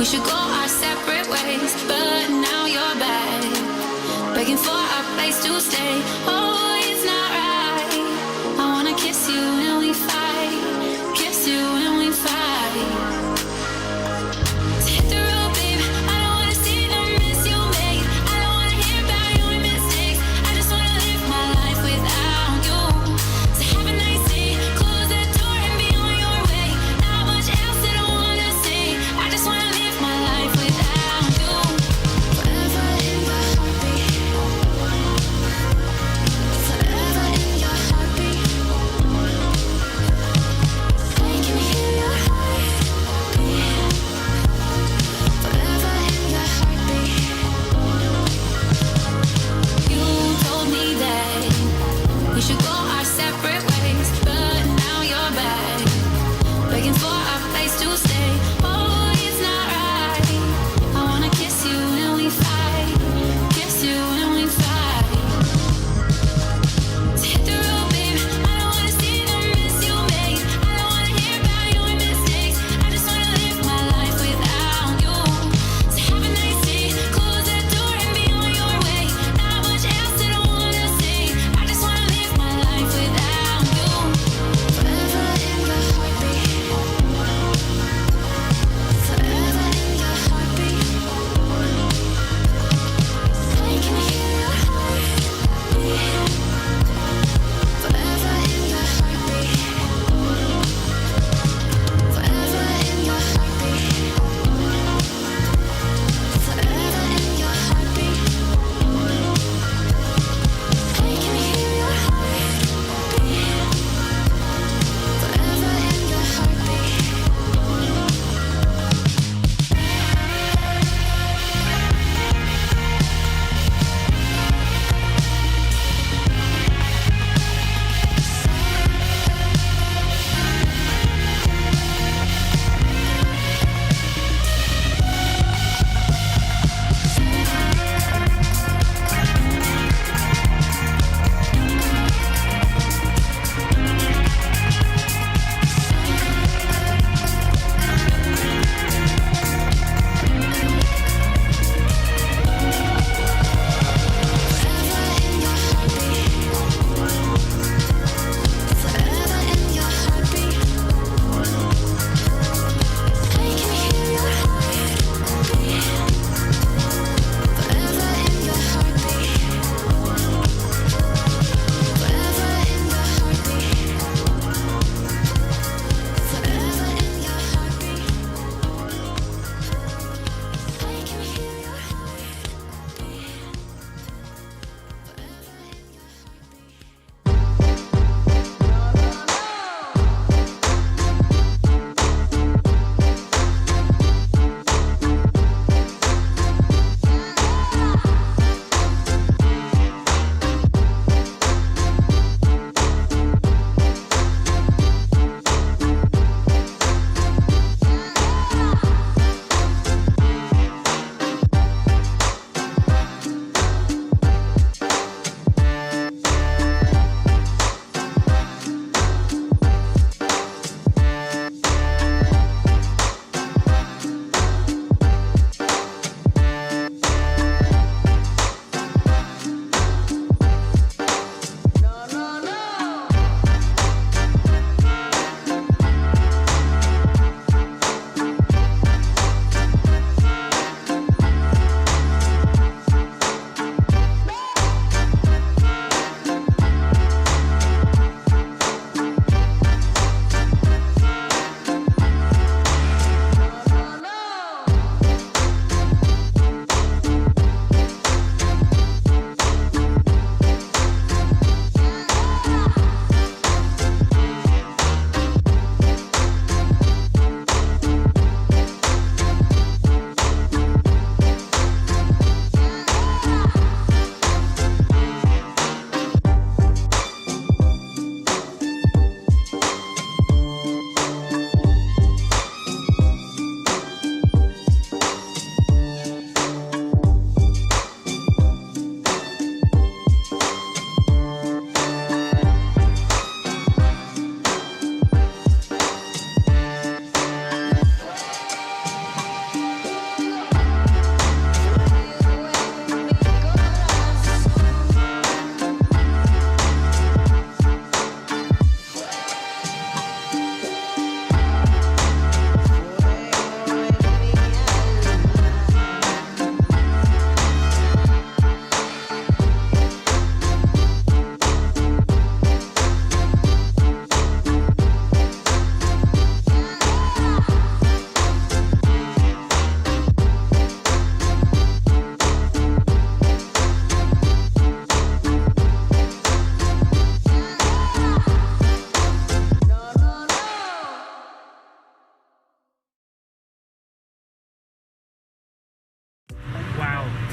should go our separate ways, but now you're back, begging for a place to stay. Oh, it's not right. I wanna kiss you when we fight, kiss you when we fight. So hit the road, babe. I don't wanna see the mess you made. I don't wanna hear about your mistakes. I just wanna live my life without you. So have a nice day. Close that door and be on your way. Not much else that I wanna say. I just wanna live my life without you. Forever in the heartbeat.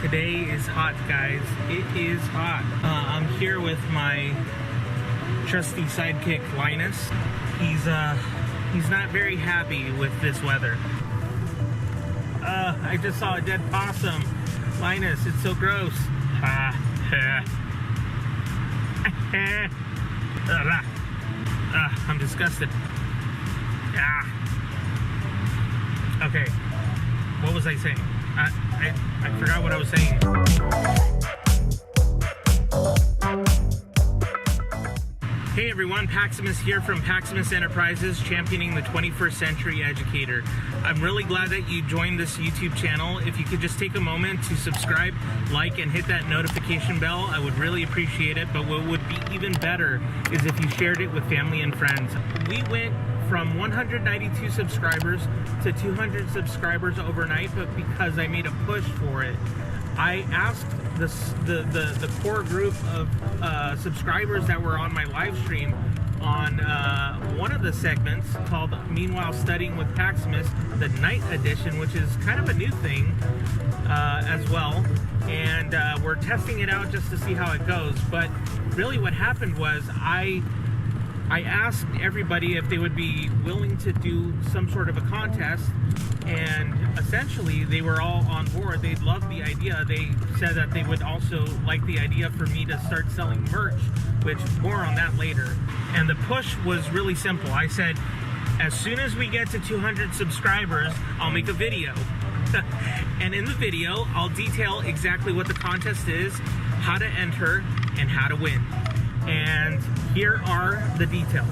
Today is hot, guys. It is hot. I'm here with my trusty sidekick, Linus. He's not very happy with this weather. I just saw a dead possum. Linus, it's so gross. I'm disgusted. Okay, what was I saying? I forgot what I was saying. Hey everyone, Paximus here from Paximus Enterprises, championing the 21st Century Educator. I'm really glad that you joined this YouTube channel. If you could just take a moment to subscribe, like, and hit that notification bell, I would really appreciate it. But what would be even better is if you shared it with family and friends. We went from 192 subscribers to 200 subscribers overnight, but because I made a push for it, I asked the core group of subscribers that were on my live stream on one of the segments called Meanwhile Studying with Paximus, the night edition, which is kind of a new thing as well, and we're testing it out just to see how it goes. But really what happened was I asked everybody if they would be willing to do some sort of a contest, and essentially they were all on board. They loved the idea. They said that they would also like the idea for me to start selling merch, which more on that later. And the push was really simple. I said, as soon as we get to 200 subscribers, I'll make a video. And in the video, I'll detail exactly what the contest is, how to enter, and how to win. And here are the details.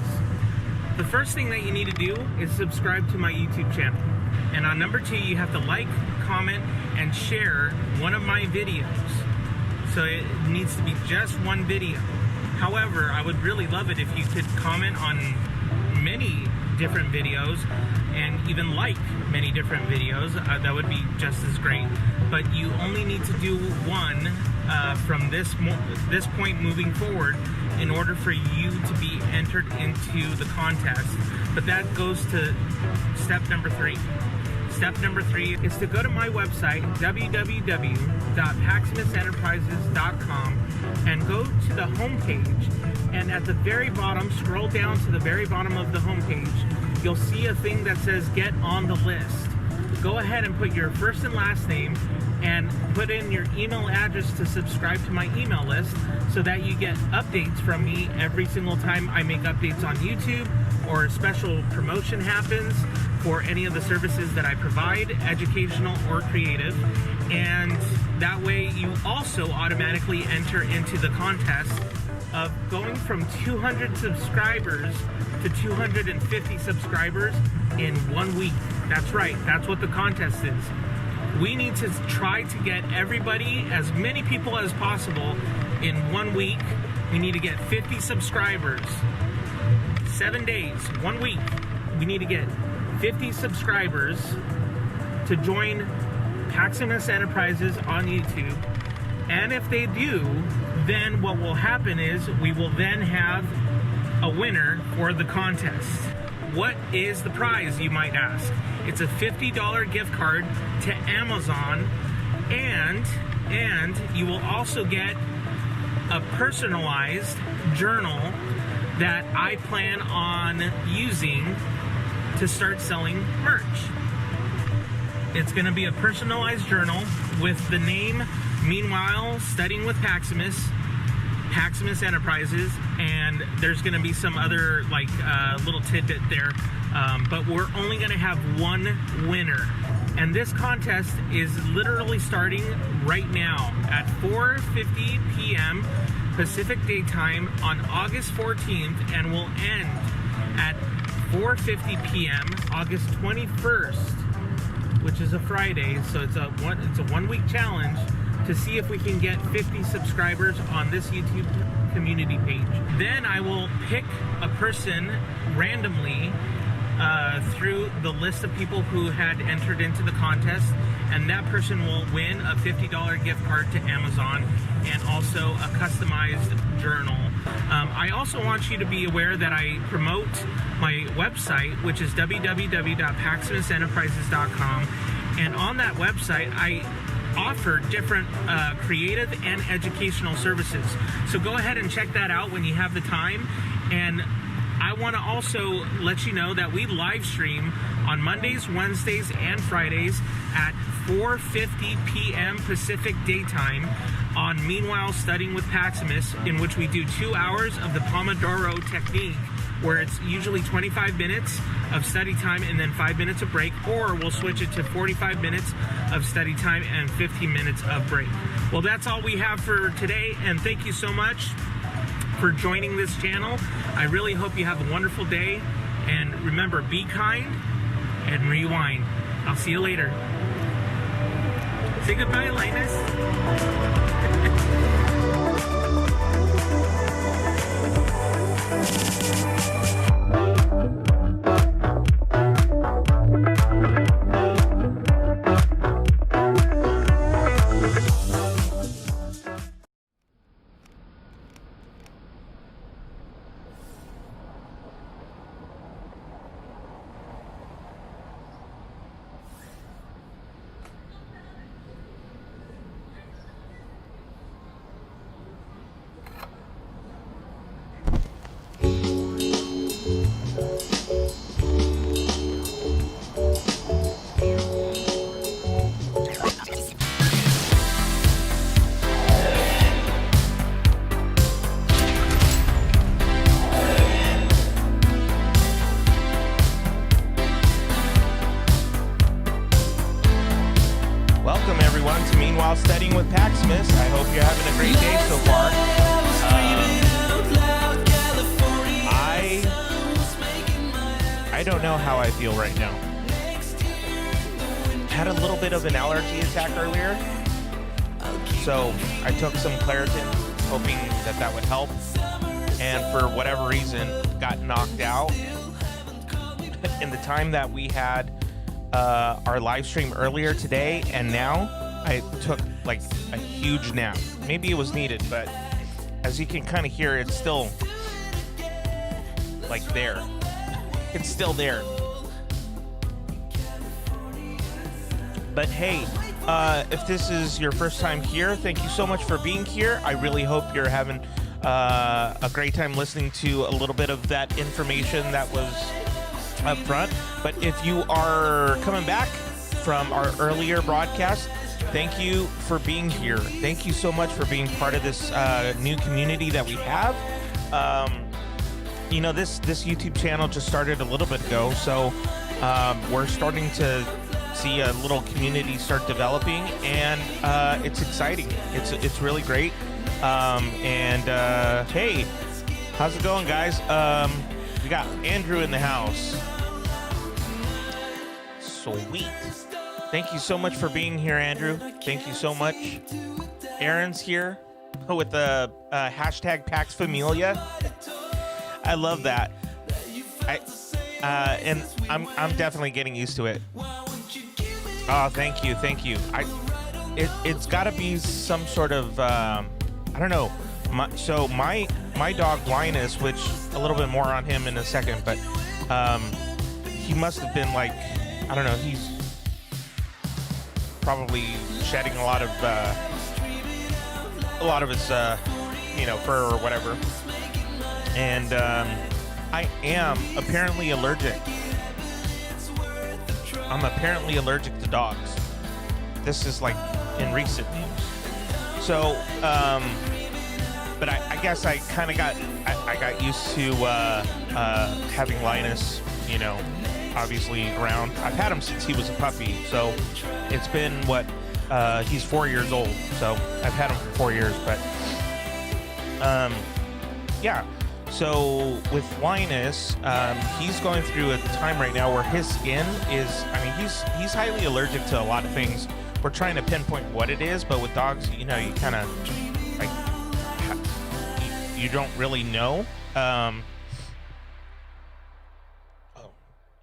The first thing that you need to do is subscribe to my YouTube channel. And on number 2, you have to like, comment, and share one of my videos. So it needs to be just one video. However, I would really love it if you could comment on many different videos and even like many different videos. That would be just as great. But you only need to do one from this point moving forward in order for you to be entered into the contest. But that goes to step number 3. Step number 3 is to go to my website, www.paximusenterprises.com, and go to the home page. And at the very bottom, scroll down to the very bottom of the home page, you'll see a thing that says Get on the List. Go ahead and put your first and last name and put in your email address to subscribe to my email list so that you get updates from me every single time I make updates on YouTube or a special promotion happens for any of the services that I provide, educational or creative. And that way you also automatically enter into the contest of going from 200 subscribers to 250 subscribers in 1 week. That's right, that's what the contest is. We need to try to get everybody, as many people as possible, in 1 week. We need to get 50 subscribers. 7 days, 1 week. We need to get 50 subscribers to join Paximus Enterprises on YouTube. And if they do, then what will happen is we will then have a winner for the contest. What is the prize, you might ask? It's a $50 gift card to Amazon, and you will also get a personalized journal that I plan on using to start selling merch. It's going to be a personalized journal with the name Meanwhile Studying with Paximus, Paximus Enterprises, and there's going to be some other like little tidbit there, but we're only going to have one winner. And this contest is literally starting right now at 4:50 p.m. Pacific Daytime on August 14th and will end at 4:50 p.m. August 21st, which is a Friday. So it's a 1 week challenge to see if we can get 50 subscribers on this YouTube community page. Then I will pick a person randomly through the list of people who had entered into the contest, and that person will win a $50 gift card to Amazon and also a customized journal. I also want you to be aware that I promote my website, which is www.paximusenterprises.com, and on that website I offer different creative and educational services. So go ahead and check that out when you have the time. And I want to also let you know that we live stream on Mondays, Wednesdays, and Fridays at 4:50 p.m. Pacific Daytime on Meanwhile Studying with Paximus, in which we do 2 hours of the Pomodoro technique, where it's usually 25 minutes of study time and then 5 minutes of break, or we'll switch it to 45 minutes of study time and 15 minutes of break. Well, that's all we have for today, and thank you so much for joining this channel. I really hope you have a wonderful day, and remember, be kind and rewind. I'll see you later. Say goodbye, Linus. Welcome everyone to Meanwhile Studying with Paximus. I hope you're having a great day so far. I don't know how I feel right now. Had a little bit of an allergy attack earlier, so I took some Claritin, hoping that that would help, and for whatever reason got knocked out. In the time that we had our live stream earlier today, and now I took like a huge nap. Maybe it was needed, but as you can kind of hear, it's still like there. It's still there. But hey, if this is your first time here, thank you so much for being here. I really hope you're having a great time listening to a little bit of that information that was up front. But if you are coming back from our earlier broadcast, thank you for being here. Thank you so much for being part of this new community that we have. You know, this YouTube channel just started a little bit ago, so we're starting to see a little community start developing, and it's exciting. It's really great. Hey, how's it going, guys? We got Andrew in the house. Sweet. Thank you so much for being here, Andrew. Thank you so much. Aaron's here with the hashtag Pax Familia. I love that. And I'm definitely getting used to it. Oh, thank you. It's got to be some sort of I don't know. My dog Linus, which a little bit more on him in a second, but he must have been like, I don't know, he's probably shedding a lot of his fur or whatever, and I am apparently allergic. I'm apparently allergic to dogs. This is like in recent news. So but I guess I kind of got used to having Linus, obviously around. I've had him since he was a puppy, so it's been he's 4 years old, so I've had him for 4 years. But yeah, so with Linus, he's going through a time right now where his skin is, he's highly allergic to a lot of things. We're trying to pinpoint what it is, but with dogs, you kind of like you don't really know. And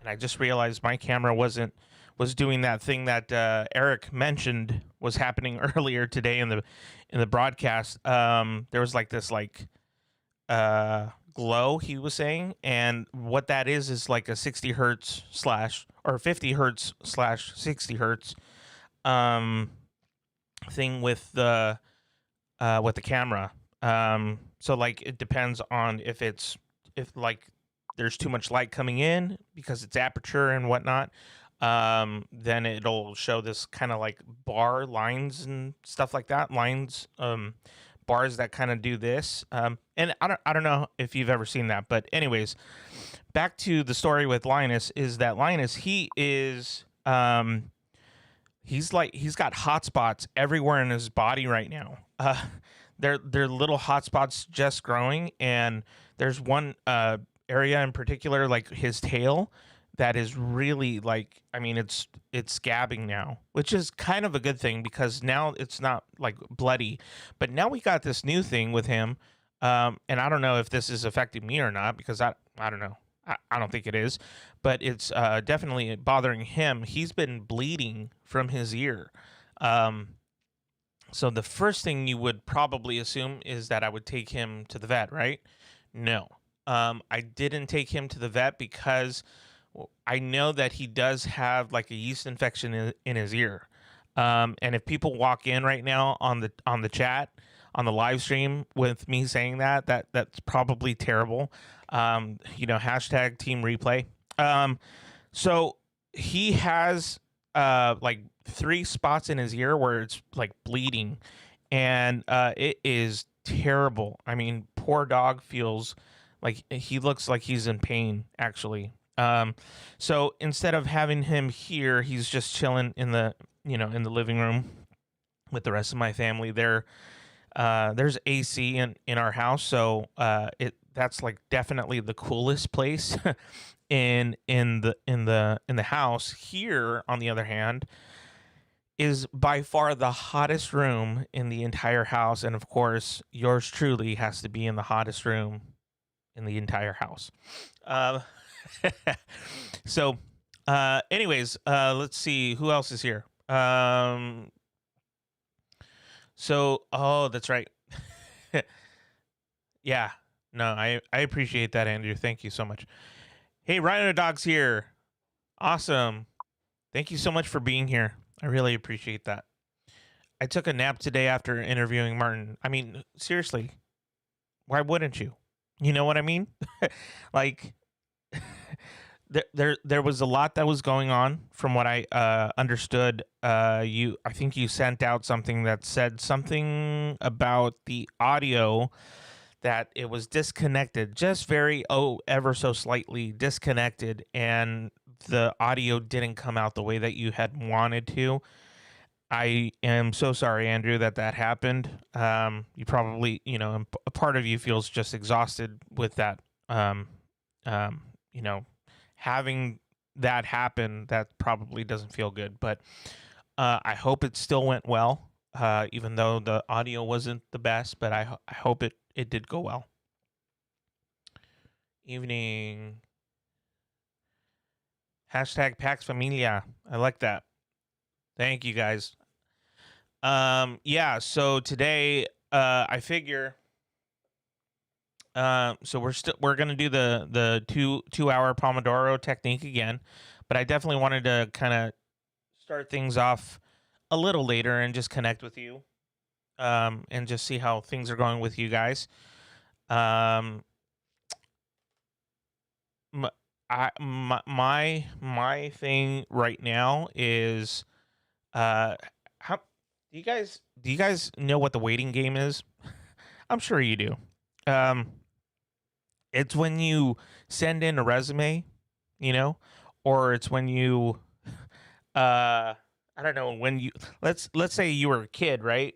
I just realized my camera was doing that thing that Eric mentioned was happening earlier today in the broadcast. There was like this glow, he was saying, and what that is like a 60 hertz or 50 hertz / 60 hertz thing with the camera. So like it depends on if like there's too much light coming in because it's aperture and whatnot. Then it'll show this kind of like bar lines and stuff like that. Lines, bars that kind of do this. And I don't know if you've ever seen that, but anyways, back to the story with Linus is that Linus, he's got hot spots everywhere in his body right now. They're little hot spots just growing, and there's one area in particular, like his tail, that is really like, I mean, it's scabbing now, which is kind of a good thing because now it's not like bloody. But now we got this new thing with him, and I don't know if this is affecting me or not because I don't know. I don't think it is, but it's definitely bothering him. He's been bleeding from his ear. So the first thing you would probably assume is that I would take him to the vet, right? No. I didn't take him to the vet because I know that he does have like a yeast infection in his ear. And if people walk in right now on the chat, on the live stream with me saying that's probably terrible. Hashtag team replay. So he has like 3 spots in his ear where it's like bleeding, and it is terrible. I mean, poor dog feels like he looks like he's in pain actually. So instead of having him here, he's just chilling in the living room with the rest of my family. There's AC in our house, so that's like definitely the coolest place in the house. Here, on the other hand, is by far the hottest room in the entire house, and of course, yours truly has to be in the hottest room in the entire house. So, anyways, let's see who else is here. Oh, that's right. Yeah, no, I appreciate that, Andrew. Thank you so much. Hey, Rhino Dog's here. Awesome. Thank you so much for being here. I really appreciate that. I took a nap today after interviewing Martin. I mean, seriously, why wouldn't you? You know what I mean? Like, there was a lot that was going on from what I understood. I think you sent out something that said something about the audio, that it was disconnected, just ever so slightly disconnected, and the audio didn't come out the way that you had wanted to. I am so sorry, Andrew, that happened. You probably, a part of you feels just exhausted with that. Having that happen, that probably doesn't feel good. But I hope it still went well, even though the audio wasn't the best. But I hope it did go well. Evening. Hashtag Pax Familia. I like that. Thank you, guys. Yeah, so today I figure so we're gonna do the 2 hour Pomodoro technique again, but I definitely wanted to kind of start things off a little later and just connect with you, and just see how things are going with you guys. My thing right now is how do you guys know what the waiting game is? I'm sure you do. It's when you send in a resume, or it's when you I don't know, when you let's say you were a kid, right?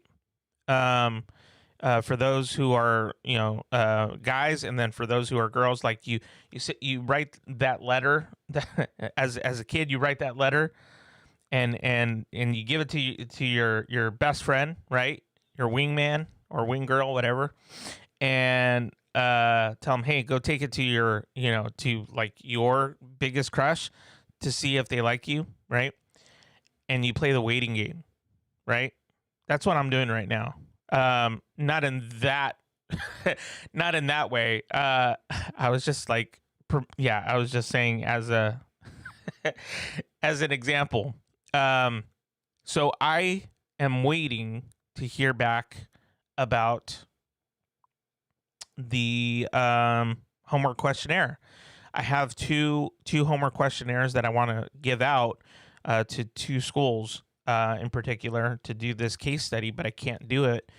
For those who are guys, and then for those who are girls, like you write that letter as a kid, you write that letter, and you give it to your best friend, right? Your wingman or wing girl, whatever, and tell them, hey, go take it to your to like your biggest crush to see if they like you, right? And you play the waiting game, right? That's what I'm doing right now. Not in that not in that way. I was just like, I was just saying as a as an example. So I am waiting to hear back about the homework questionnaire. I have two homework questionnaires that I want to give out to two schools in particular to do this case study, but I can't do it.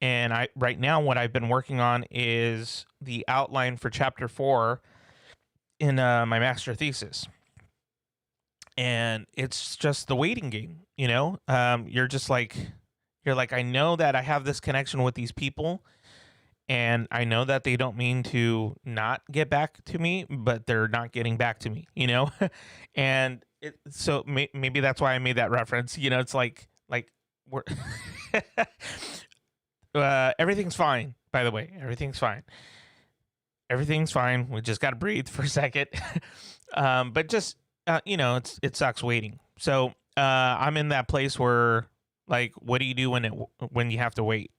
And right now what I've been working on is the outline for chapter 4 in my master thesis. And it's just the waiting game, you know? You're like, I know that I have this connection with these people, and I know that they don't mean to not get back to me, but they're not getting back to me, you know? And so maybe that's why I made that reference. You know, it's like we're everything's fine, by the way. Everything's fine. Everything's fine. We just got to breathe for a second. But just, you know, it sucks waiting. So I'm in that place where, like, what do you do when you have to wait?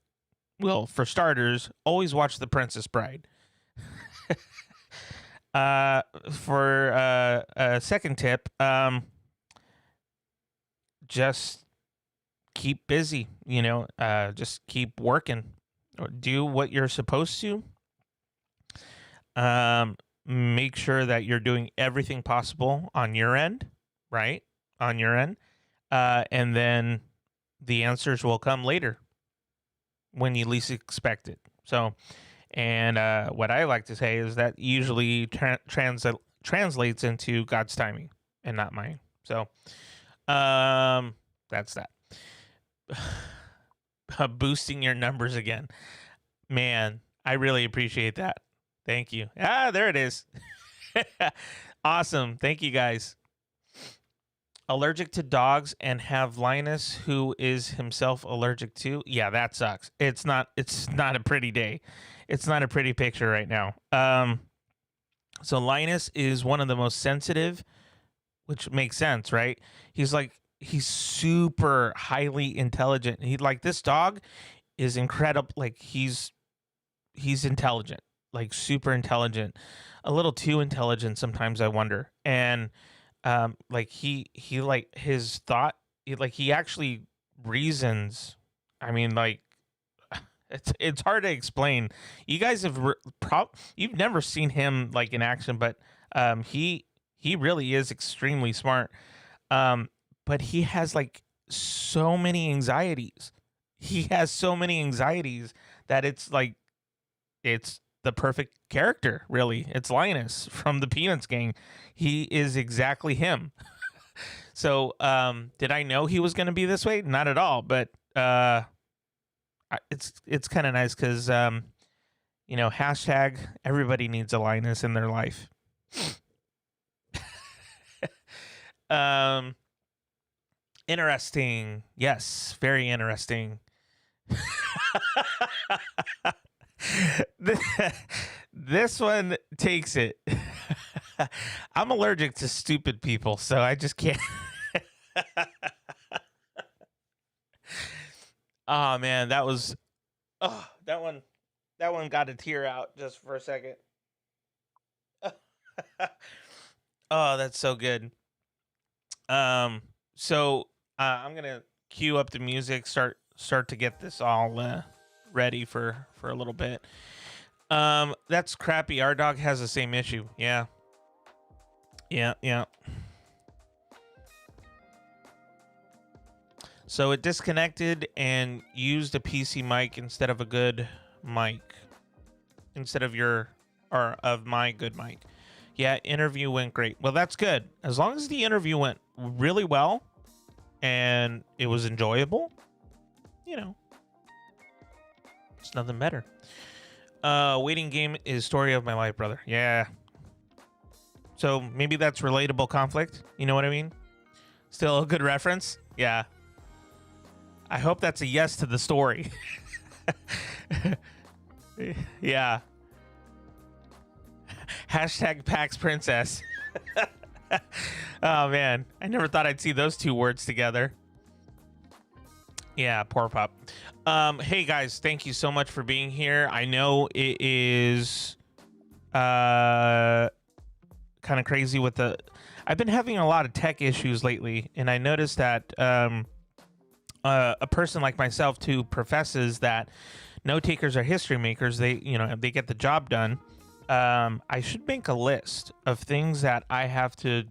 Well, for starters, always watch The Princess Bride. For a second tip, just keep busy, you know, just keep working, or do what you're supposed to. Make sure that you're doing everything possible on your end, right? On your end. And then the answers will come later when you least expect it. So, and what I like to say is that usually translates into God's timing and not mine. So, that's that. Boosting your numbers again. Man, I really appreciate that. Thank you. Ah, there it is. Awesome. Thank you, guys. Allergic to dogs and have Linus, who is himself allergic to. Yeah, that sucks. It's not a pretty day. It's not a pretty picture right now. So Linus is one of the most sensitive, which makes sense, right? He's super highly intelligent. This dog is incredible. Like he's intelligent, like super intelligent, a little too intelligent sometimes, I wonder. And his thought, he actually reasons. I mean, like, it's hard to explain. You guys have you've never seen him like in action, but he really is extremely smart. But he has like so many anxieties. He has so many anxieties that it's the perfect character, really. It's Linus from the Peanuts gang. He is exactly him. So, did I know he was going to be this way? Not at all. But it's kind of nice because, you know, hashtag everybody needs a Linus in their life. Interesting. Yes, very interesting. This one takes it. I'm allergic to stupid people, so I just can't. Oh man, that one got a tear out just for a second. Oh, that's so good. So I'm gonna cue up the music, start to get this all ready for a little bit. That's crappy. Our dog has the same issue. Yeah. So it disconnected and used a PC mic instead of a good mic, instead of my good mic. Yeah, interview went great. Well, that's good. As long as the interview went really well and it was enjoyable, you know, it's nothing better. Waiting game is story of my life, brother. Yeah. So maybe that's relatable conflict. You know what I mean? Still a good reference. Yeah. I hope that's a yes to the story. Yeah. Hashtag Pax Princess. Oh man, I never thought I'd see those two words together. Yeah, poor pup. Hey guys, thank you so much for being here. I know it is kind of crazy with I've been having a lot of tech issues lately, and I noticed that a person like myself who professes that note takers are history makers, they get the job done. I should make a list of things that I have to,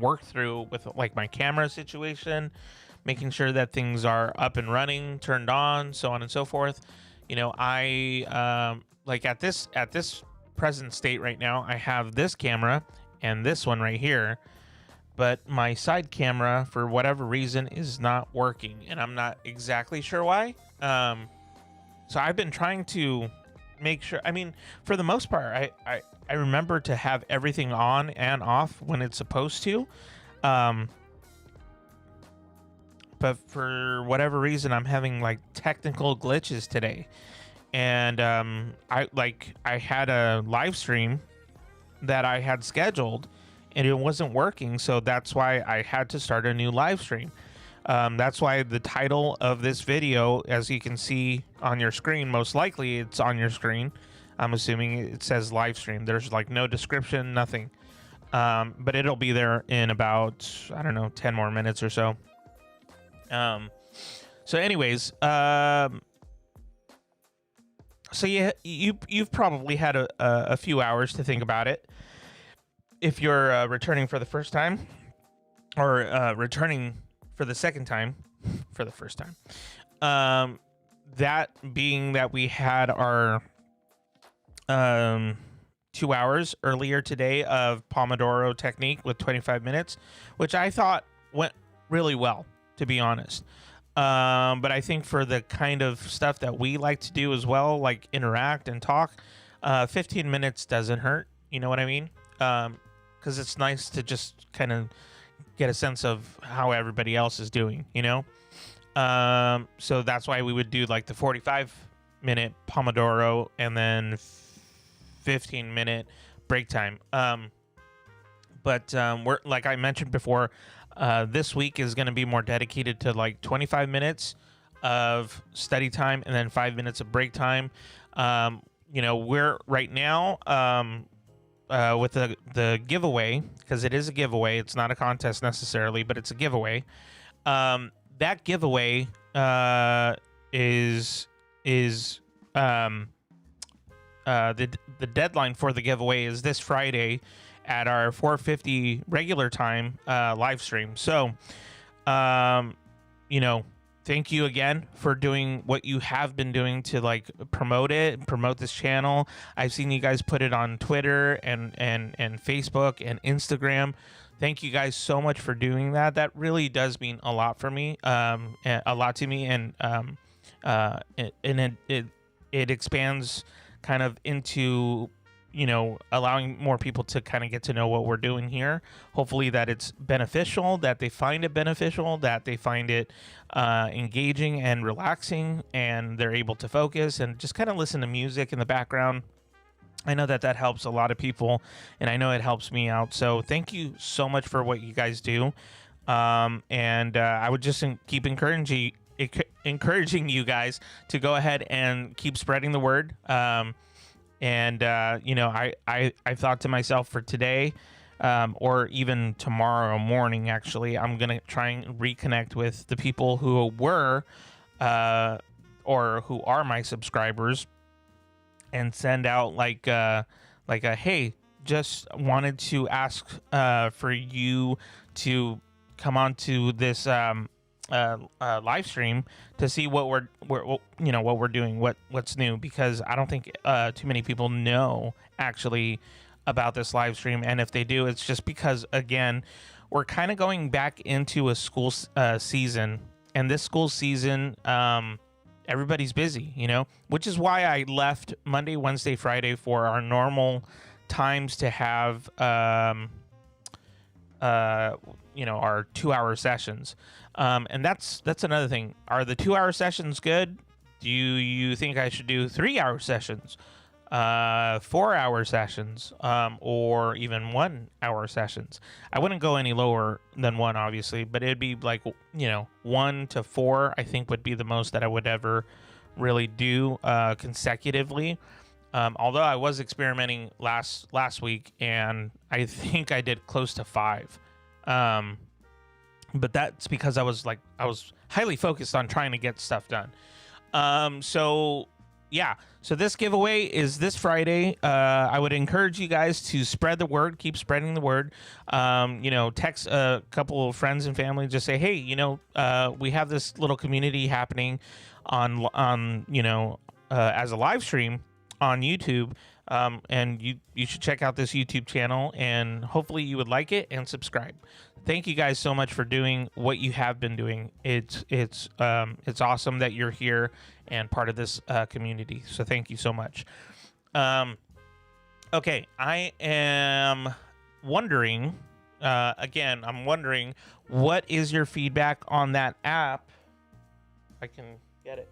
work through with like my camera situation, making sure that things are up and running, turned on, so on and so forth. I like at this present state right now, I have this camera and this one right here, but my side camera for whatever reason is not working, and I'm not exactly sure why. So I've been trying to make sure. I mean, for the most part, I remember to have everything on and off when it's supposed to. But for whatever reason, I'm having like technical glitches today, and I had a live stream that I had scheduled, and it wasn't working, so that's why I had to start a new live stream. That's why the title of this video, as you can see on your screen, most likely it's on your screen. I'm assuming it says live stream. There's like no description, nothing. But it'll be there in about, I don't know, 10 more minutes or so. So anyways, so you've probably had a few hours to think about it. If you're returning for the first time, or returning for the second time, for the first time, that being that we had our 2 hours earlier today of Pomodoro technique with 25 minutes, which I thought went really well, to be honest. But I think for the kind of stuff that we like to do as well, like interact and talk, 15 minutes doesn't hurt. You know what I mean? Because it's nice to just kind of get a sense of how everybody else is doing, So that's why we would do like the 45-minute Pomodoro and then 15-minute break time. But we're, like I mentioned before, this week is going to be more dedicated to like 25 minutes of study time and then 5 minutes of break time. We're right now with the giveaway, because it is a giveaway. It's not a contest necessarily, but it's a giveaway. That giveaway is the deadline for the giveaway is this Friday at our 4:50 regular time live stream. So, thank you again for doing what you have been doing to like promote this channel. I've seen you guys put it on Twitter and Facebook and Instagram. Thank you guys so much for doing that. That really does mean a lot for me, a lot to me, and it expands kind of into allowing more people to kind of get to know what we're doing here. Hopefully that it's beneficial, that they find it beneficial, that they find it engaging and relaxing, and they're able to focus and just kind of listen to music in the background. I know that helps a lot of people, and I know it helps me out. So thank you so much for what you guys do. And I would just keep encouraging you guys to go ahead and keep spreading the word. I thought to myself for today, or even tomorrow morning, actually, I'm going to try and reconnect with the people who were, or who are my subscribers, and send out like a, hey, just wanted to ask, for you to come on to this, live stream to see what we're doing, what's new, because I don't think too many people know actually about this live stream, and if they do, it's just because, again, we're kind of going back into a school season, and this school season, everybody's busy, which is why I left Monday, Wednesday, Friday for our normal times to have our 2-hour sessions. And that's another thing. Are the 2-hour sessions good? Do you think I should do 3-hour sessions, 4-hour sessions, or even 1-hour sessions? I wouldn't go any lower than 1, obviously, but it'd be like, 1 to 4, I think would be the most that I would ever really do consecutively. Although I was experimenting last week, and I think I did close to 5. but that's because I was highly focused on trying to get stuff done. So this giveaway is this Friday. I would encourage you guys to spread the word, keep spreading the word. Text a couple of friends and family, just say, hey, we have this little community happening on as a live stream on YouTube. And you should check out this YouTube channel, and hopefully you would like it and subscribe. Thank you guys so much for doing what you have been doing. It's awesome that you're here and part of this community. So thank you so much. Okay, I am wondering, I'm wondering, what is your feedback on that app? I can get it.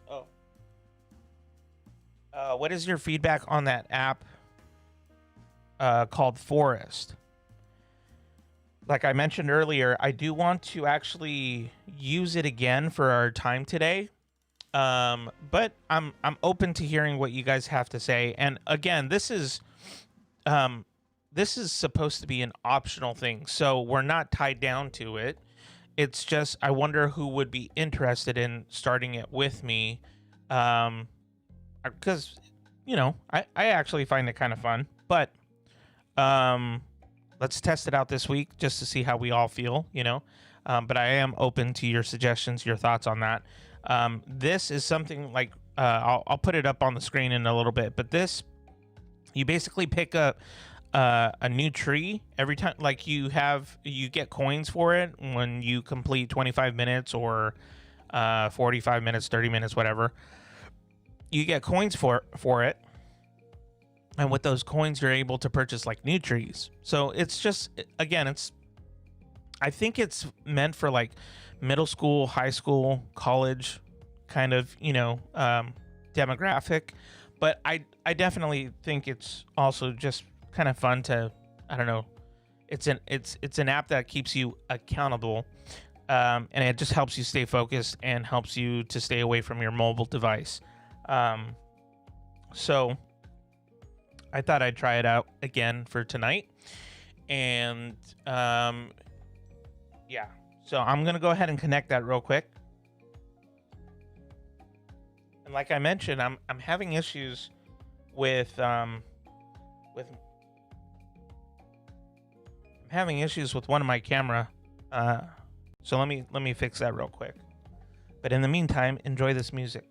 What is your feedback on that app called Forest? Like I mentioned earlier, I do want to actually use it again for our time today. But I'm open to hearing what you guys have to say. And again, this is supposed to be an optional thing, so we're not tied down to it. It's just I wonder who would be interested in starting it with me. Because I actually find it kind of fun, but let's test it out this week just to see how we all feel, but I am open to your suggestions, your thoughts on that. This is something like I'll put it up on the screen in a little bit, but this, you basically pick up a new tree every time. Like you get coins for it when you complete 25 minutes or 45 minutes, 30 minutes, whatever. You get coins for it, and with those coins you're able to purchase like new trees. So it's just, again, I think it's meant for like middle school, high school, college kind of demographic, but I definitely think it's also just kind of fun to, I don't know, it's an app that keeps you accountable, and it just helps you stay focused and helps you to stay away from your mobile device. So I thought I'd try it out again for tonight. And so I'm going to go ahead and connect that real quick. And like I mentioned, I'm having issues with one of my camera. So let me fix that real quick. But in the meantime, enjoy this music.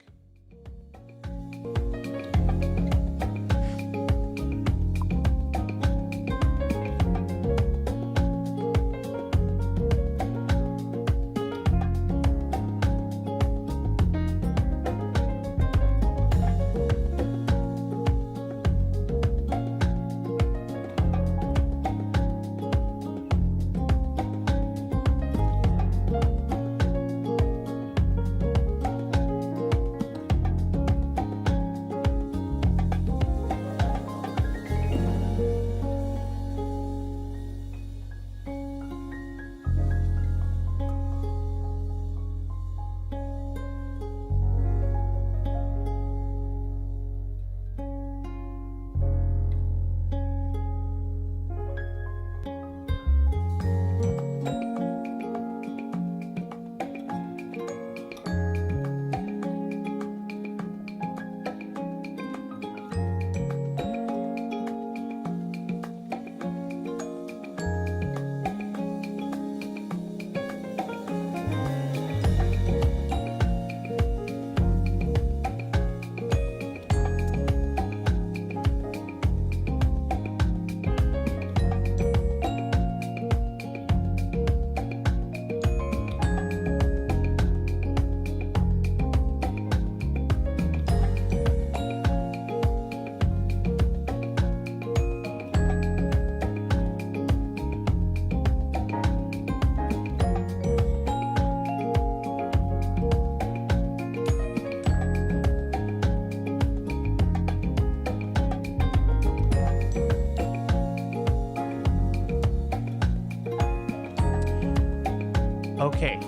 Okay.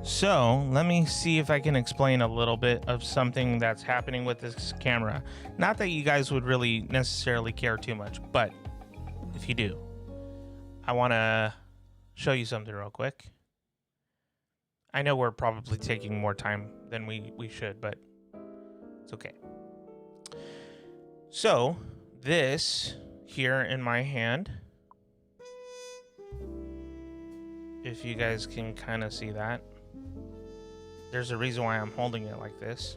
So let me see if I can explain a little bit of something that's happening with this camera. Not that you guys would really necessarily care too much, but if you do, I want to show you something real quick. I know we're probably taking more time than we should, but it's okay. So, this here in my hand, if you guys can kind of see that, there's a reason why I'm holding it like this.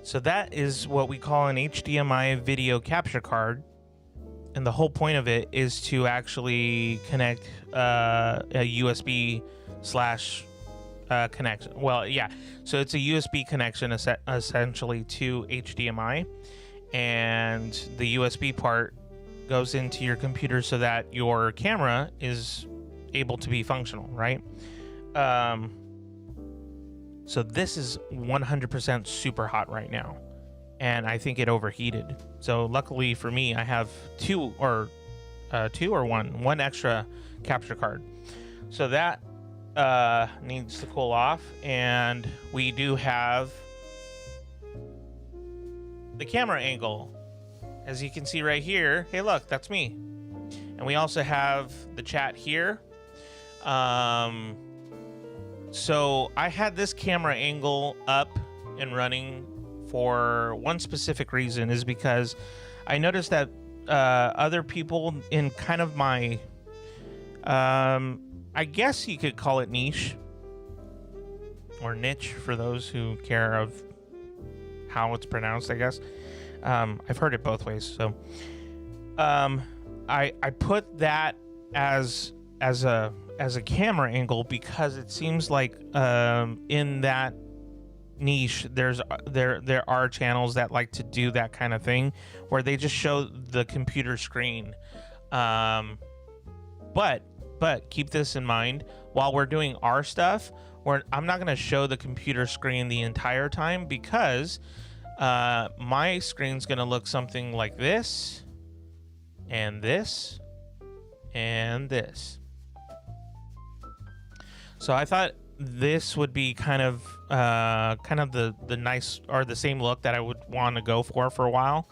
So that is what we call an HDMI video capture card. And the whole point of it is to actually connect a USB slash connection. Well, yeah. So it's a USB connection essentially to HDMI. And the USB part goes into your computer so that your camera is able to be functional, right? So this is 100% super hot right now, and I think it overheated. So luckily for me, I have one extra capture card. So that needs to cool off, and we do have the camera angle, as you can see right here. Hey, look, that's me. And we also have the chat here. So I had this camera angle up and running for one specific reason, is because I noticed that other people in kind of my, I guess you could call it niche or niche for those who care of how it's pronounced, I guess. I've heard it both ways. So I put that as a camera angle because it seems like in that niche there are channels that like to do that kind of thing where they just show the computer screen. But keep this in mind, while we're doing our stuff, I'm not going to show the computer screen the entire time, because my screen's going to look something like this and this and this. So I thought this would be kind of the nice, or the same look that I would want to go for a while.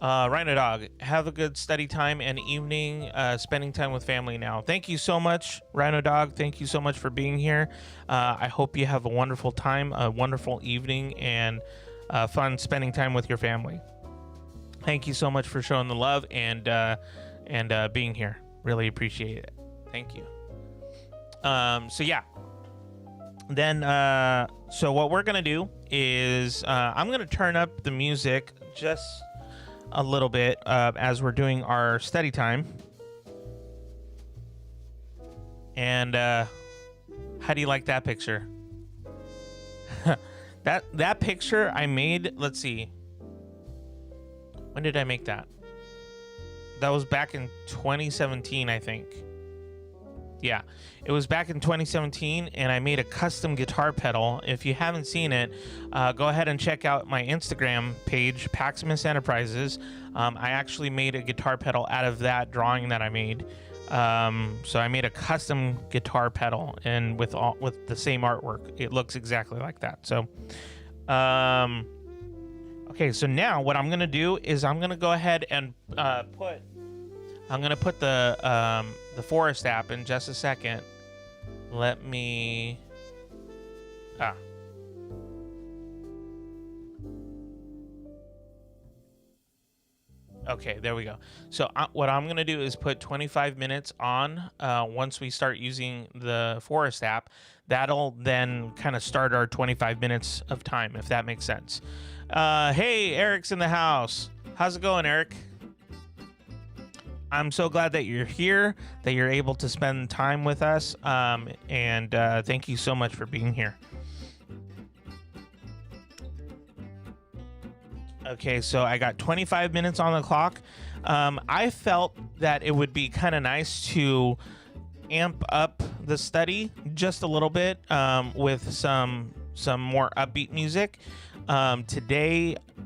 Rhino Dog, have a good study time and evening, spending time with family now. Thank you so much, Rhino Dog. Thank you so much for being here. I hope you have a wonderful time, a wonderful evening, and fun spending time with your family. Thank you so much for showing the love and being here. Really appreciate it. Thank you. So yeah. Then so what we're gonna do is I'm gonna turn up the music just a little bit as we're doing our study time. And how do you like that picture? that picture I made, let's see. When did I make that? That was back in 2017, I think. Yeah, it was back in 2017, and I made a custom guitar pedal. If you haven't seen it, go ahead and check out my Instagram page, Paximus Enterprises. I actually made a guitar pedal out of that drawing that I made. So I made a custom guitar pedal, and with the same artwork. It looks exactly like that. So, okay, so now what I'm gonna do is I'm gonna go ahead and put the Forest app in just a second. Let me okay, there we go. So what I'm gonna do is put 25 minutes on once we start using the Forest app. That'll then kind of start our 25 minutes of time, if that makes sense. Hey, Eric's in the house. How's it going, Eric? I'm so glad that you're here, that you're able to spend time with us, and thank you so much for being here. Okay, so I got 25 minutes on the clock. I felt that it would be kind of nice to amp up the study just a little bit with some more upbeat music.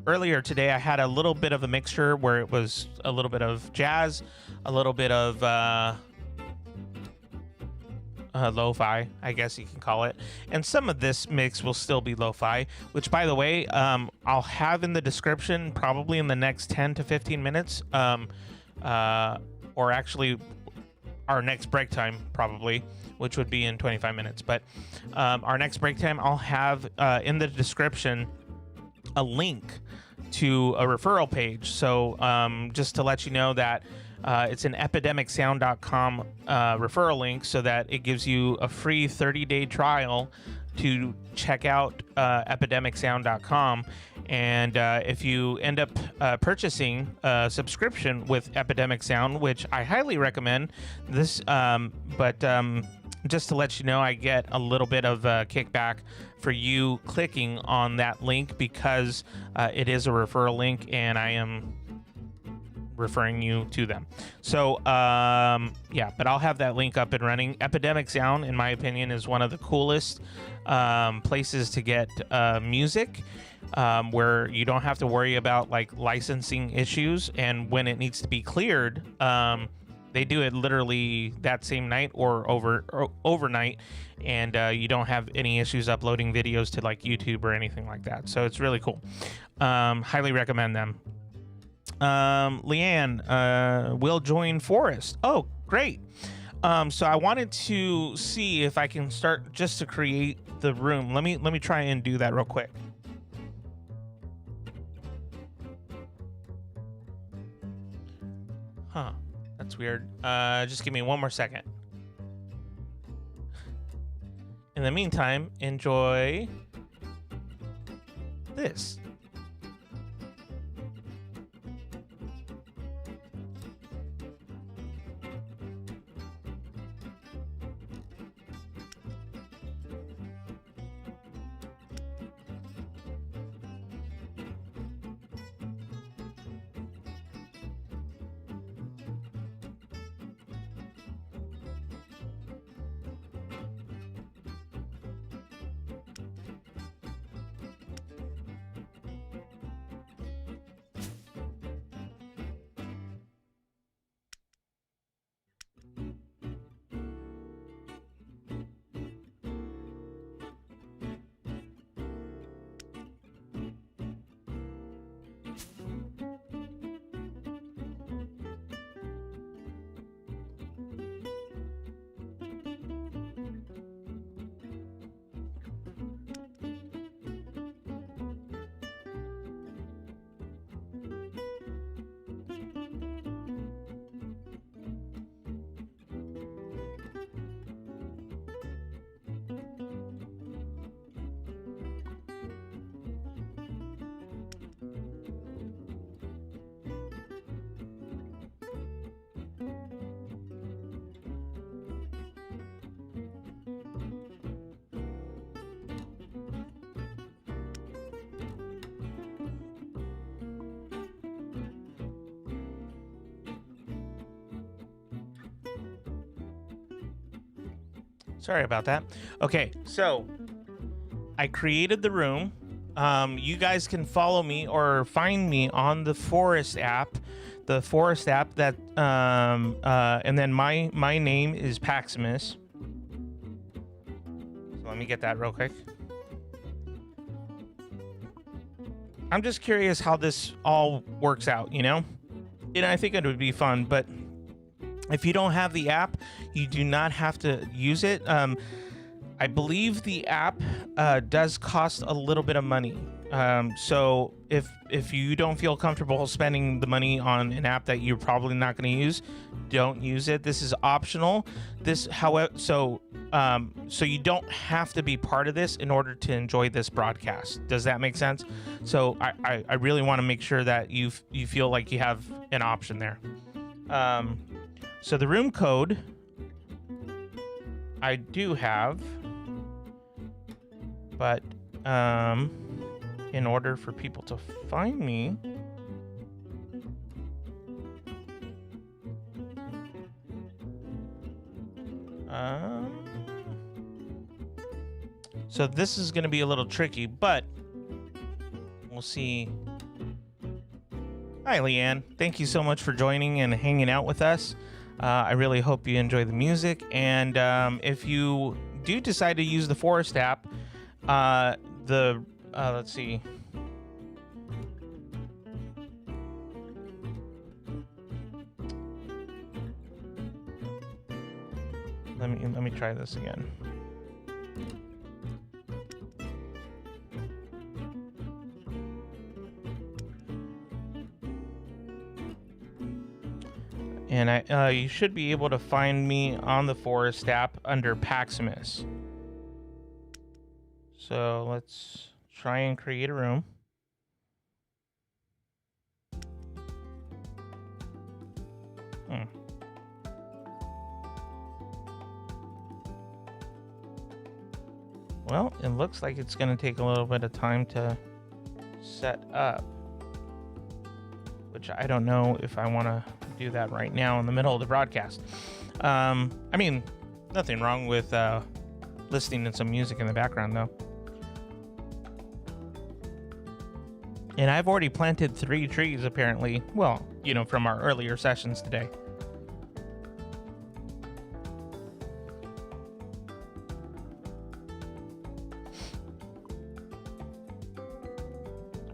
Earlier today, I had a little bit of a mixture where it was a little bit of jazz, a little bit of lo-fi, I guess you can call it. And some of this mix will still be lo-fi, which, by the way, I'll have in the description probably in the next 10 to 15 minutes, or actually our next break time probably, which would be in 25 minutes. But our next break time, I'll have in the description a link to a referral page. So just to let you know that it's an epidemicsound.com referral link, so that it gives you a free 30-day trial to check out epidemicsound.com. And if you end up purchasing a subscription with Epidemic Sound, which I highly recommend this, but just to let you know, I get a little bit of kickback for you clicking on that link, because it is a referral link and I am referring you to them. So yeah, but I'll have that link up and running. Epidemic Sound, in my opinion, is one of the coolest places to get music, where you don't have to worry about like licensing issues, and when it needs to be cleared, they do it literally that same night or overnight, and you don't have any issues uploading videos to like YouTube or anything like that. So it's really cool. Highly recommend them. Leanne will join Forrest. Oh, great. So I wanted to see if I can start just to create the room. Let me try and do that real quick. Huh, that's weird. Just give me one more second. In the meantime, enjoy this. Sorry about that. Okay, so I created the room. You guys can follow me or find me on the Forest app. The Forest app that, and then my name is Paximus. So let me get that real quick. I'm just curious how this all works out, you know? And I think it would be fun, but if you don't have the app, you do not have to use it. I believe the app does cost a little bit of money. So if you don't feel comfortable spending the money on an app that you're probably not going to use, don't use it. This is optional. So you don't have to be part of this in order to enjoy this broadcast. Does that make sense? So I really want to make sure that you feel like you have an option there. So the room code I do have, but in order for people to find me, so this is going to be a little tricky, but we'll see. Hi, Leanne. Thank you so much for joining and hanging out with us. I really hope you enjoy the music. And if you do decide to use the Forest app, let's see. Let me try this again. And you should be able to find me on the Forest app under Paximus. So let's try and create a room. Well, it looks like it's going to take a little bit of time to set up, which I don't know if I want to do that right now in the middle of the broadcast. I mean, nothing wrong with listening to some music in the background, though. And I've already planted 3 trees, apparently. Well, you know, from our earlier sessions today.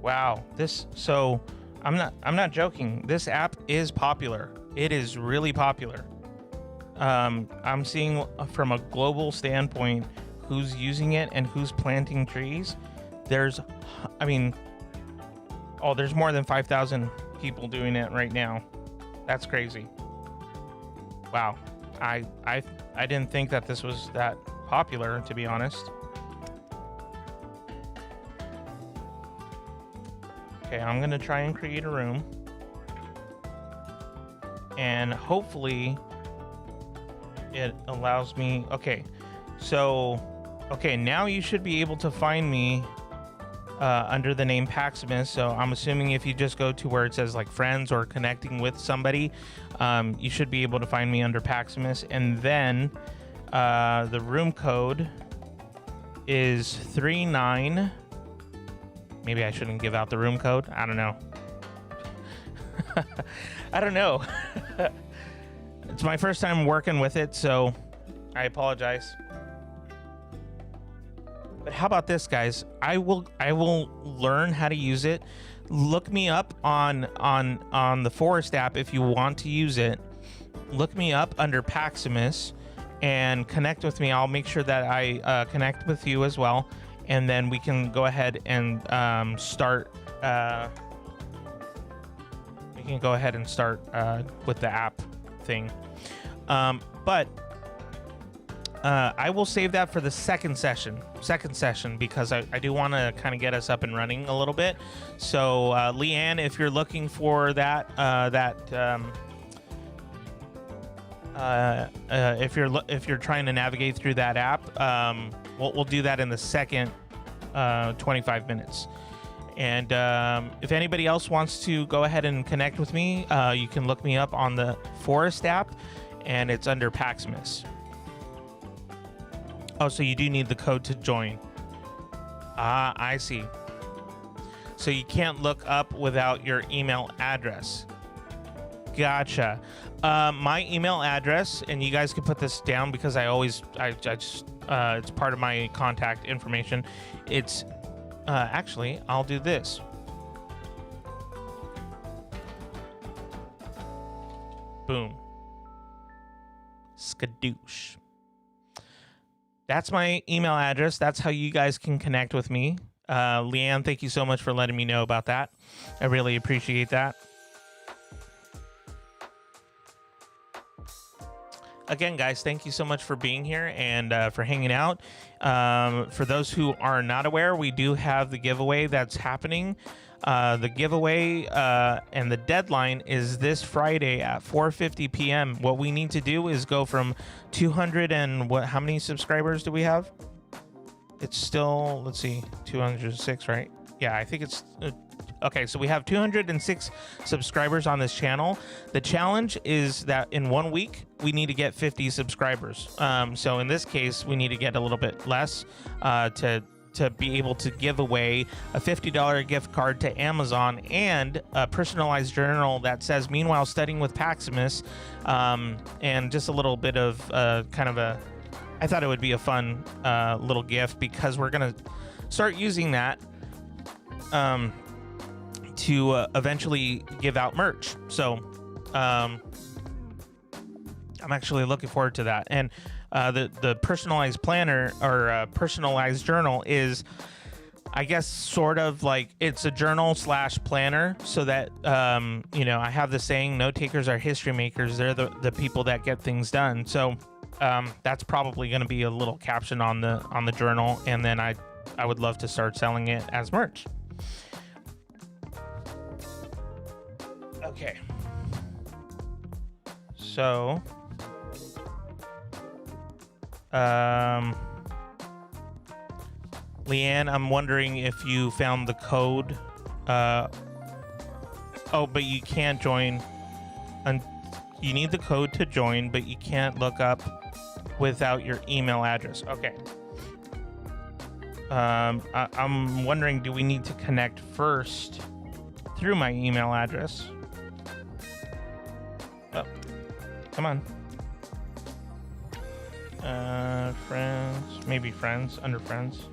Wow, so I'm not joking. This app is popular. It is really popular. I'm seeing from a global standpoint who's using it and who's planting trees. There's more than 5,000 people doing it right now. That's crazy. Wow. I didn't think that this was that popular, to be honest. Okay, I'm gonna try and create a room, and hopefully it allows me. Okay, now you should be able to find me under the name Paximus. So I'm assuming if you just go to where it says like friends or connecting with somebody, you should be able to find me under Paximus. And then the room code is 39. Maybe I shouldn't give out the room code. I don't know. I don't know. It's my first time working with it, so I apologize. But how about this, guys? I will learn how to use it. Look me up on the Forest app if you want to use it. Look me up under Paximus and connect with me. I'll make sure that I connect with you as well, and then we can go ahead and start. We can go ahead and start with the app thing. But I will save that for the second session because I do want to kind of get us up and running a little bit. So Leanne, if you're looking for that if you're trying to navigate through that app, we'll do that in the second 25 minutes. And if anybody else wants to go ahead and connect with me, you can look me up on the Forest app, and it's under Paximus. Oh, so you do need the code to join. Ah, I see. So you can't look up without your email address. Gotcha. My email address, and you guys can put this down because I just it's part of my contact information. It's actually, I'll do this. Boom. Skadoosh. That's my email address. That's how you guys can connect with me. Leanne, thank you so much for letting me know about that. I really appreciate that. Again, guys, thank you so much for being here and for hanging out. For those who are not aware, we do have the giveaway that's happening. The giveaway and the deadline is this Friday at 4:50 p.m. What we need to do is go from 200 and how many subscribers do we have? It's still, let's see, 206, right? Yeah, I think it's okay. So we have 206 subscribers on this channel. The challenge is that in 1 week we need to get 50 subscribers. So in this case, we need to get a little bit less to to be able to give away a $50 gift card to Amazon and a personalized journal that says "Meanwhile Studying with Paximus," and just a little bit of kind of a. I thought it would be a fun little gift because we're gonna start using that to eventually give out merch. So I'm actually looking forward to that. And the personalized planner or personalized journal is, I guess, sort of like it's a journal / planner, so that I have the saying, note takers are history makers. They're the people that get things done. So that's probably going to be a little caption on the journal, and then I would love to start selling it as merch. Okay. So Leanne, I'm wondering if you found the code. But you can't join. You need the code to join, but you can't look up without your email address. Okay. I'm wondering, do we need to connect first through my email address? Oh, come on. Friends, maybe friends, under friends.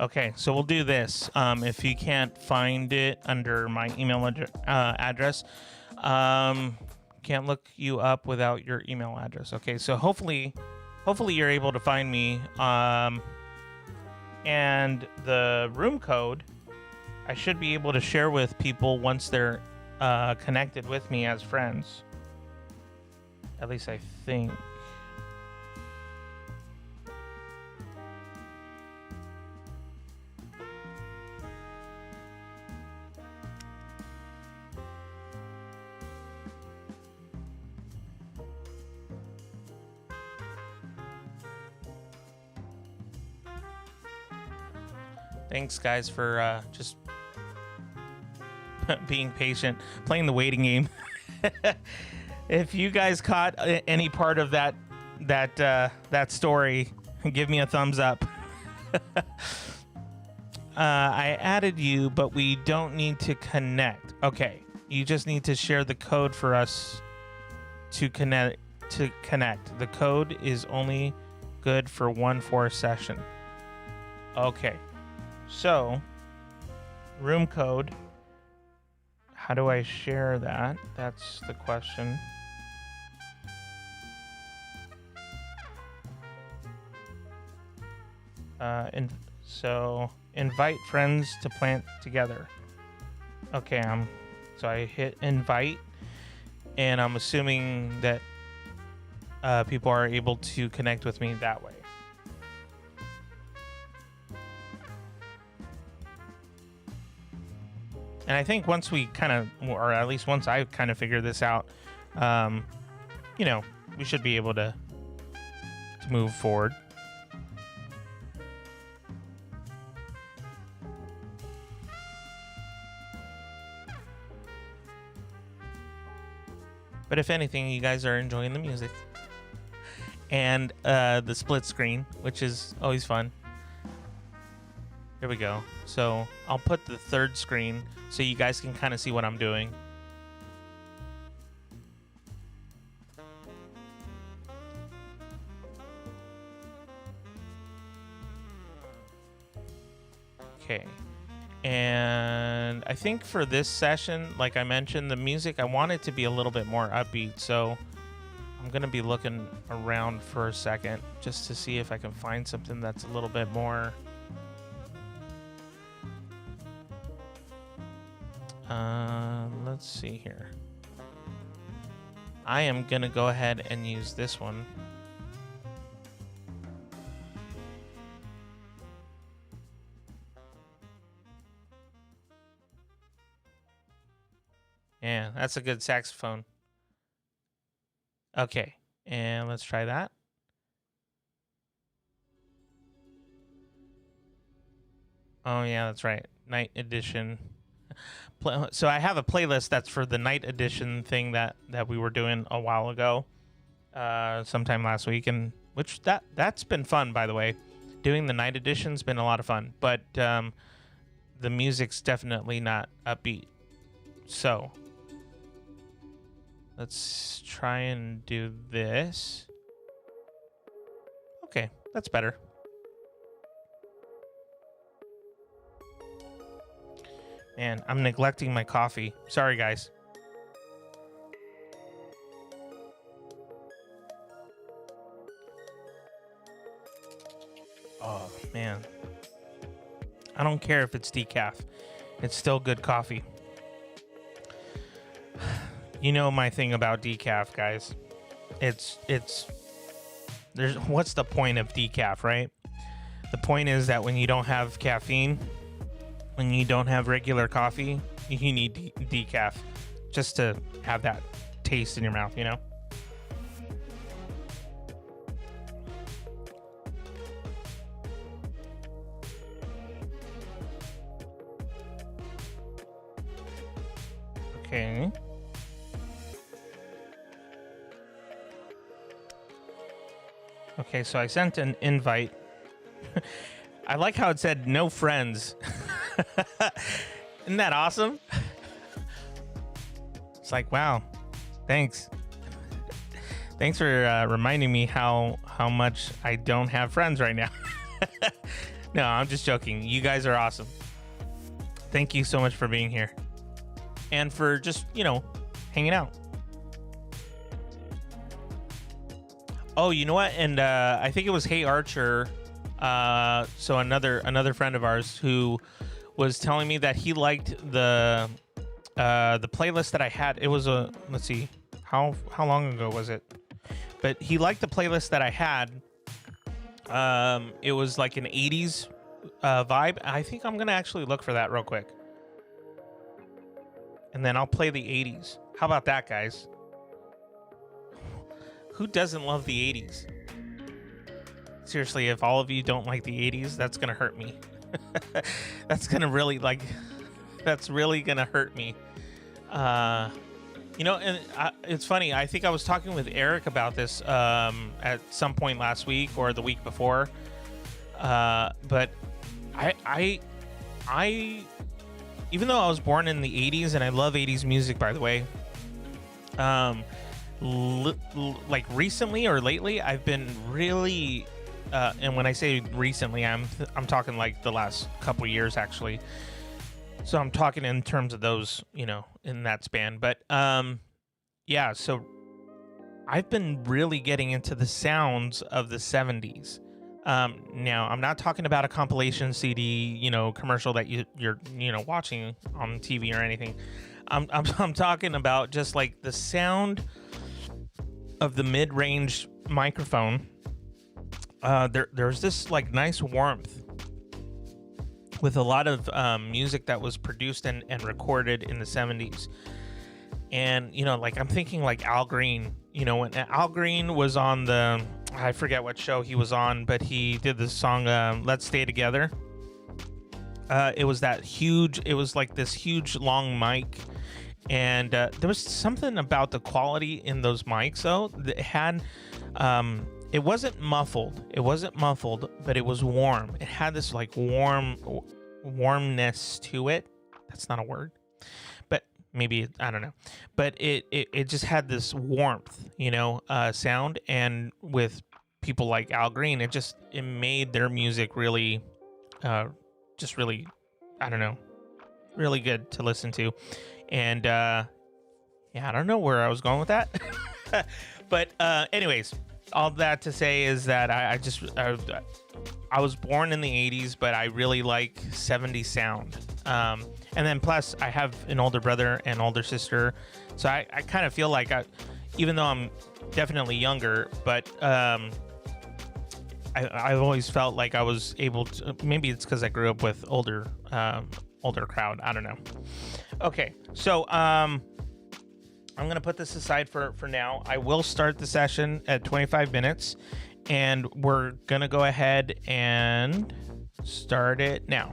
Okay, so we'll do this. If you can't find it under my email address, can't look you up without your email address. Okay, so hopefully you're able to find me. And the room code, I should be able to share with people once they're connected with me as friends. At least I think. Thanks, guys, for just being patient, playing the waiting game. If you guys caught any part of that story, give me a thumbs up. I added you, but we don't need to connect. Okay, you just need to share the code for us to connect. The code is only good for 1-4 session. Okay. So, room code, how do I share that? That's the question. So invite friends to plant together. Okay, so I hit invite, and I'm assuming that people are able to connect with me that way. And I think once we kind of, or at least once I kind of figure this out, we should be able to move forward. But if anything, you guys are enjoying the music and the split screen, which is always fun. Here we go. So I'll put the third screen so you guys can kind of see what I'm doing. Okay. And I think for this session, like I mentioned, the music, I want it to be a little bit more upbeat. So I'm going to be looking around for a second just to see if I can find something that's a little bit more... let's see here. I am gonna go ahead and use this one. Yeah, that's a good saxophone. Okay, and let's try that. Oh yeah, that's right. Night edition. So I have a playlist that's for the night edition thing that we were doing a while ago, sometime last week, and which that's been fun, by the way. Doing the night edition's been a lot of fun, but the music's definitely not upbeat. So let's try and do this. Okay, that's better. Man, I'm neglecting my coffee. Sorry, guys. Oh, man. I don't care if it's decaf. It's still good coffee. You know my thing about decaf, guys. What's the point of decaf, right? The point is that when you don't have caffeine, when you don't have regular coffee, you need decaf just to have that taste in your mouth, you know? Okay. Okay, so I sent an invite. I like how it said no friends. Isn't that awesome? It's like, wow, thanks. Thanks for reminding me how much I don't have friends right now. No, I'm just joking. You guys are awesome. Thank you so much for being here. And for just, hanging out. Oh, you know what? And I think it was Hey Archer. So another friend of ours who was telling me that he liked the playlist that I had. It was let's see, how long ago was it? But he liked the playlist that I had. It was like an 80s vibe. I think I'm gonna actually look for that real quick, and then I'll play the 80s. How about that, guys? Who doesn't love the 80s? Seriously, if all of you don't like the 80s, that's gonna hurt me. That's really gonna hurt me. And it's funny. I think I was talking with Eric about this at some point last week or the week before. But I even though I was born in the 80s and I love 80s music, by the way, like recently or lately, I've been really, and when I say recently, I'm talking like the last couple years, actually. So I'm talking in terms of those, in that span. But yeah, so I've been really getting into the sounds of the 70s. Now, I'm not talking about a compilation CD, commercial that you're watching on TV or anything. I'm talking about just like the sound of the mid-range microphone. There's this like nice warmth with a lot of music that was produced and recorded in the 70s. And, like I'm thinking like Al Green, when Al Green was on I forget what show he was on, but he did the song Let's Stay Together. It was like this huge long mic. And there was something about the quality in those mics, though, that had, it wasn't muffled, but it was warm. It had this like warmness to it. That's not a word, but maybe, I don't know. But it just had this warmth, sound. And with people like Al Green, it made their music really, just really, I don't know, really good to listen to. And yeah, I don't know where I was going with that. But anyways, all that to say is that I was born in the 80s, but I really like 70s sound. And then plus I have an older brother and older sister. So I kind of feel like even though I'm definitely younger, but I've always felt like I was able to, maybe it's because I grew up with older crowd. I don't know. Okay, so I'm going to put this aside for now. I will start the session at 25 minutes, and we're going to go ahead and start it now.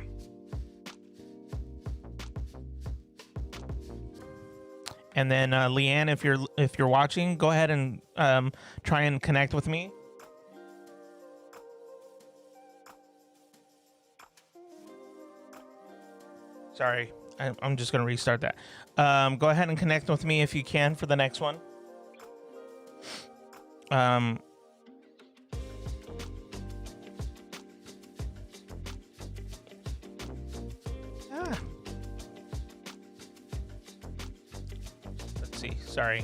And then Leanne, if you're watching, go ahead and try and connect with me. Sorry, I'm just going to restart that. Go ahead and connect with me if you can for the next one. Let's see. Sorry.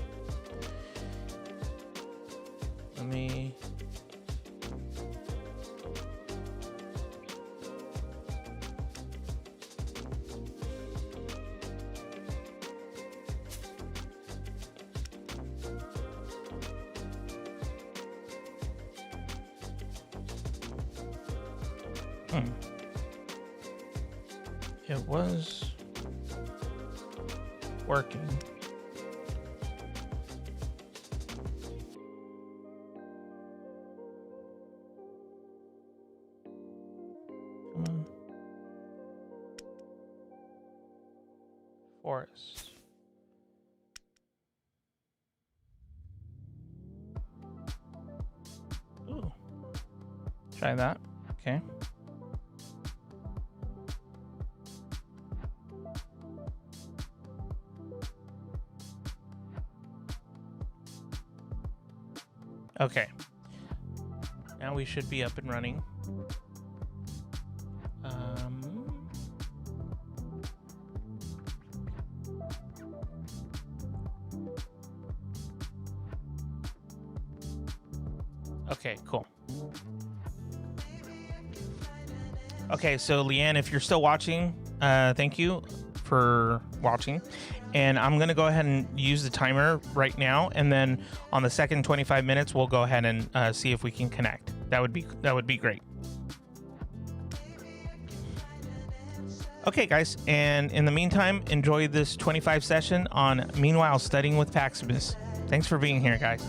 Let me... It was working. Come on. Forest. Ooh. Try that. Okay. Okay. Now we should be up and running. Okay, cool. Okay, so Leanne, if you're still watching, thank you for watching. And I'm going to go ahead and use the timer right now. And then on the second 25 minutes, we'll go ahead and see if we can connect. That would be great. Okay, guys. And in the meantime, enjoy this 25 session on Meanwhile Studying with Paximus. Thanks for being here, guys.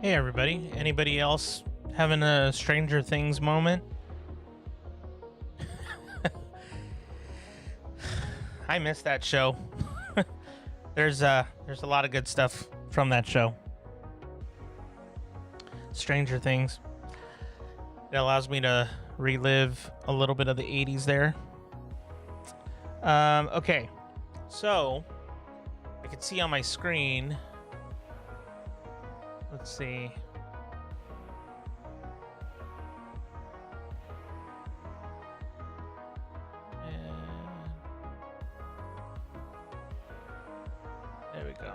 Hey everybody, anybody else having a Stranger Things moment? I missed that show. There's a lot of good stuff from that show. Stranger Things. It allows me to relive a little bit of the 80s there. Okay, so I can see on my screen. Let's see. There we go.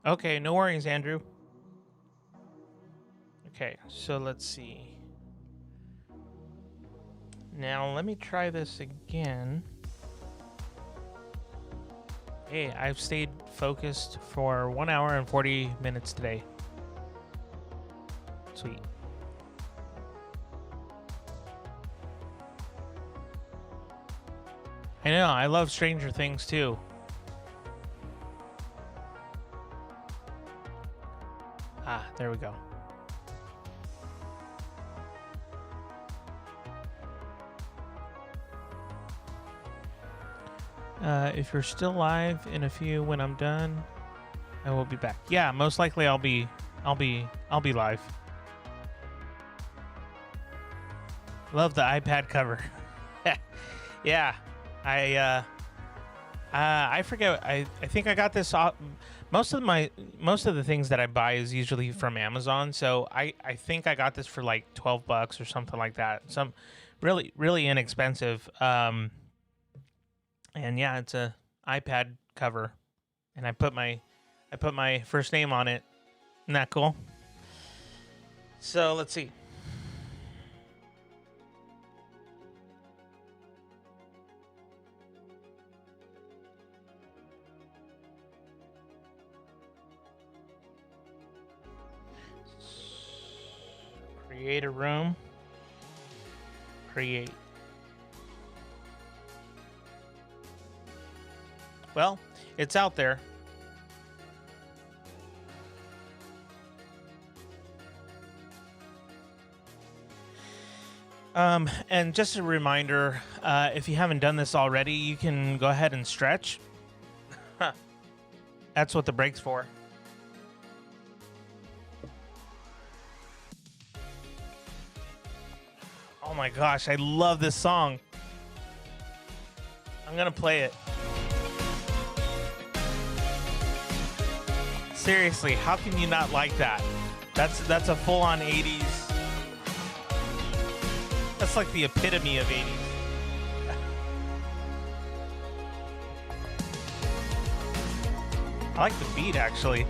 Okay, no worries, Andrew. Okay, so let's see. Now, let me try this again. Hey, I've stayed focused for 1 hour and 40 minutes today. Sweet. I know, I love Stranger Things too. Ah, there we go. If you're still live in a few when I'm done, I will be back. Yeah, most likely I'll be live. Love the iPad cover. Yeah, I forget. I think I got this off. Most of the things that I buy is usually from Amazon, so I think I got this for like $12 or something like that. Some really inexpensive. And yeah, it's a iPad cover, and I put my first name on it. Isn't that cool? So let's see. Create a room. Create. Well, it's out there. And just a reminder, if you haven't done this already, you can go ahead and stretch. That's what the break's for. Oh my gosh, I love this song. I'm gonna play it. Seriously, how can you not like that? That's a full-on 80s. That's like the epitome of 80s. I like the beat, actually.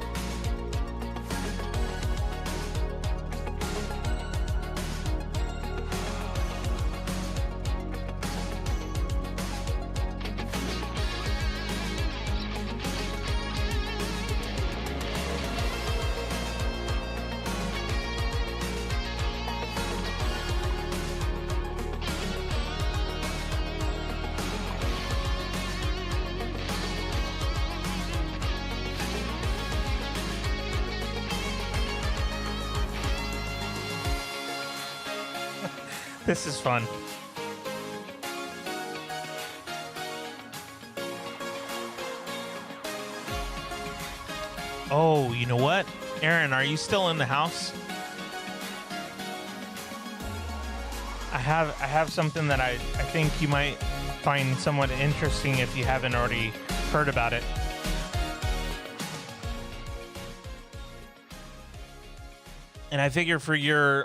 This is fun. Oh, you know what? Aaron, are you still in the house? I have something that I think you might find somewhat interesting if you haven't already heard about it. And I figure for your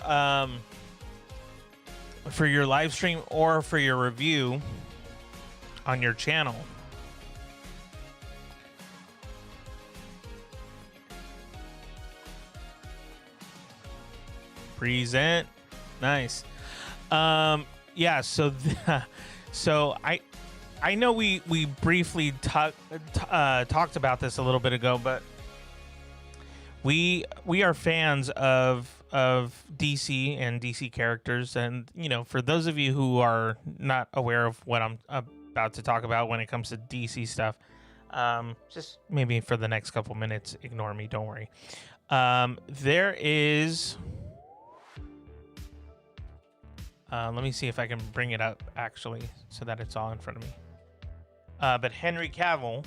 live stream or for your review on your channel, present, nice. Yeah, so I know we briefly talked about this a little bit ago, but we are fans of DC and DC characters, and for those of you who are not aware of what I'm about to talk about when it comes to DC stuff, just maybe for the next couple minutes ignore me, don't worry. There is let me see if I can bring it up actually so that it's all in front of me. But Henry Cavill,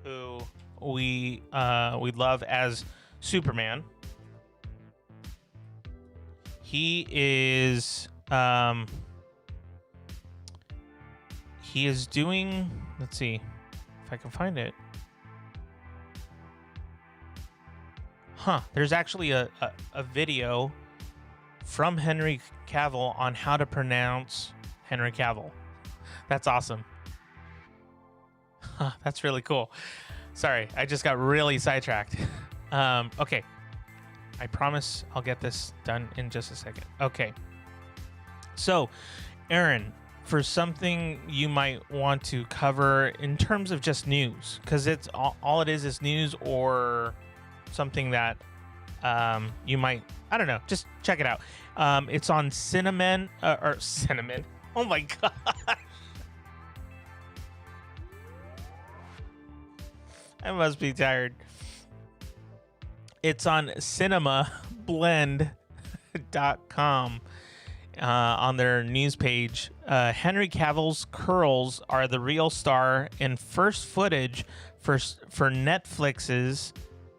who we love as Superman, he is doing, let's see if I can find it. There's actually a video from Henry Cavill on how to pronounce Henry Cavill. That's awesome. That's really cool. Sorry, I just got really sidetracked. Okay. I promise I'll get this done in just a second. Okay. So, Aaron, for something you might want to cover in terms of just news, because it's all it is news, or something that you might, I don't know, just check it out. It's on Cinnamon. Oh my god. I must be tired. It's on cinemablend.com on their news page. Henry Cavill's curls are the real star in first footage for Netflix's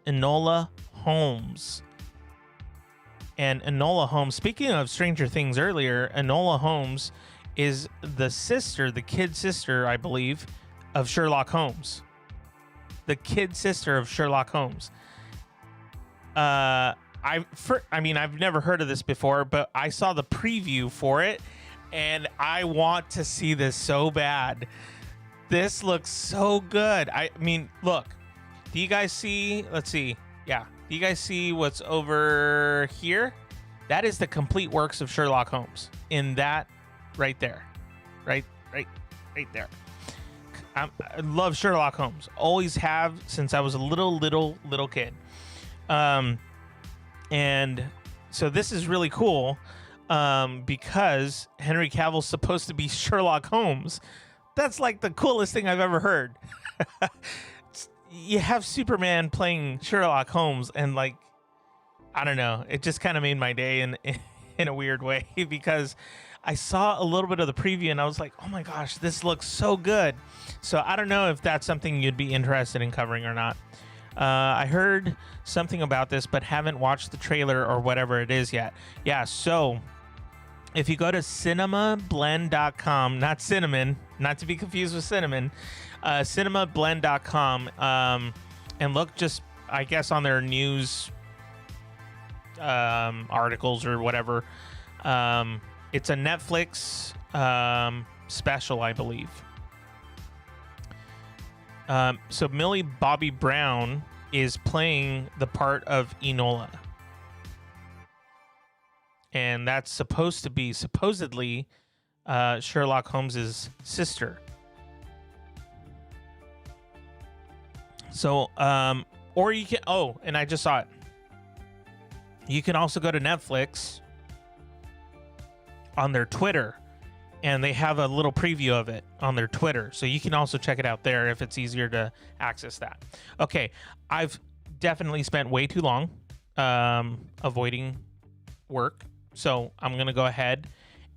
Enola Holmes. And Enola Holmes, speaking of Stranger Things earlier, Enola Holmes is the kid sister, I believe, of Sherlock Holmes. The kid sister of Sherlock Holmes. I've never heard of this before, but I saw the preview for it, and I want to see this so bad. This looks so good. I mean, look. Do you guys see? Let's see. Yeah. Do you guys see what's over here? That is the complete works of Sherlock Holmes. In that, right there, right there. I love Sherlock Holmes. Always have since I was a little kid. And so this is really cool because Henry Cavill's supposed to be Sherlock Holmes. That's like the coolest thing I've ever heard. You have Superman playing Sherlock Holmes, and like, I don't know, it just kind of made my day in a weird way because I saw a little bit of the preview and I was like, oh my gosh, this looks so good. So I don't know if that's something you'd be interested in covering or not. I heard something about this, but haven't watched the trailer or whatever it is yet. Yeah, so if you go to cinemablend.com, not cinnamon, not to be confused with cinnamon, cinemablend.com, and look just, I guess, on their news articles or whatever. It's a Netflix special, I believe. So Millie Bobby Brown is playing the part of Enola. And that's supposed to be, supposedly, Sherlock Holmes's sister. So, or you can, and I just saw it. You can also go to Netflix on their Twitter, and they have a little preview of it on their Twitter. So you can also check it out there if it's easier to access that. Okay, I've definitely spent way too long avoiding work. So I'm going to go ahead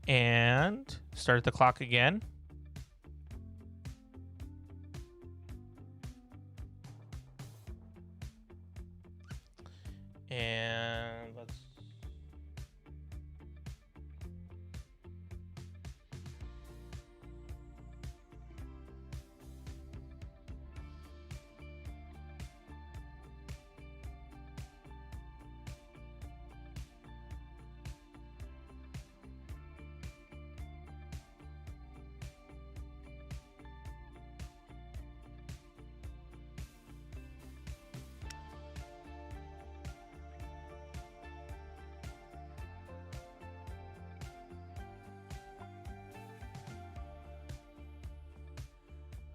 and start the clock again. And let's...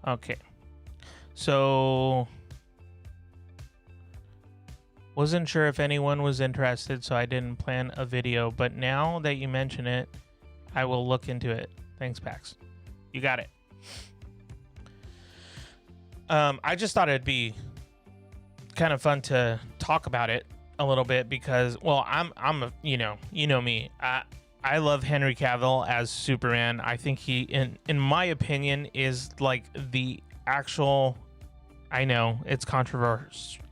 Okay, so Wasn't sure if anyone was interested, so I didn't plan a video, but now that you mention it, I will look into it. Thanks, Pax. You got it. I just thought it'd be kind of fun to talk about it a little bit because, well, I'm you know me. I love Henry Cavill as Superman. I think he, in my opinion, is like the actual. I know it's controversial.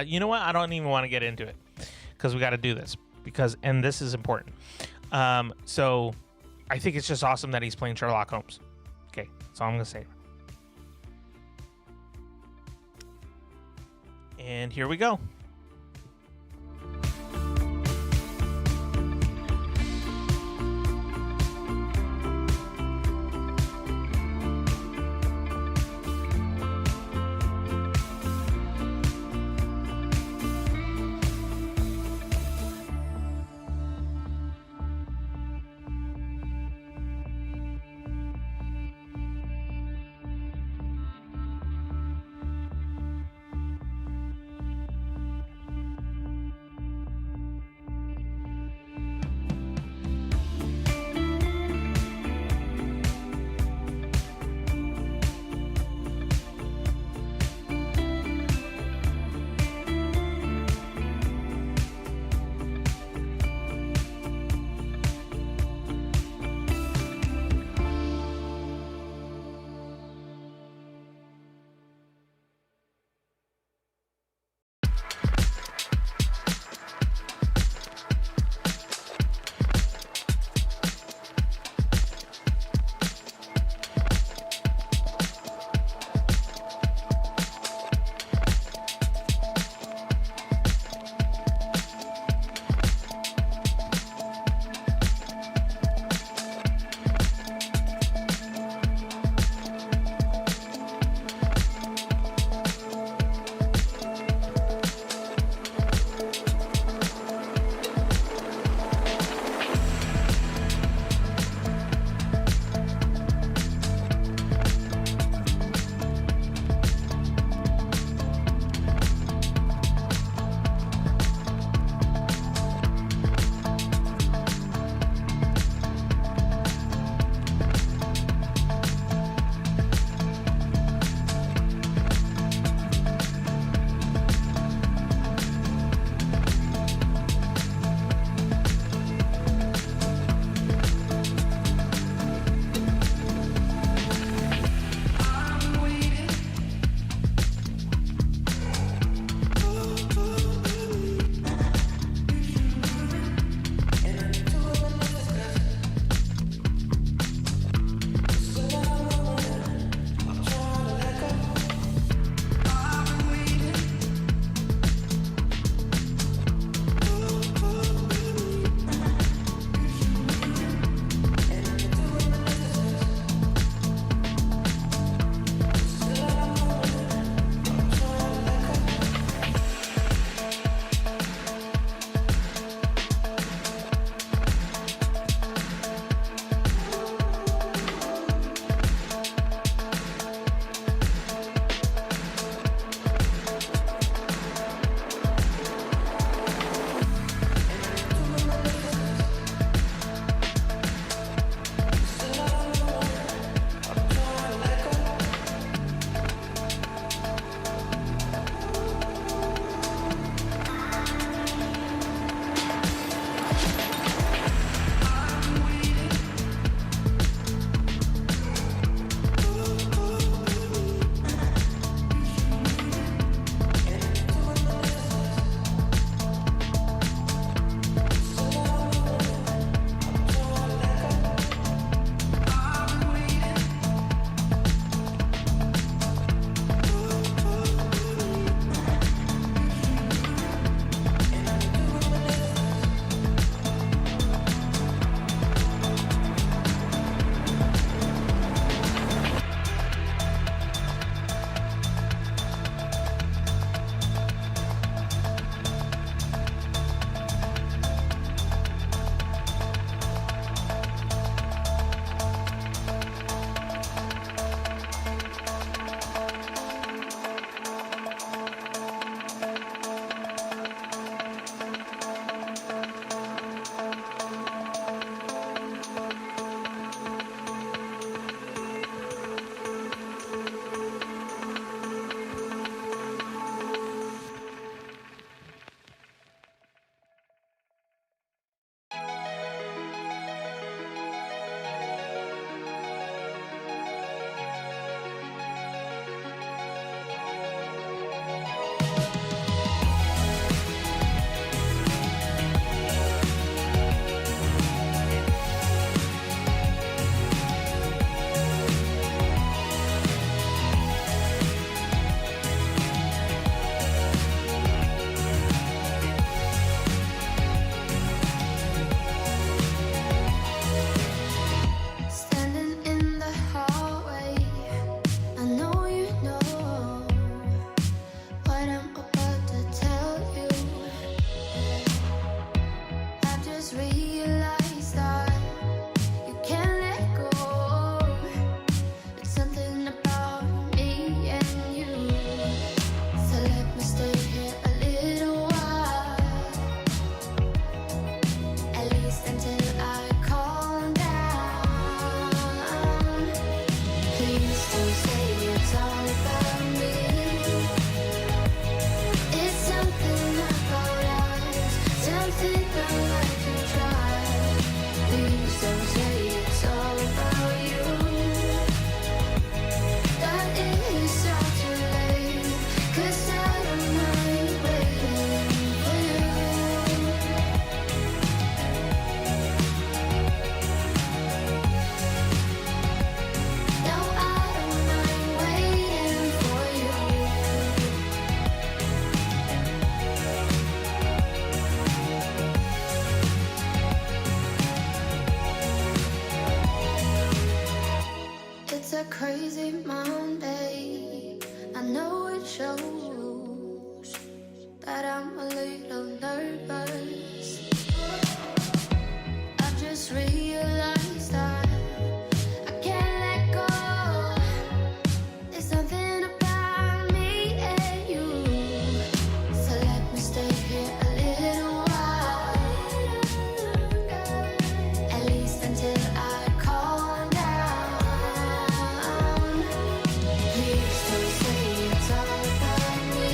You know what? I don't even want to get into it because we got to do this and this is important. So I think it's just awesome that he's playing Sherlock Holmes. Okay, that's all I'm gonna say. And here we go. don't say it's all about me. It's something about us, something I like to try. Please don't say it's all about you. That is all too late, 'cause I don't mind waiting for you. No, I don't mind waiting for you. It's a crazy Monday. I know it shows that I'm a little nervous. I just realized that I can't let go. There's something about me and you, so let me stay here a little while, at least until I calm down. Please don't say it's all about me.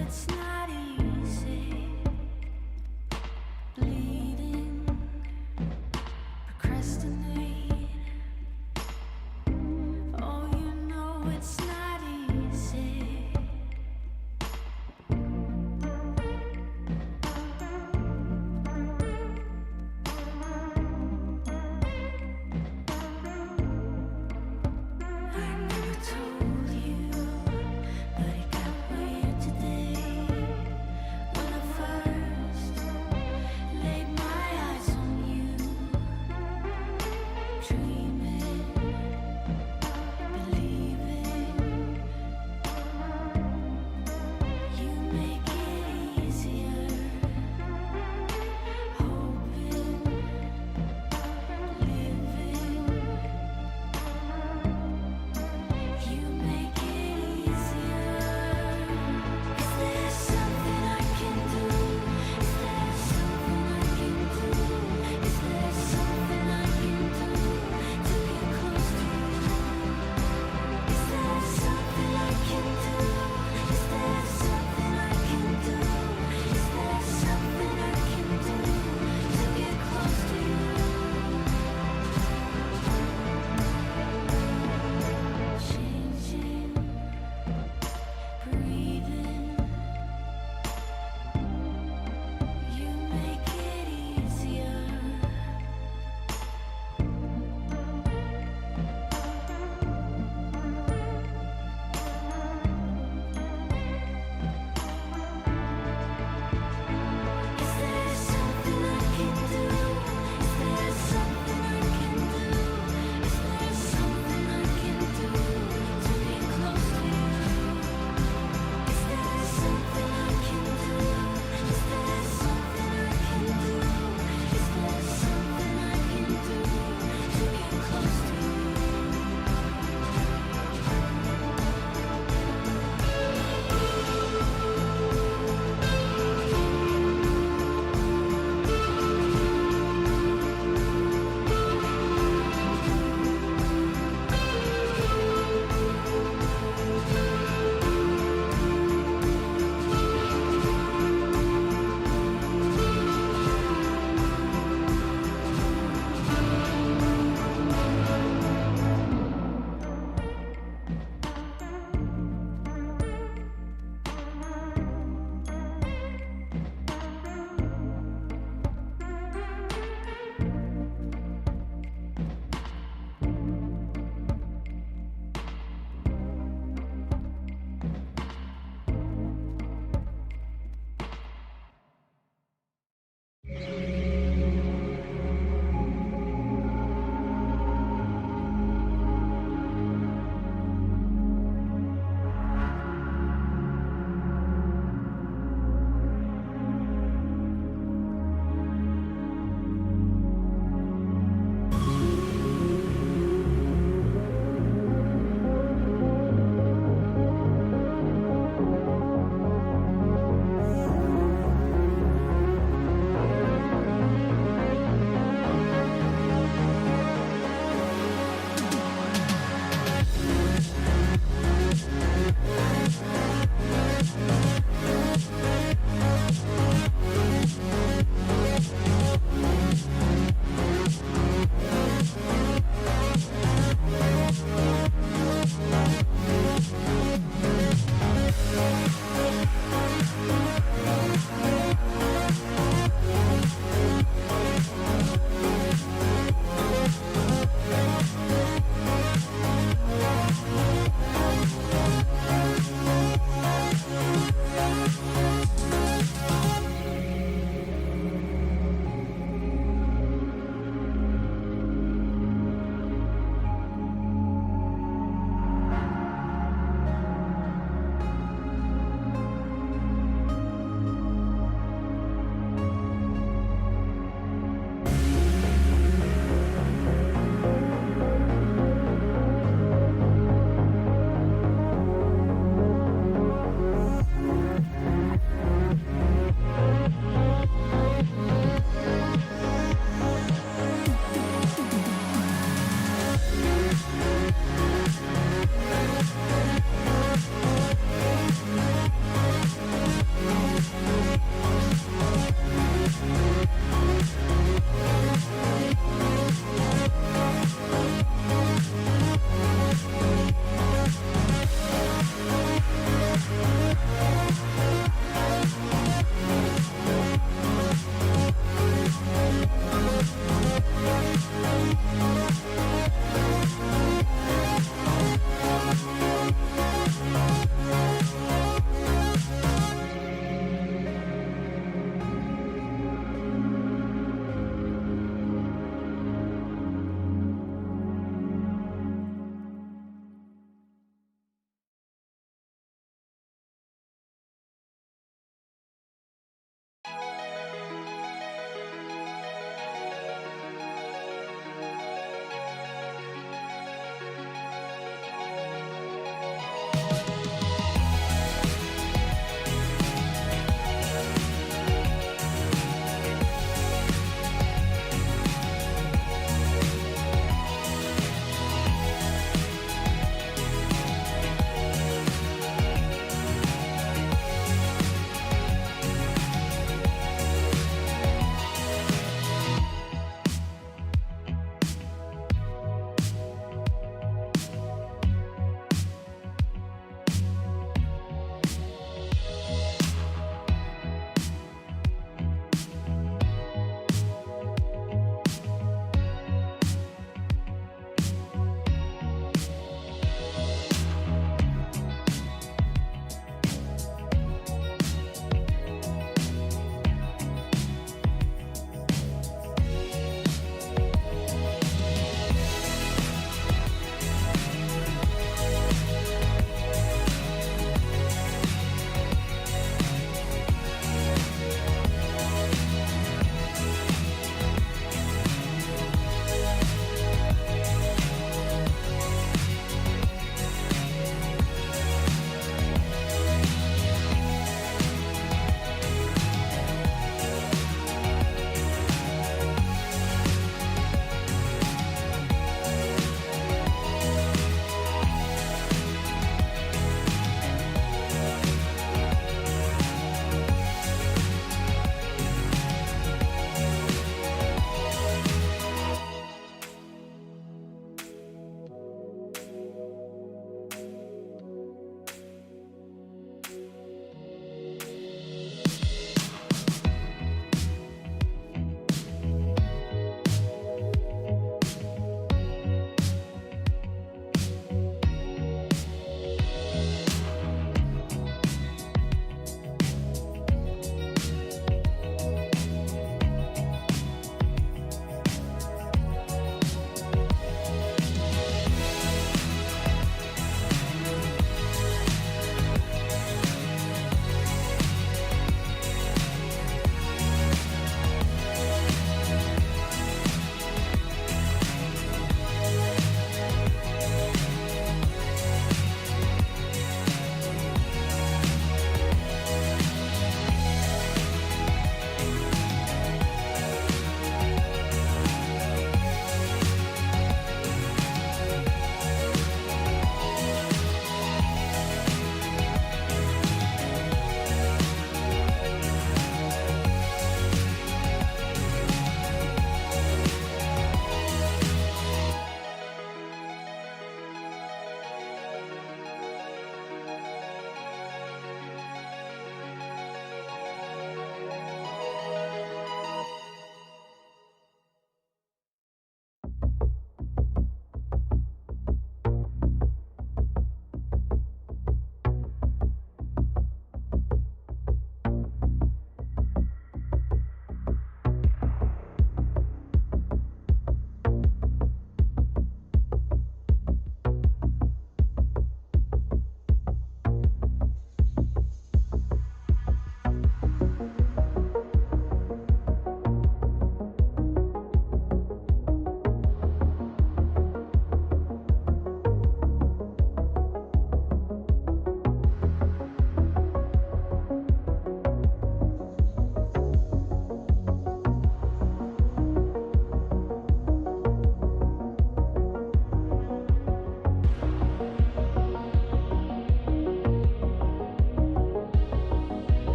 it's not easy. Bleeding, procrastinate. Oh, you know it's not easy. I never told you, but it got weird today.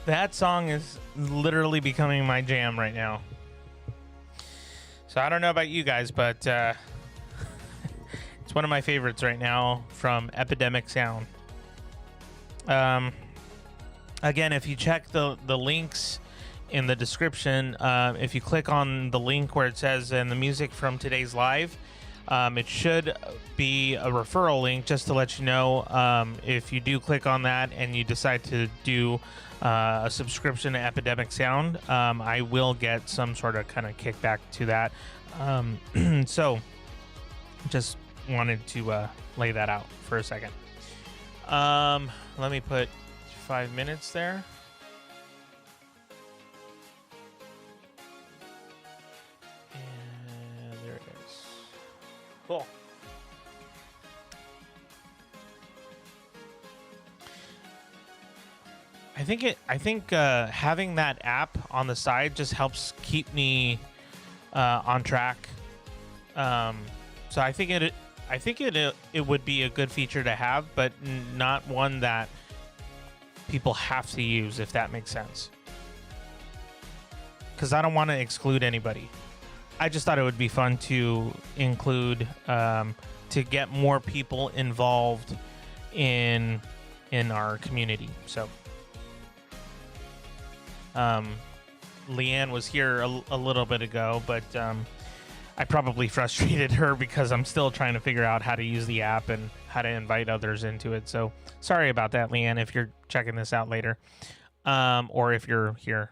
That song is literally becoming my jam right now. So I don't know about you guys, but it's one of my favorites right now from Epidemic Sound. Again, if you check the links in the description, if you click on the link where it says "and the music from today's live," it should be a referral link, just to let you know. If you do click on that and you decide to do a subscription to Epidemic Sound, I will get some sort of kind of kickback to that. So just wanted to lay that out for a second. Let me put 5 minutes there. And there it is. Cool. I think having that app on the side just helps keep me on track. So I think it would be a good feature to have, but not one that people have to use, if that makes sense. Because I don't want to exclude anybody. I just thought it would be fun to include, to get more people involved in our community. So Leanne was here a little bit ago, but I probably frustrated her because I'm still trying to figure out how to use the app and how to invite others into it. So sorry about that, Leanne, if you're checking this out later, or if you're here.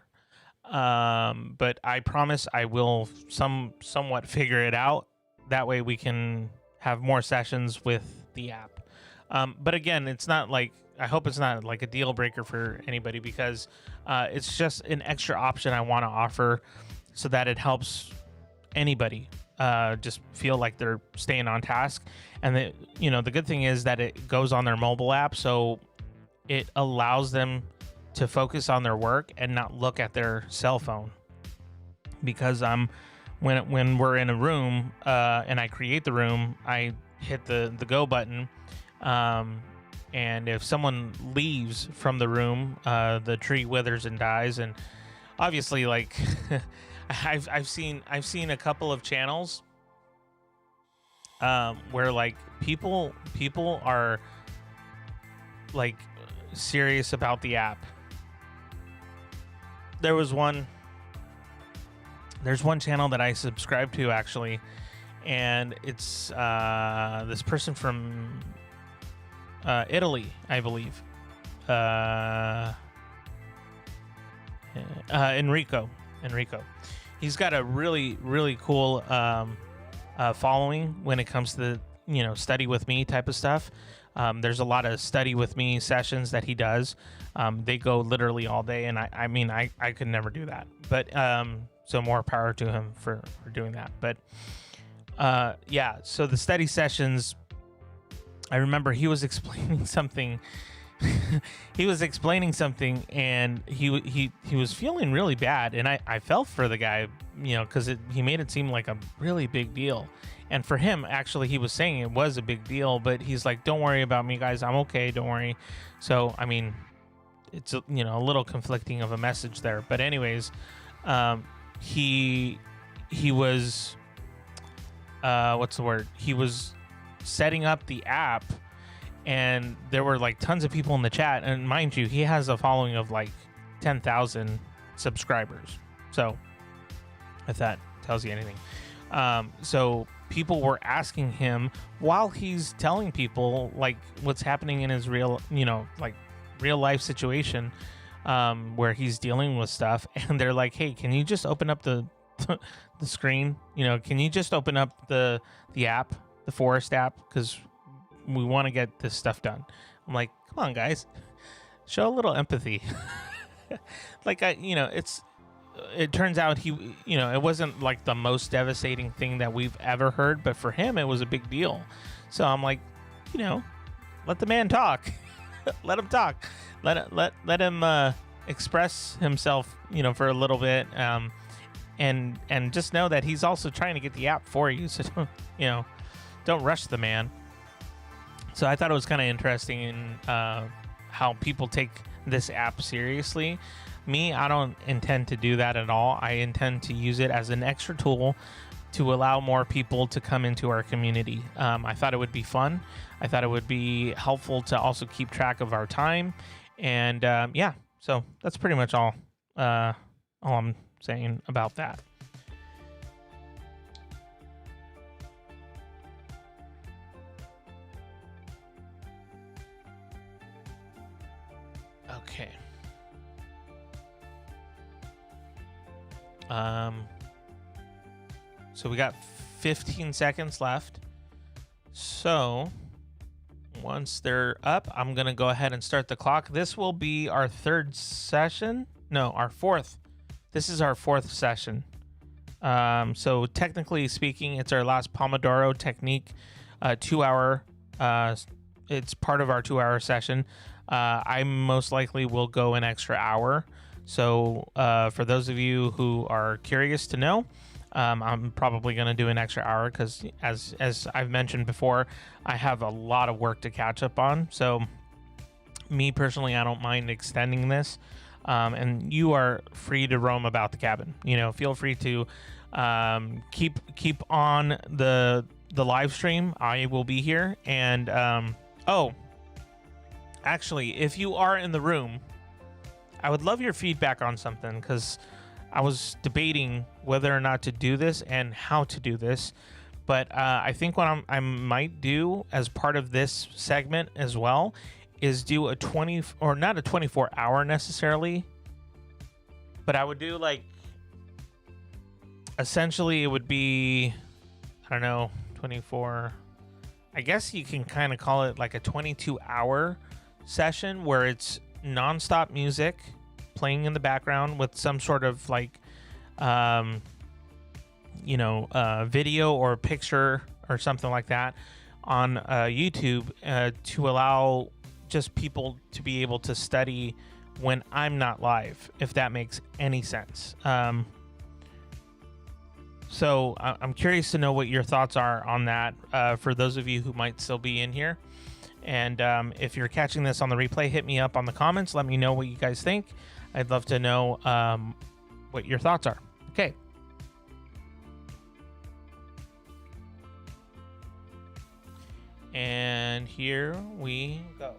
But I promise I will somewhat figure it out. That way we can have more sessions with the app. But again, it's not like, I hope it's not like a deal breaker for anybody, because it's just an extra option I want to offer so that it helps anybody just feel like they're staying on task. And the good thing is that it goes on their mobile app, so it allows them to focus on their work and not look at their cell phone. Because when we're in a room and I create the room, I hit the go button, and if someone leaves from the room, the tree withers and dies. And obviously, like I've seen a couple of channels where like people are like serious about the app. There's one channel that I subscribe to, actually, and it's this person from Italy, I believe. Enrico. He's got a really cool following when it comes to study with me type of stuff. There's a lot of study with me sessions that he does. They go literally all day, and I could never do that. But so more power to him for doing that. But yeah, so the study sessions, I remember he was explaining something. He was explaining something, and he was feeling really bad, and I felt for the guy, because he made it seem like a really big deal. And for him, actually, he was saying it was a big deal, but he's like, "Don't worry about me, guys. I'm okay. Don't worry." So, I mean, it's a little conflicting of a message there. But anyways, he was what's the word? He was setting up the app, and there were like tons of people in the chat. And mind you, he has a following of like 10,000 subscribers. So, if that tells you anything, so people were asking him while he's telling people like what's happening in his real life situation, where he's dealing with stuff, and they're like, "Hey, can you just open up the screen? Can you just open up the app, the Forest app, because we want to get this stuff done." I'm like, "Come on, guys, show a little empathy." Like it turns out it wasn't like the most devastating thing that we've ever heard, but for him it was a big deal. So I'm like, let the man talk. Let him talk. Let him express himself, for a little bit, and just know that he's also trying to get the app for you. So don't rush the man. So I thought it was kind of interesting, and how people take this app seriously. Me, I don't intend to do that at all. I intend to use it as an extra tool to allow more people to come into our community. I thought it would be fun. I thought it would be helpful to also keep track of our time. And yeah, so that's pretty much all I'm saying about that. Okay. So we got 15 seconds left. So once they're up, I'm going to go ahead and start the clock. This will be our third session. No, our fourth. This is our fourth session. So technically speaking, it's our last Pomodoro technique, 2 hour. It's part of our 2 hour session. I most likely will go an extra hour. So for those of you who are curious to know, I'm probably going to do an extra hour because as I've mentioned before, I have a lot of work to catch up on. So me personally, I don't mind extending this. And you are free to roam about the cabin. You know, feel free to keep on the live stream. I will be here. And oh, actually, if you are in the room, I would love your feedback on something, because I was debating whether or not to do this and how to do this. But I think what I might do as part of this segment as well is do a 20, or not a 24 hour necessarily, but I would do like, essentially it would be, I don't know, 24, I guess you can kind of call it like a 22 hour session where it's nonstop music playing in the background with some sort of like, video or picture or something like that on YouTube to allow just people to be able to study when I'm not live, if that makes any sense. So I'm curious to know what your thoughts are on that for those of you who might still be in here. And if you're catching this on the replay, hit me up on the comments. Let me know what you guys think. I'd love to know what your thoughts are. Okay. And here we go.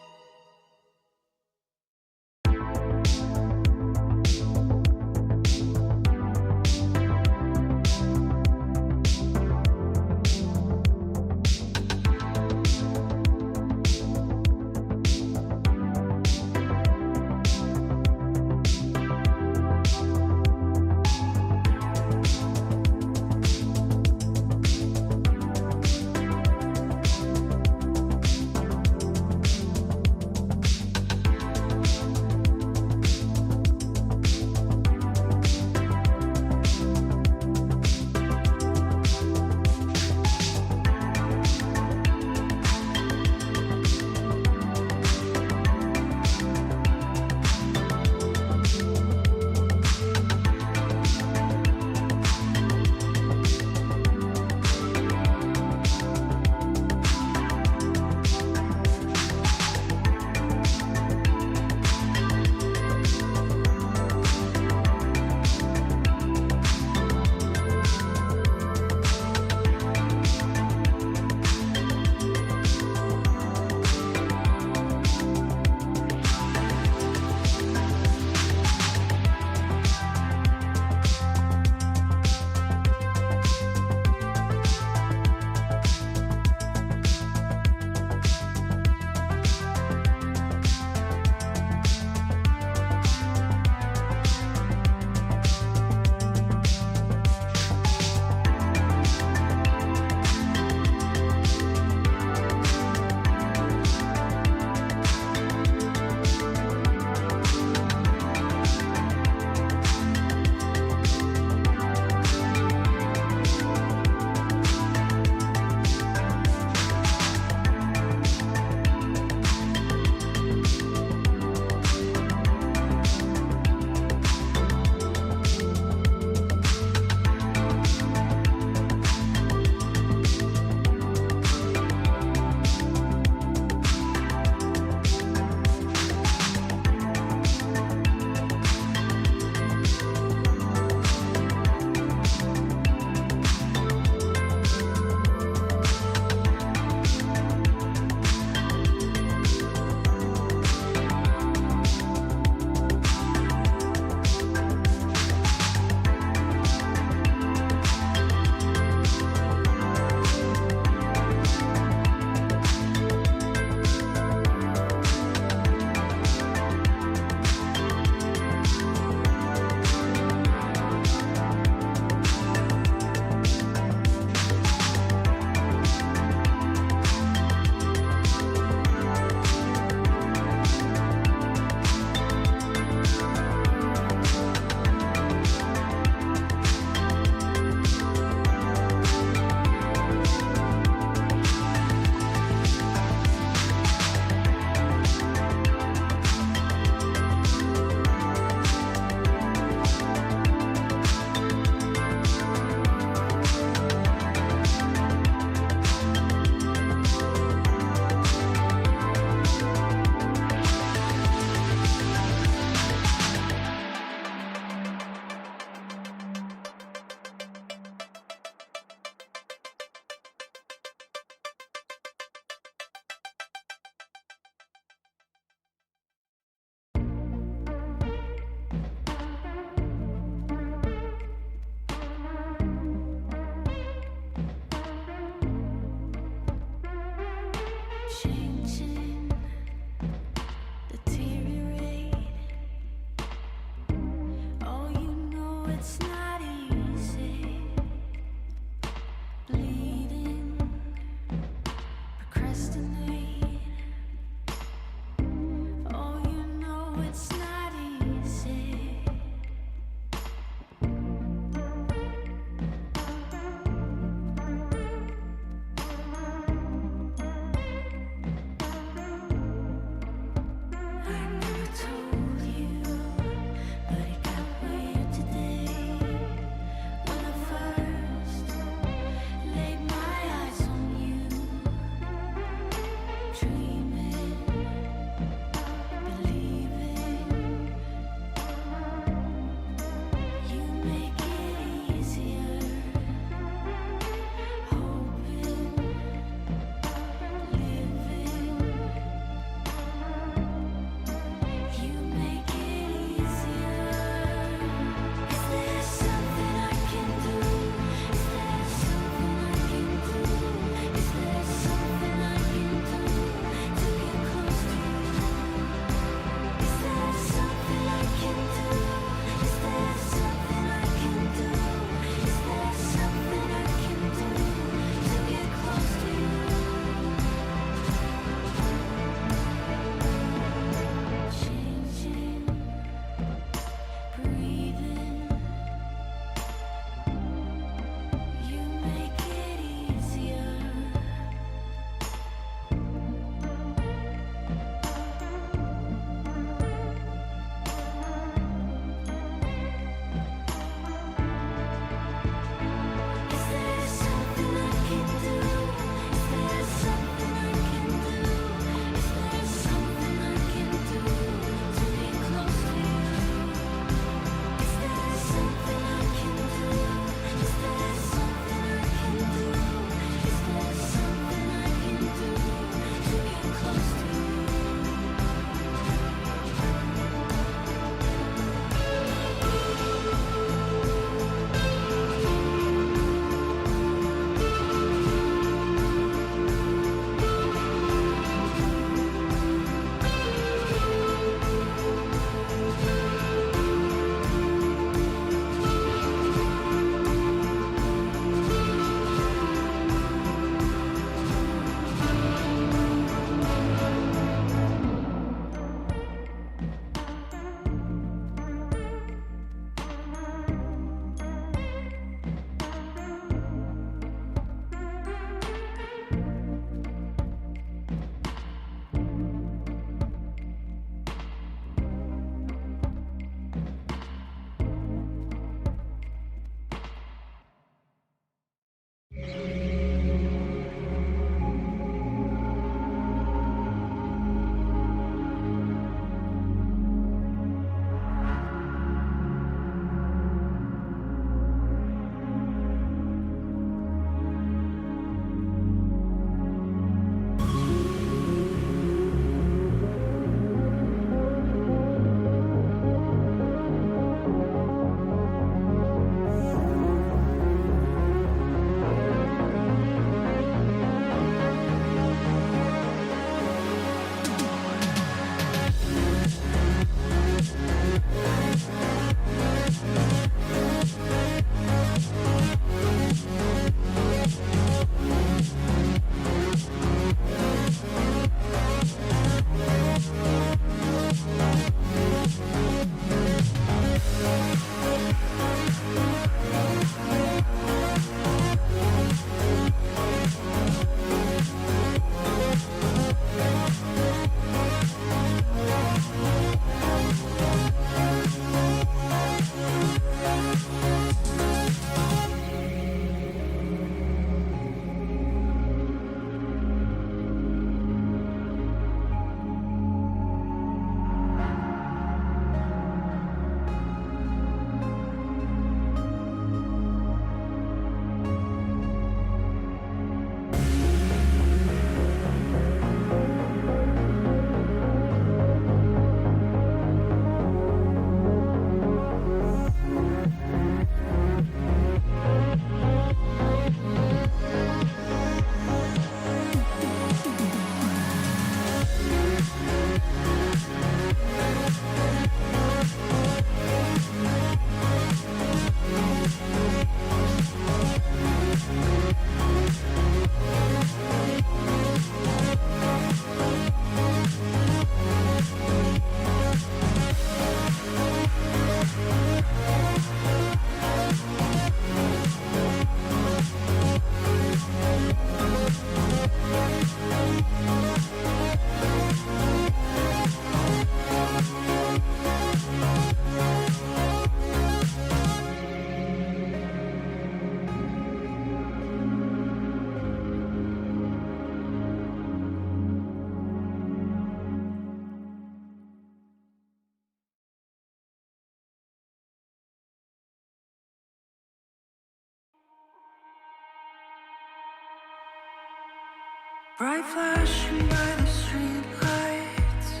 Bright flashing by the street lights.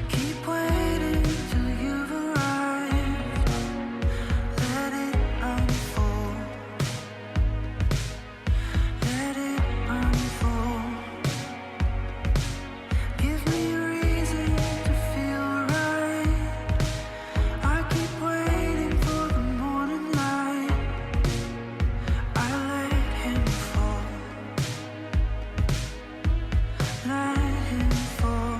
Keep waiting till you've arrived. Let it unfold. Let it unfold. Give me a reason to feel right. I keep waiting for the morning light. I let him fall. Let him fall.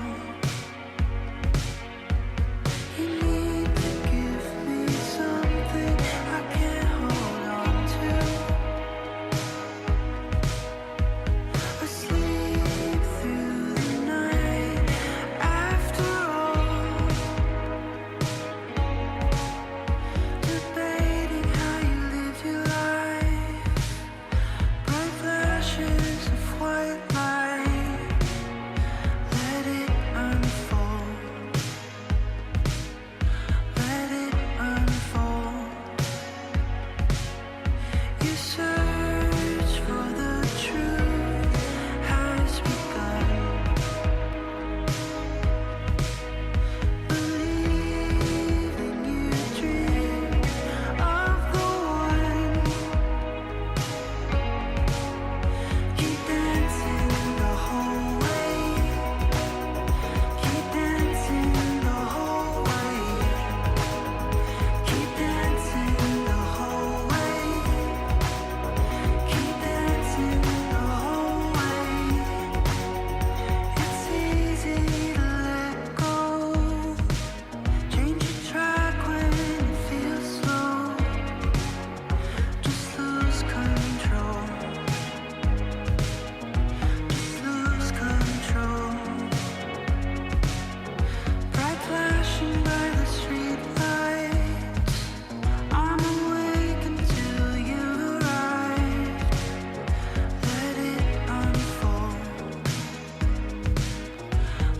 You need to give me something I can't hold on to. Asleep through the night. After all, debating how you live your life. Bright flashes of white light. Let it unfold. Let it unfold. Your search for the truth has begun. Believing you dream of the one. Keep dancing the whole way. Keep dancing the whole way. Keep dancing the whole way. Keep dancing the whole way. It's easy to let go. Change your track when it feels slow. Just lose control. Just lose control. Bright flashing by the street lights. I'm awake until you've arrived. Let it unfold.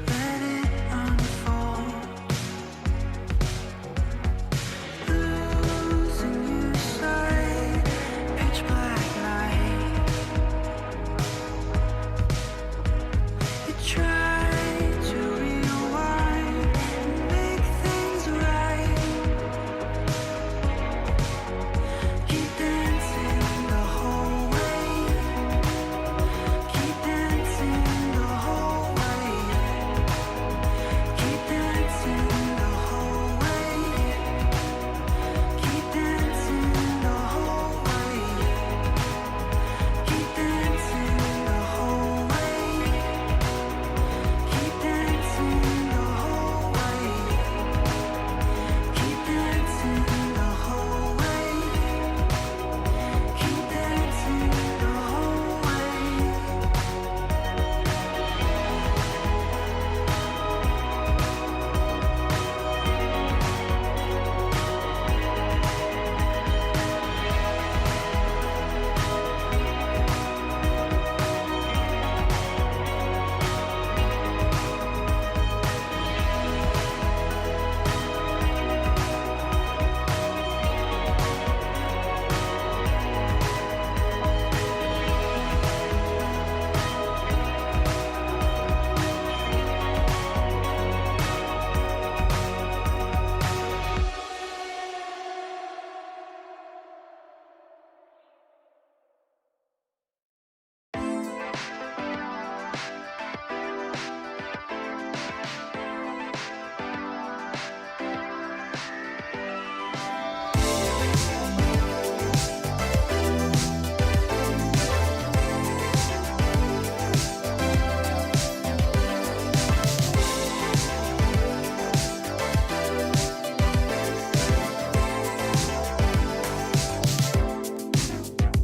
Let it unfold. Losing your sight. Pitch black night. You try to rewind and make things right. Keep dancing the whole way. Keep dancing the whole way. Keep dancing the whole way. Keep dancing the whole way. Keep dancing the whole way. Keep dancing the whole way. Keep dancing the whole way. Keep dancing the whole way.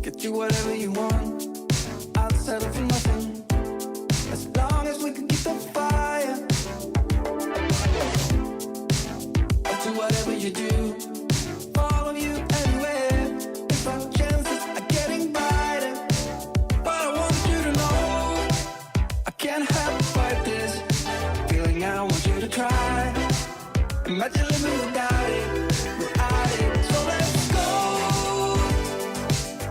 Get you whatever you want. I'll settle for nothing. As long as we can keep the fire. I'll do whatever you do. Follow you anywhere. If our chances are getting brighter. But I want you to know I can't help but fight this feeling. I want you to try. Imagine living without it, without it. So let's go.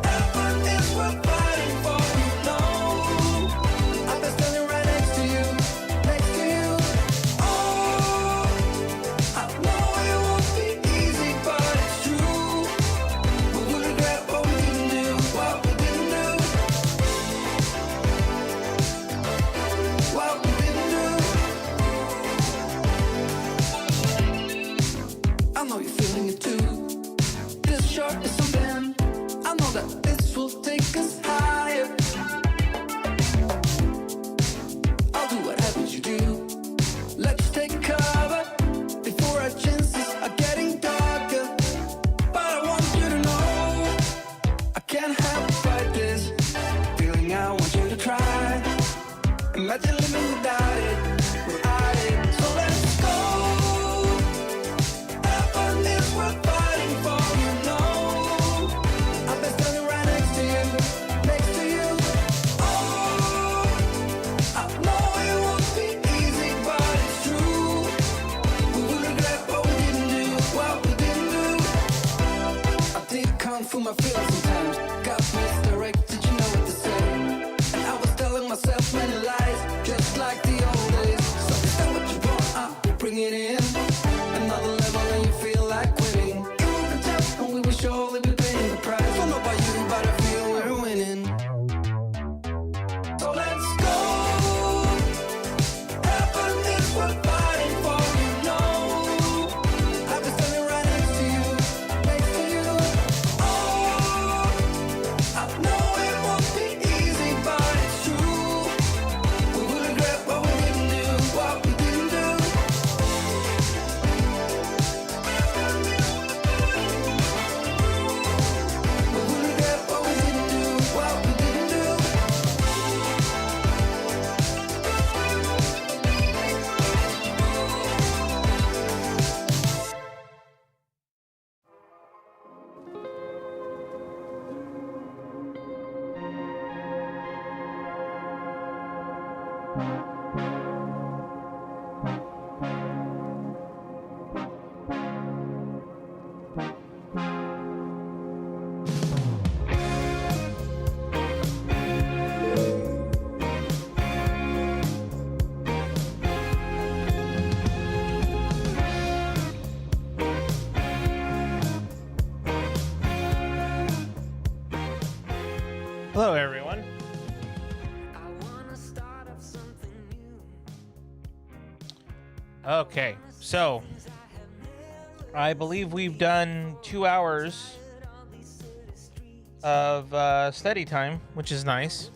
Effort is worth fighting for, you know. Imagine living without it, without it. So let's go. Heaven is worth fighting for, you know. I've been standing right next to you, next to you. Oh, I know it won't be easy, but it's true. We will regret what we didn't do, what we didn't do. I did kung fu my feelings sometimes. Got misdirected, you know what to say. And I was telling myself many lies, just like the old days. So is that what you want? I'll bring it in. Another level and you feel like quitting. You can tell and we will surely be paying the price. Don't know about you, but I feel we're winning. So let's go. Heaven is worth fighting for, you know. I've been standing right next to you, next to you. Oh, I know it won't be easy, but it's true. We will regret what we didn't do, what we didn't do. We will regret what we didn't do, what we didn't do. Hello, everyone. Okay, so I believe we've done 2 hours of study time, which is nice.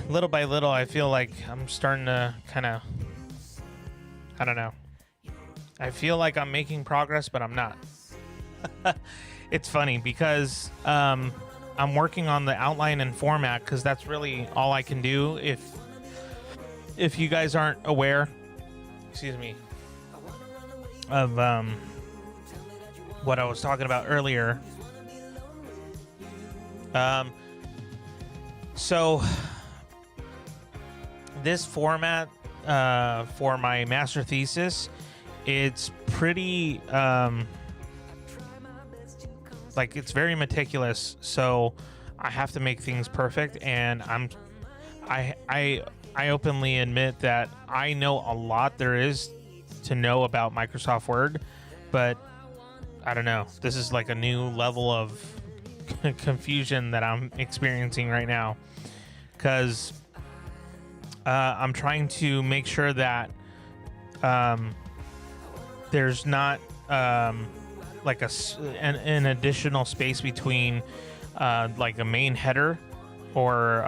Little by little, I feel like I'm starting to kind of, I don't know. I feel like I'm making progress, but I'm not. It's funny because I'm working on the outline and format because that's really all I can do. If you guys aren't aware, excuse me, of what I was talking about earlier. So this format for my master thesis, it's pretty like it's very meticulous, so I have to make things perfect, and I openly admit that I know a lot there is to know about Microsoft Word, but I don't know. This is like a new level of confusion that I'm experiencing right now, because I'm trying to make sure that there's not like an additional space between like a main header or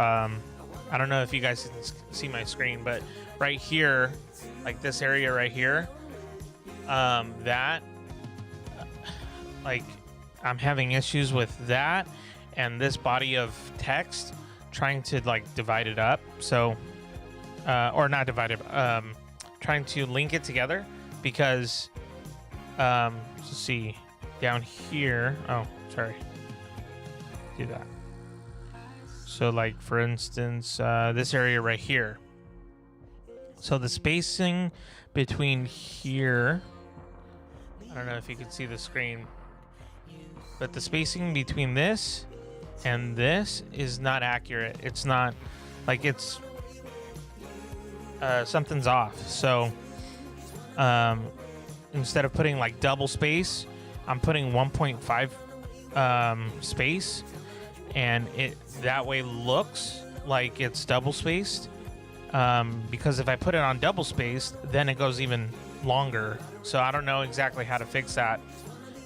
I don't know if you guys can see my screen, but right here, like this area right here, that like I'm having issues with that and this body of text, trying to like divide it up. So or not divide it, trying to link it together, because let's see, down here, oh sorry, do that. So like for instance, this area right here, so the spacing between here, I don't know if you can see the screen, but the spacing between this and this is not accurate. It's not, like, it's something's off. So instead of putting like double space, I'm putting 1.5 space, and it that way looks like it's double spaced, because if I put it on double spaced, then it goes even longer. So I don't know exactly how to fix that.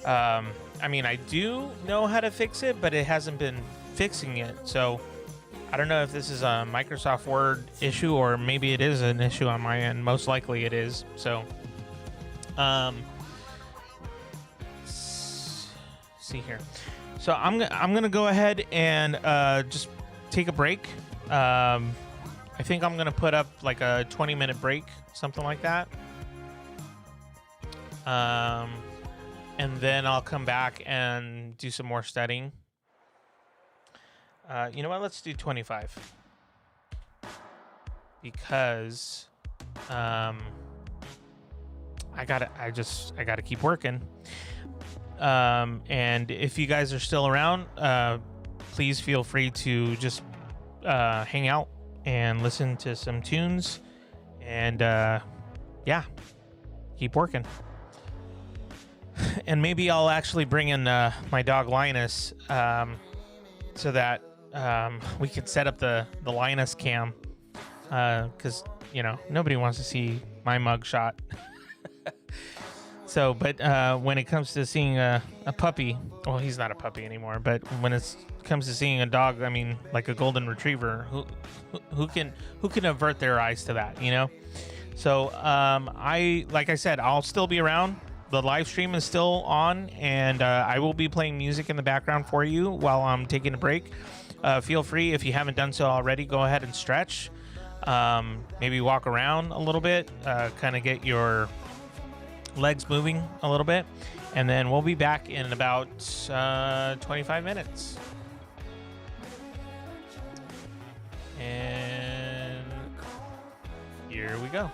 I mean, I do know how to fix it, but it hasn't been fixing it. So I don't know if this is a Microsoft Word issue, or maybe it is an issue on my end. Most likely it is. So see here. So I'm gonna go ahead and just take a break. I think I'm gonna put up like a 20-minute break, something like that. And then I'll come back and do some more studying. You know what? Let's do 25 because I gotta keep working. And if you guys are still around, please feel free to just hang out and listen to some tunes, and yeah, keep working. And maybe I'll actually bring in my dog Linus, so that we could set up the Linus cam, because you know nobody wants to see my mugshot. So, but when it comes to seeing a puppy, well, he's not a puppy anymore. But when it comes to seeing a dog, I mean, like a golden retriever, who can avert their eyes to that, you know? So, like I said, I'll still be around. The live stream is still on, and I will be playing music in the background for you while I'm taking a break. Feel free, if you haven't done so already, go ahead and stretch. Maybe walk around a little bit, kind of get your legs moving a little bit, and then we'll be back in about 25 minutes. And here we go.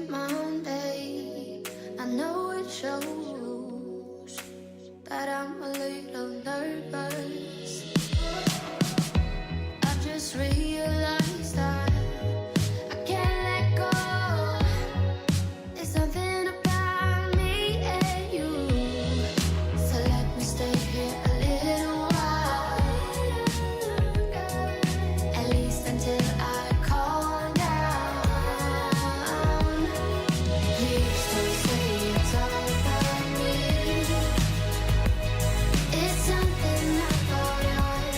Monday. I know it shows that I'm a little nervous. I just realized that I can't let go. There's something about me and you, so let me stay here a little while, at least until I calm down. Please don't say it's all about me. It's something I thought was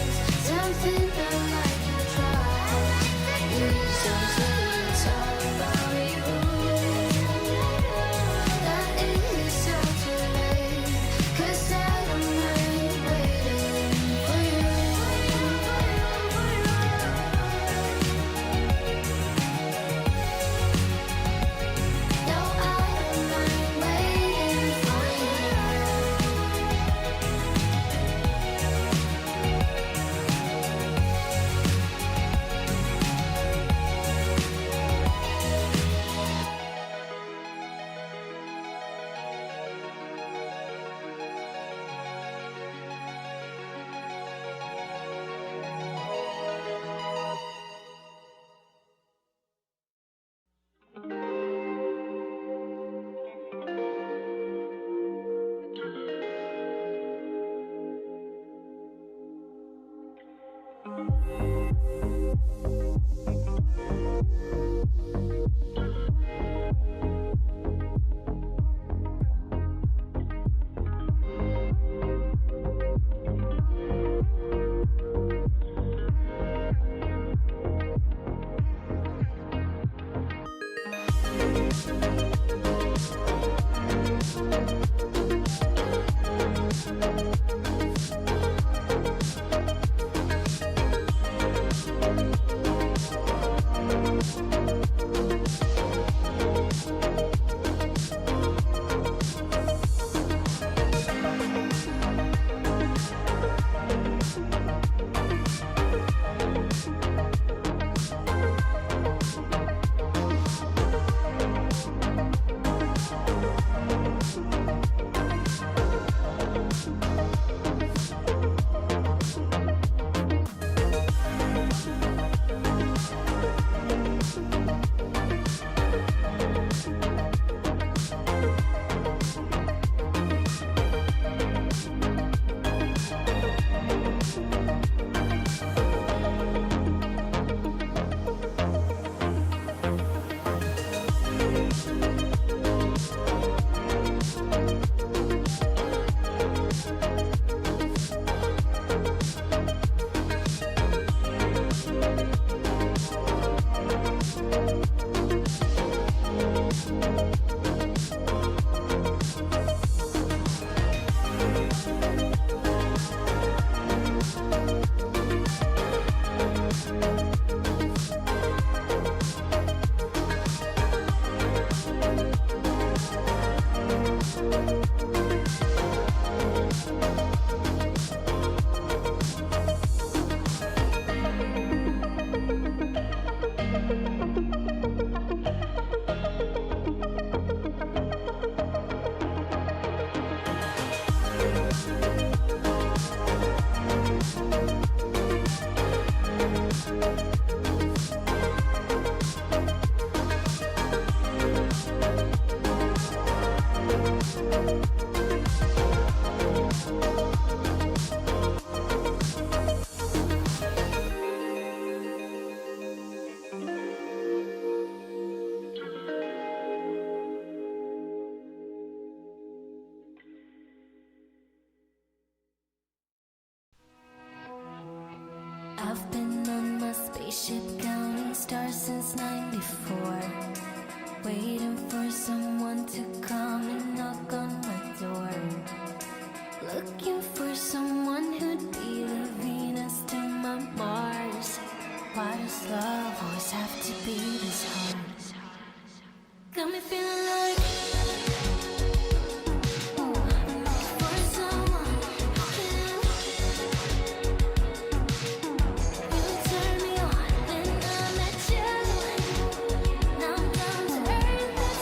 something I like to try. Please don't say it's all about you. That is so too late, 'cause I don't mind waiting for you. No, I don't mind waiting for you. I've been on my spaceship counting stars since '94, waiting for someone to come and knock on my door, looking for someone who'd be the Venus to my Mars. Why does love always have to be this hard? Got me feeling like turn me on, and I met you. Now I'm down to earth.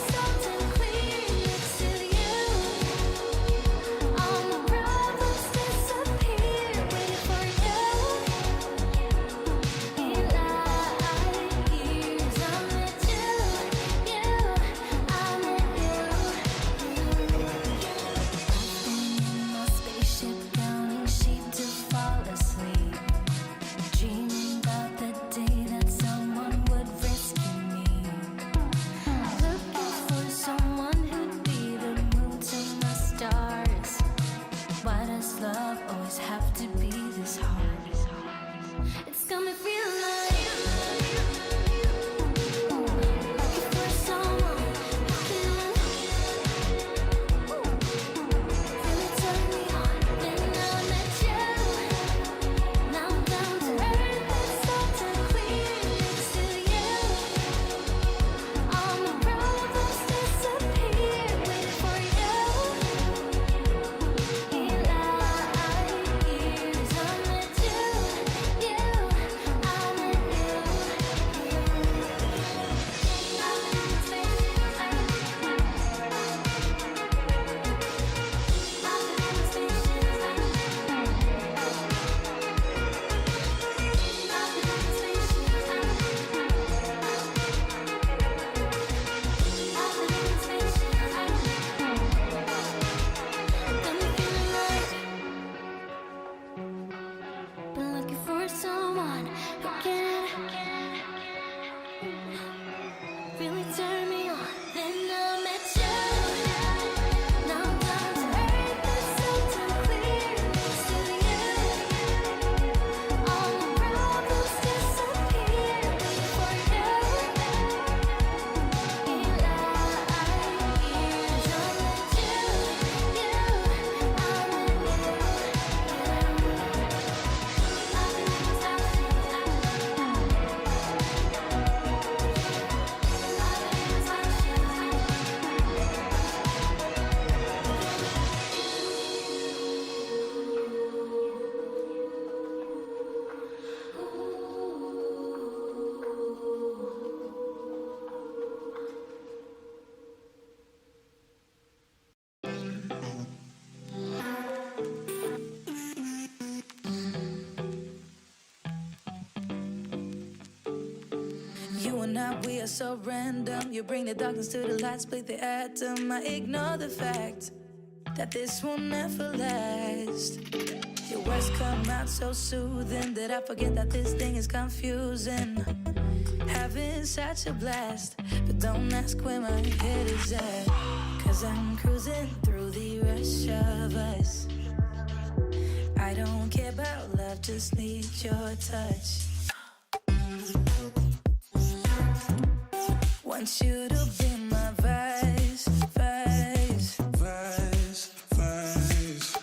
You and I, we are so random. You bring the darkness to the light, split the atom. I ignore the fact that this will never last. Your words come out so soothing that I forget that this thing is confusing. Having such a blast, but don't ask where my head is at. Cause I'm cruising through the rush of us. I don't care about love, just need your touch. Want you to be my vice, vice, vice, vice.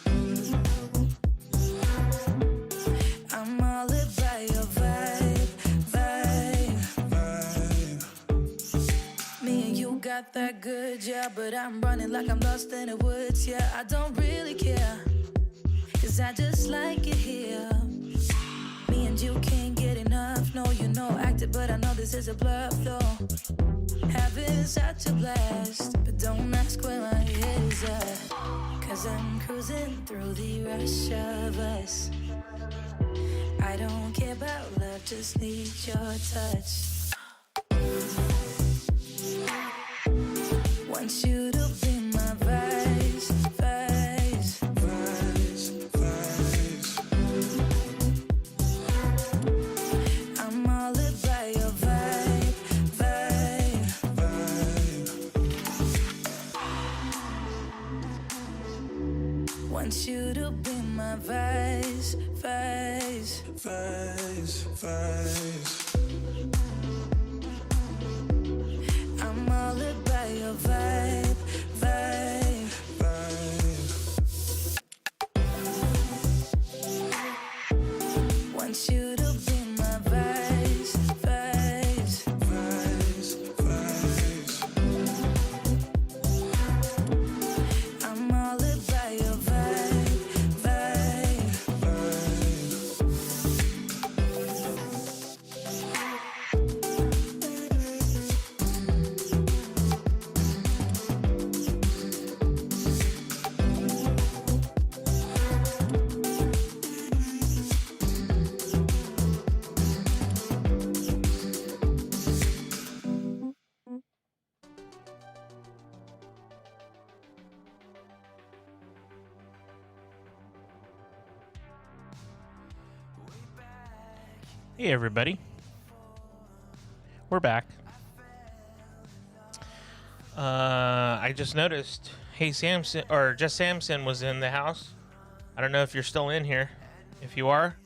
I'm all about your vibe, vibe, vibe. Me and you got that good, yeah, but I'm running like I'm lost in the woods, yeah. I don't really care, cause I just like it here. Me and you can't get enough, no, you know, acted, but I know this is a bluff, though. Having such a blast, but don't ask where my head is at. Cause I'm cruising through the rush of us. I don't care about love, just need your touch. Want you to be my vice, vice, vice, vice. I'm all about your vibe, vibe, vibe. Want you to be my vice, vice, vice, vice. I'm all about your vibe, vibe, vibe. Want you to be my vice, vice, vice, vice. I'm all about your vibe, vibe, Hey everybody, we're back. I just noticed, hey Samson, or just Samson was in the house. I don't know if you're still in here. If you are,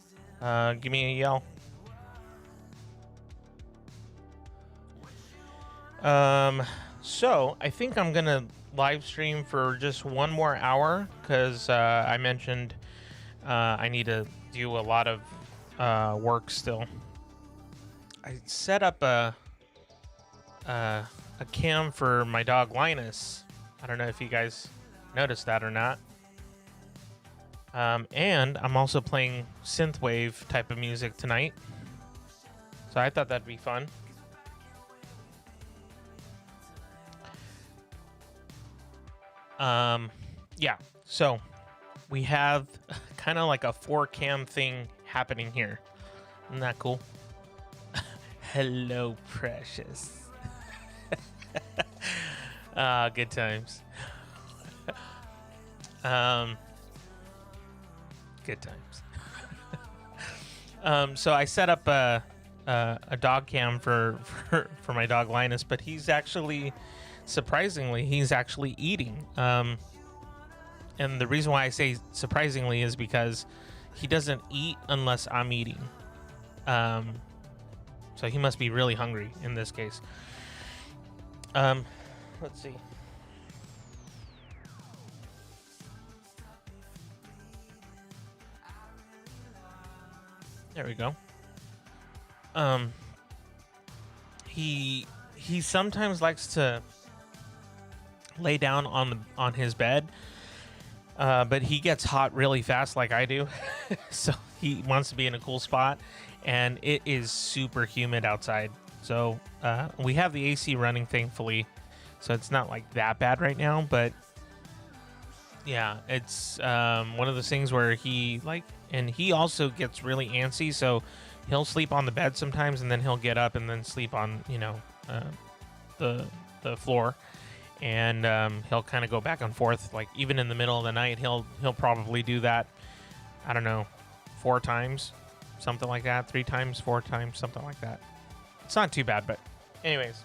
give me a yell. So I think I'm gonna live stream for just one more hour because I mentioned I need to do a lot of work still. I set up a cam for my dog Linus. I don't know if you guys noticed that or not. And I'm also playing synthwave type of music tonight, so I thought that'd be fun. Yeah, so we have kind of like a 4-cam thing happening here. Isn't that cool? Hello, precious. Good times. Good times. So I set up a dog cam for my dog Linus, but he's actually, surprisingly, he's actually eating. And the reason why I say surprisingly is because he doesn't eat unless I'm eating. So he must be really hungry in this case. Let's see. There we go. He sometimes likes to lay down on his bed, but he gets hot really fast like I do. So he wants to be in a cool spot, and it is super humid outside. So we have the AC running, thankfully, so it's not like that bad right now. But yeah, it's one of those things where he also gets really antsy, so he'll sleep on the bed sometimes, and then he'll get up and then sleep on, the floor, and he'll kind of go back and forth. Like even in the middle of the night, he'll probably do that. I don't know, 4 times, something like that. 3 times, 4 times, something like that. It's not too bad, but anyways,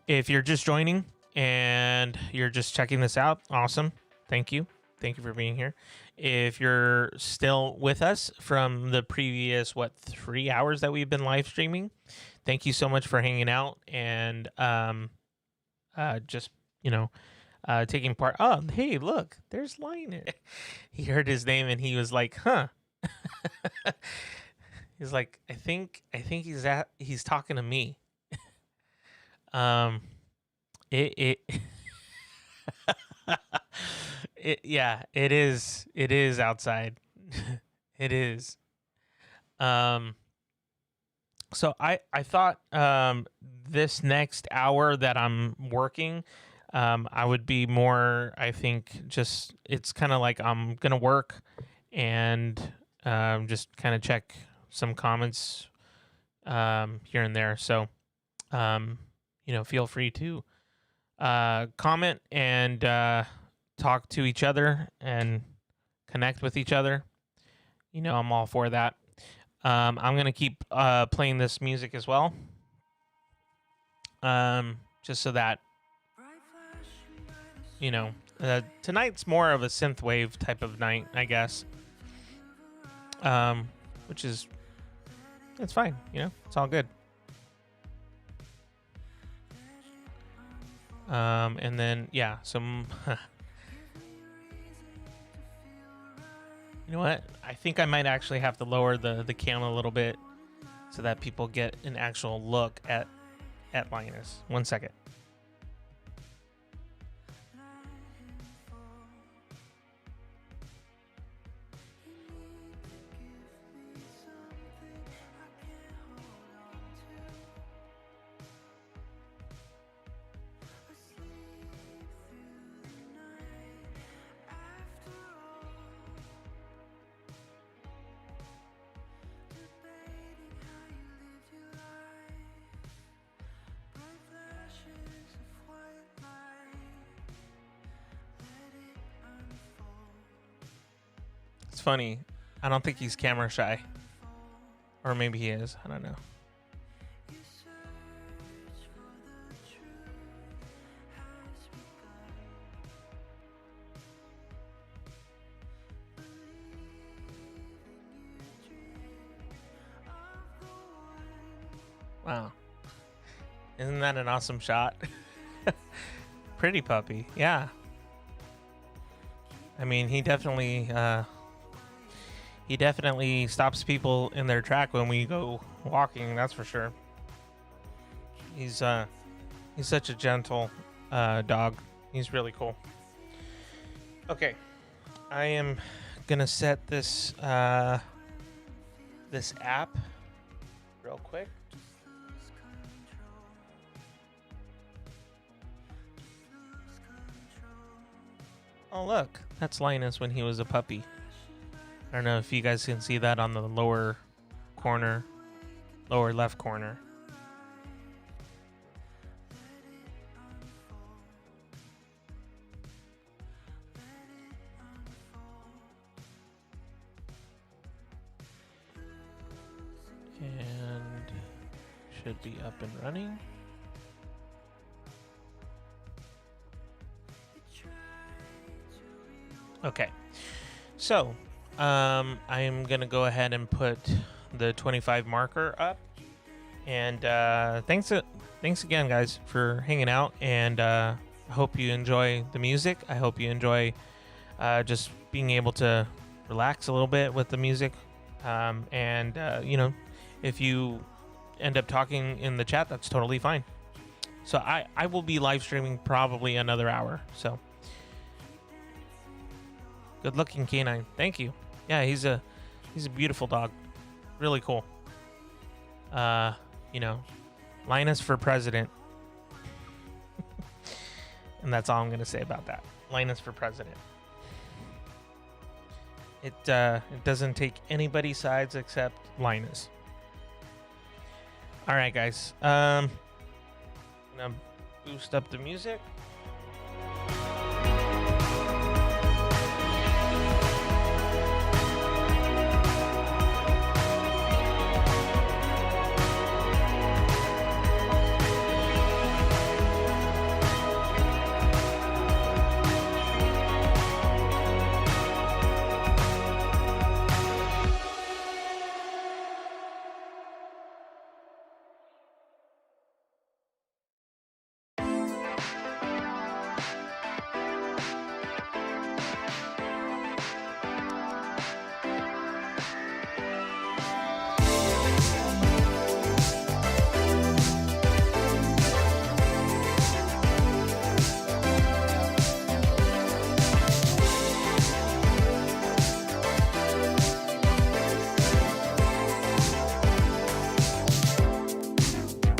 if you're just joining and you're just checking this out, awesome. Thank you for being here. If you're still with us from the previous 3 hours that we've been live streaming, thank you so much for hanging out and just taking part. Oh, hey, look, there's Linus. He heard his name and he was like, huh. He's like, I think he's talking to me. It yeah, it is outside. It is. So I thought this next hour that I'm working, I would be more, I think, just, it's kind of like I'm gonna work and just kind of check some comments here and there. So feel free to comment and talk to each other and connect with each other. I'm all for that. I'm going to keep playing this music as well. Just so that, tonight's more of a synthwave type of night, I guess. Which is, it's fine. It's all good. And then, yeah, some... You know what? I think I might actually have to lower the camera a little bit so that people get an actual look at Linus. 1 second. It's funny. I don't think he's camera shy. Or maybe he is. I don't know. Wow. Isn't that an awesome shot? Pretty puppy. Yeah. I mean, he definitely stops people in their track when we go walking, that's for sure. He's such a gentle dog. He's really cool. Okay. I am gonna set this this app real quick. Oh, look, that's Linus when he was a puppy. I don't know if you guys can see that on the lower left corner. And should be up and running. Okay, so I am gonna go ahead and put the 25 marker up, and thanks again, guys, for hanging out, and I hope you enjoy the music. I hope you enjoy just being able to relax a little bit with the music, and if you end up talking in the chat, that's totally fine. So I will be live streaming probably another hour, so good looking canine. Thank you. Yeah, he's a beautiful dog. Really cool. Linus for president. And that's all I'm going to say about that. Linus for president. It doesn't take anybody's sides except Linus. All right, guys. I'm gonna boost up the music.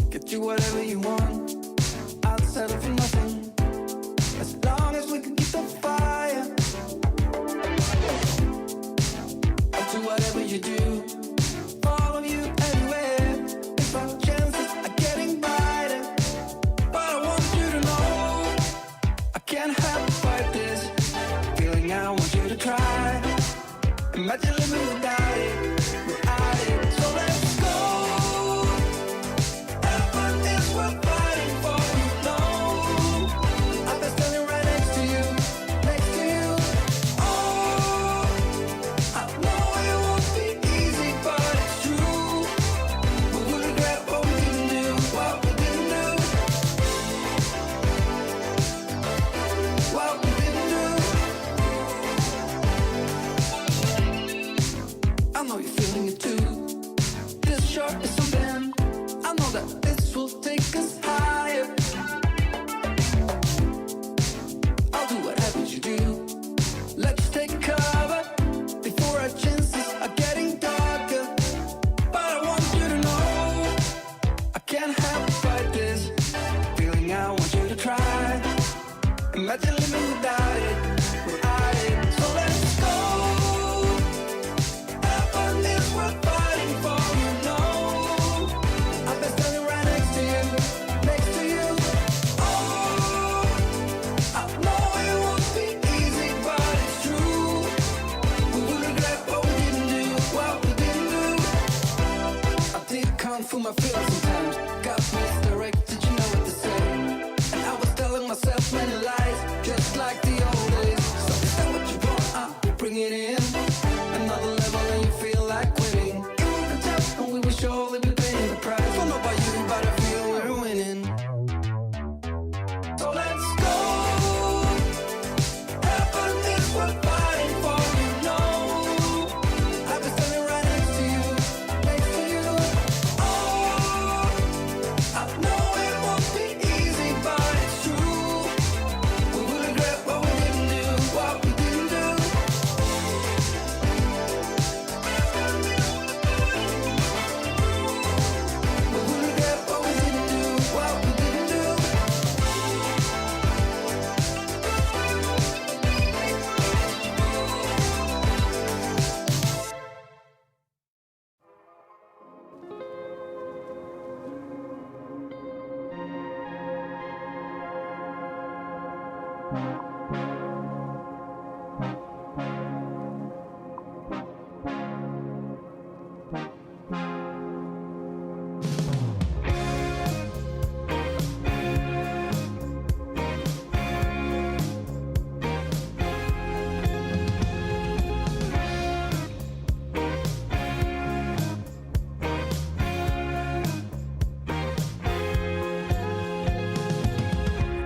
Get you whatever you want. I'll settle for nothing, as long as we can keep the fire. I'll do whatever you do, follow you anywhere. If our chances are getting brighter, but I want you to know I can't help but fight this feeling. I want you to try. Imagine living without it, without it. So let's go. Heaven is worth fighting for, you know. I've been standing right next to you, next to you. Oh, I know it won't be easy, but it's true. We will regret what we didn't do, what we didn't do, what we didn't do. I know you're feeling it too. This short is something. I know that this will take us higher. I'll do whatever you do. Let's take cover before our chances are getting darker. But I want you to know I can't help but fight this feeling. I want you to try. Imagine living without it, without it. So let's go. Heaven is worth fighting for, you know. I've been standing right next to you, next to you. Oh, I know it won't be easy, but it's true. We will regret what we didn't do, what we didn't do. I did kung fu my feelings sometimes, got misdirected, you know what to say. And I was telling myself many lies, just like the old days. So is that what you want? We'll bring it in. Another level and you feel like quitting. It will be tough and we will surely be paying the price. Don't know about you, but I feel we're winning. So let's go. Heaven is worth fighting for, you know. I've been standing right next to you, next to you. Oh, I know it won't be easy, but it's true. We will regret what we didn't do, what we didn't do. We will regret what we didn't do, what we didn't do.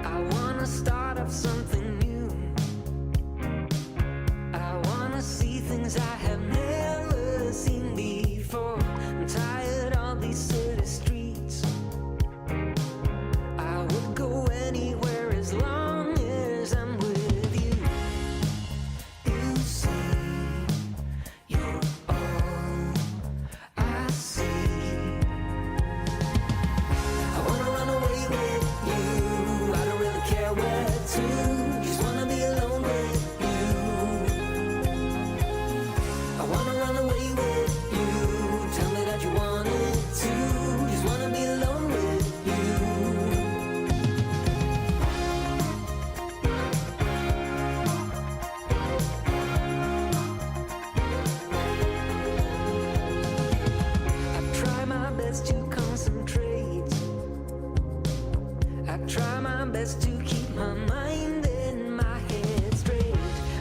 I wanna start up something new. I wanna see things I have never seen before. I'm tired of these city streets. I would go anywhere as long as I'm with you. You see, you're all I see. I wanna run away with you. I don't really care where to. Just wanna be alone with you. try my best to keep my mind and my head straight.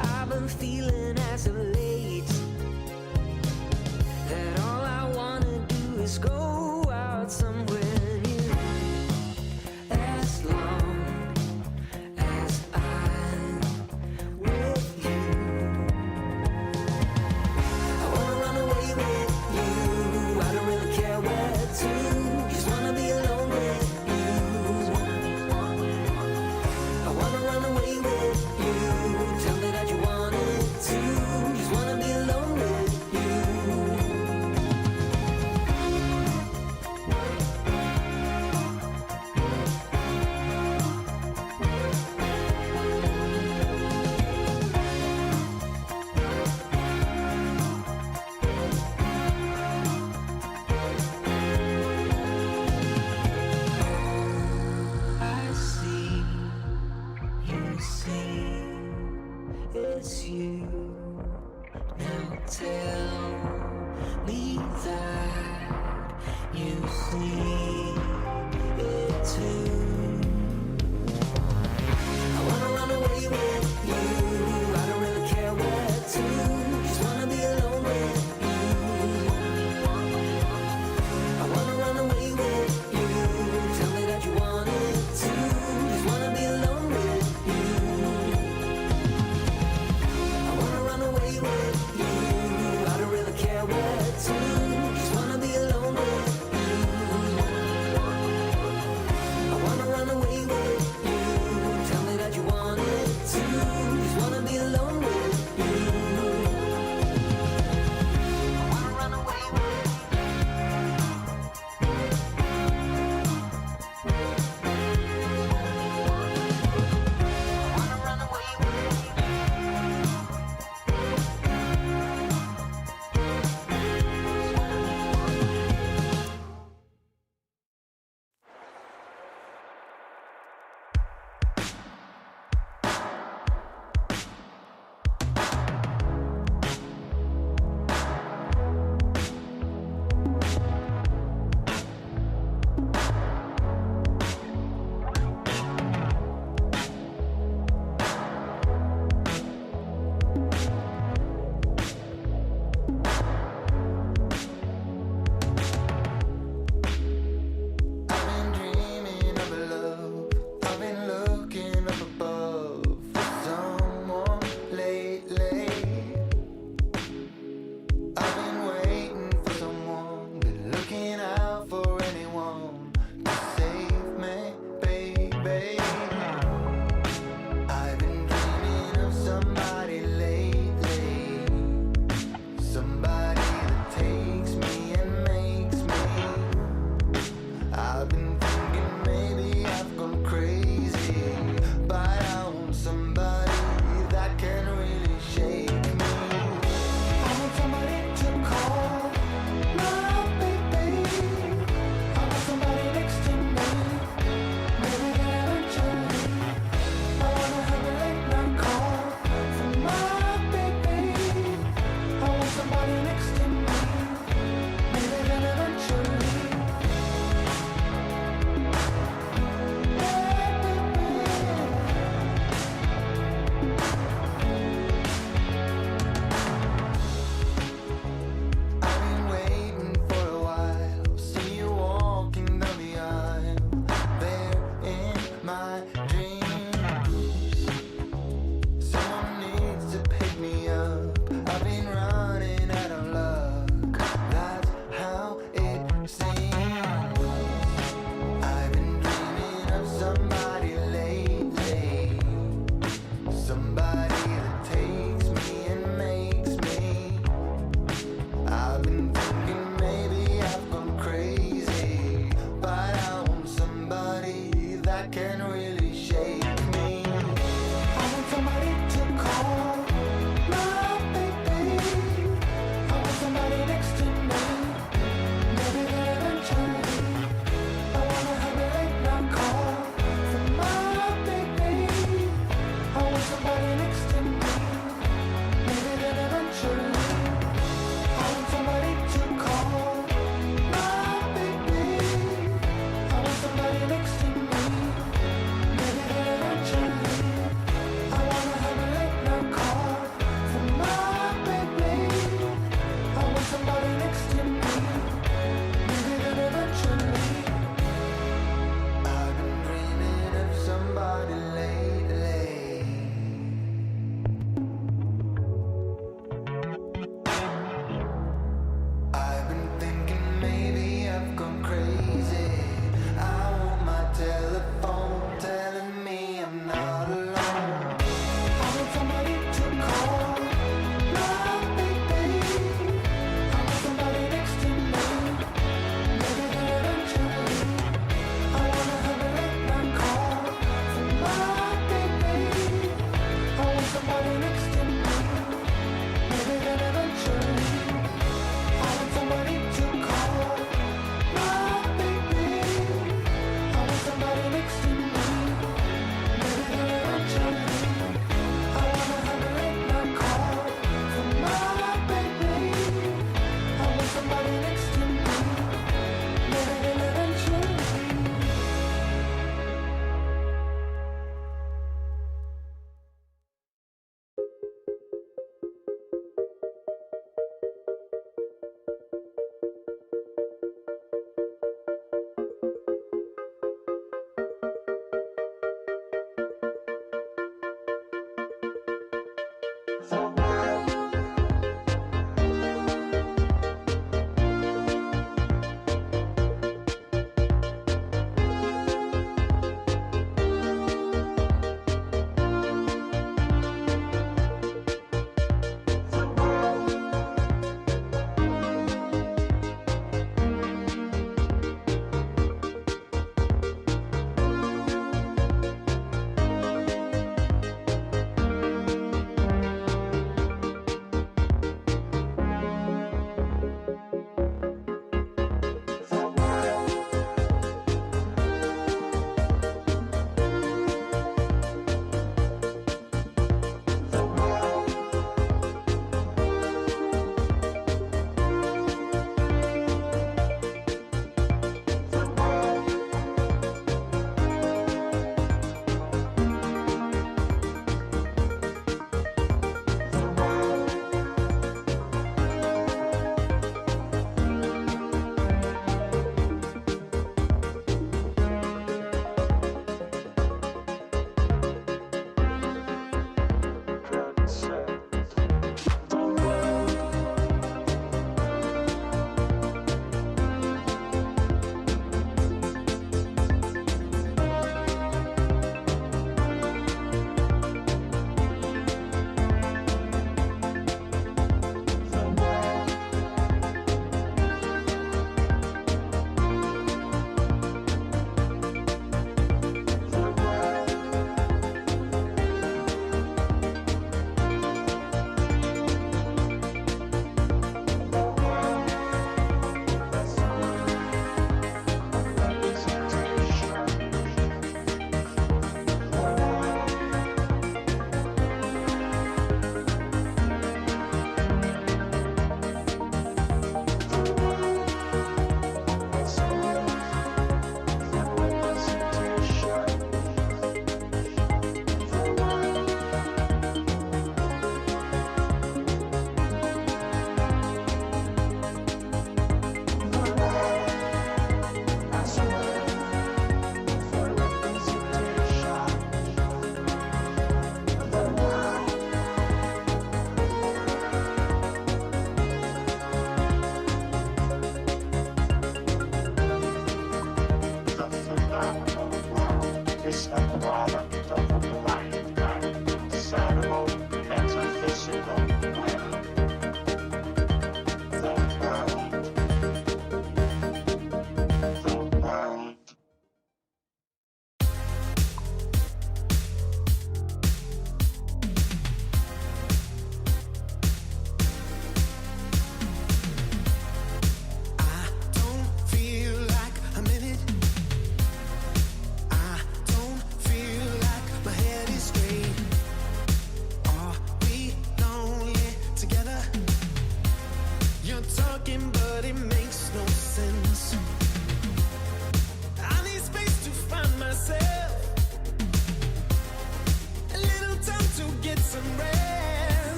I've been feeling as of late that all I wanna do is go out somewhere new. As long as I'm with you, I wanna run away with you. I don't really care where to, just wanna be alone with you. I wanna run away with you. Tell me that you want it too. Just wanna be alone with you.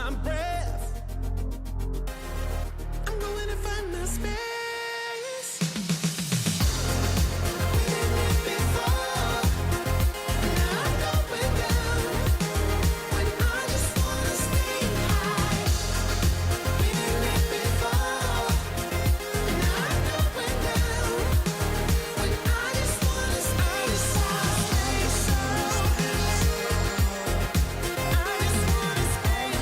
my breath. I'm going to find my space. We did it before, now I'm going down. When I just wanna stay high. We did it before, now I'm going down. When I just wanna stay I just wanna stay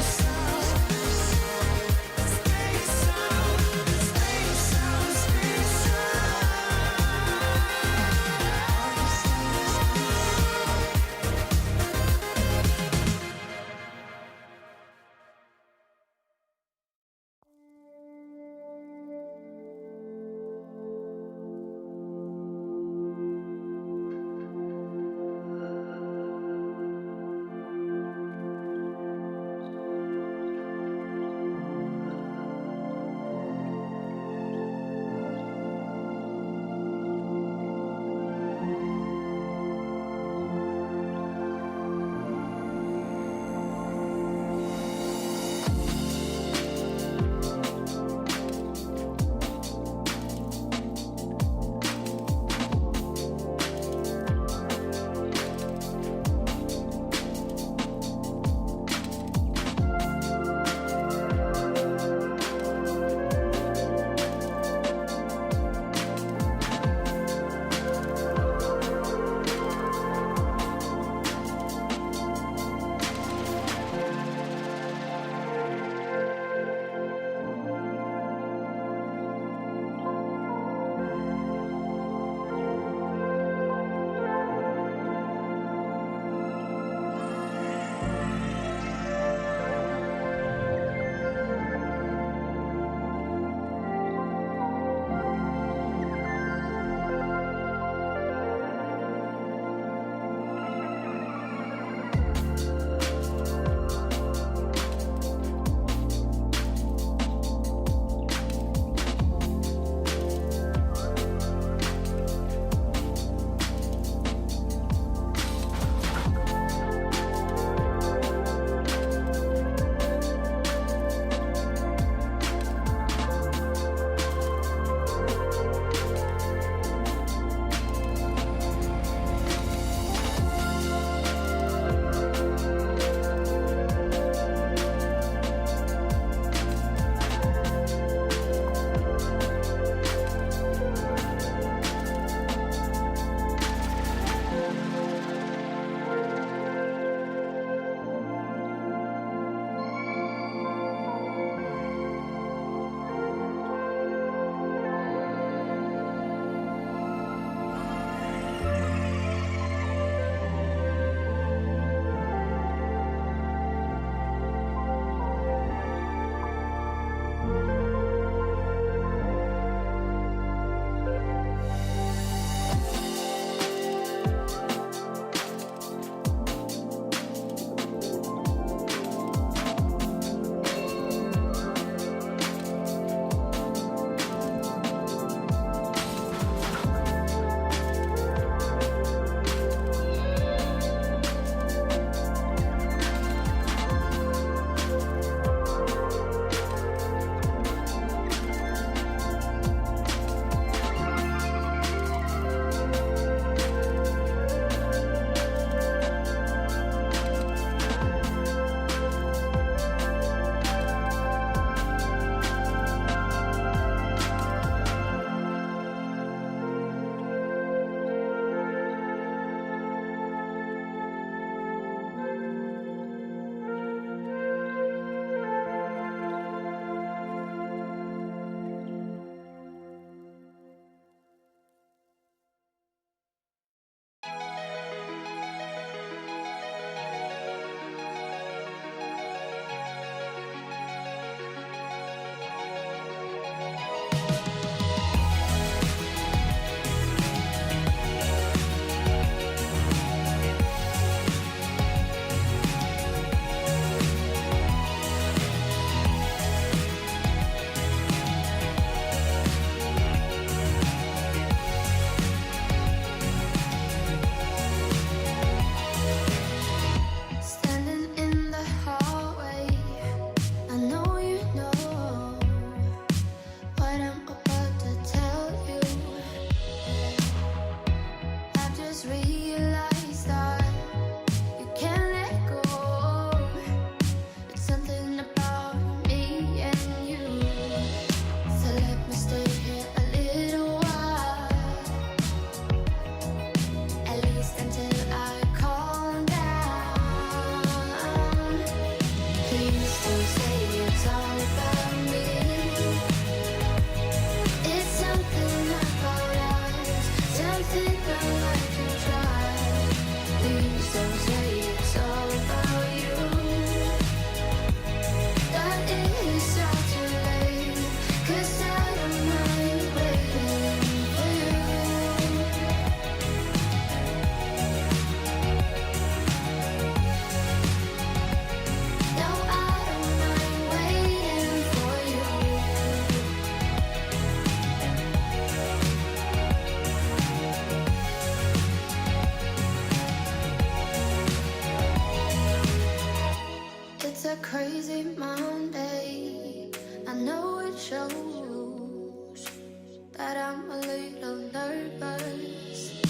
that I'm a little nervous.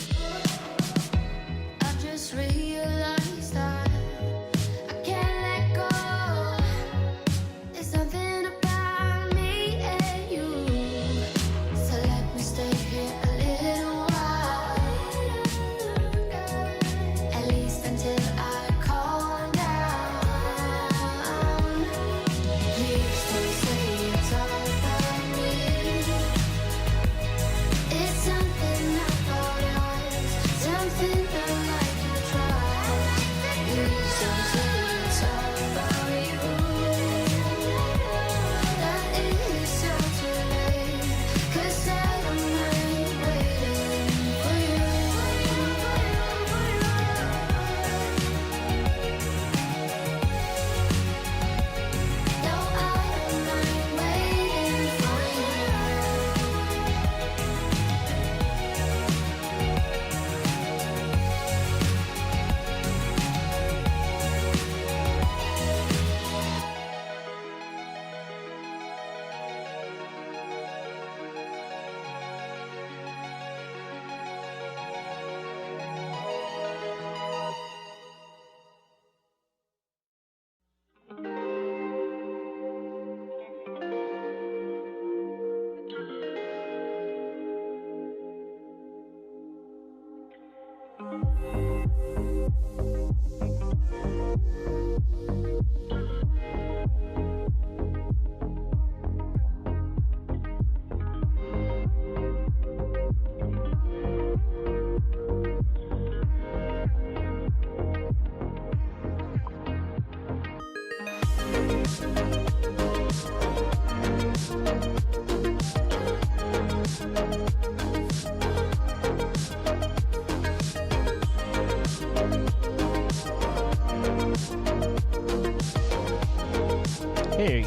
I just realized that I can't let go. There's something about me and you, so let me stay here a little while, at least until I calm down. Please don't say it's all about me. It's something I thought was something I like to try. Please don't say it's all about you. That is so too late, 'cause I don't mind waiting for you. No, I don't mind waiting for you. Hey.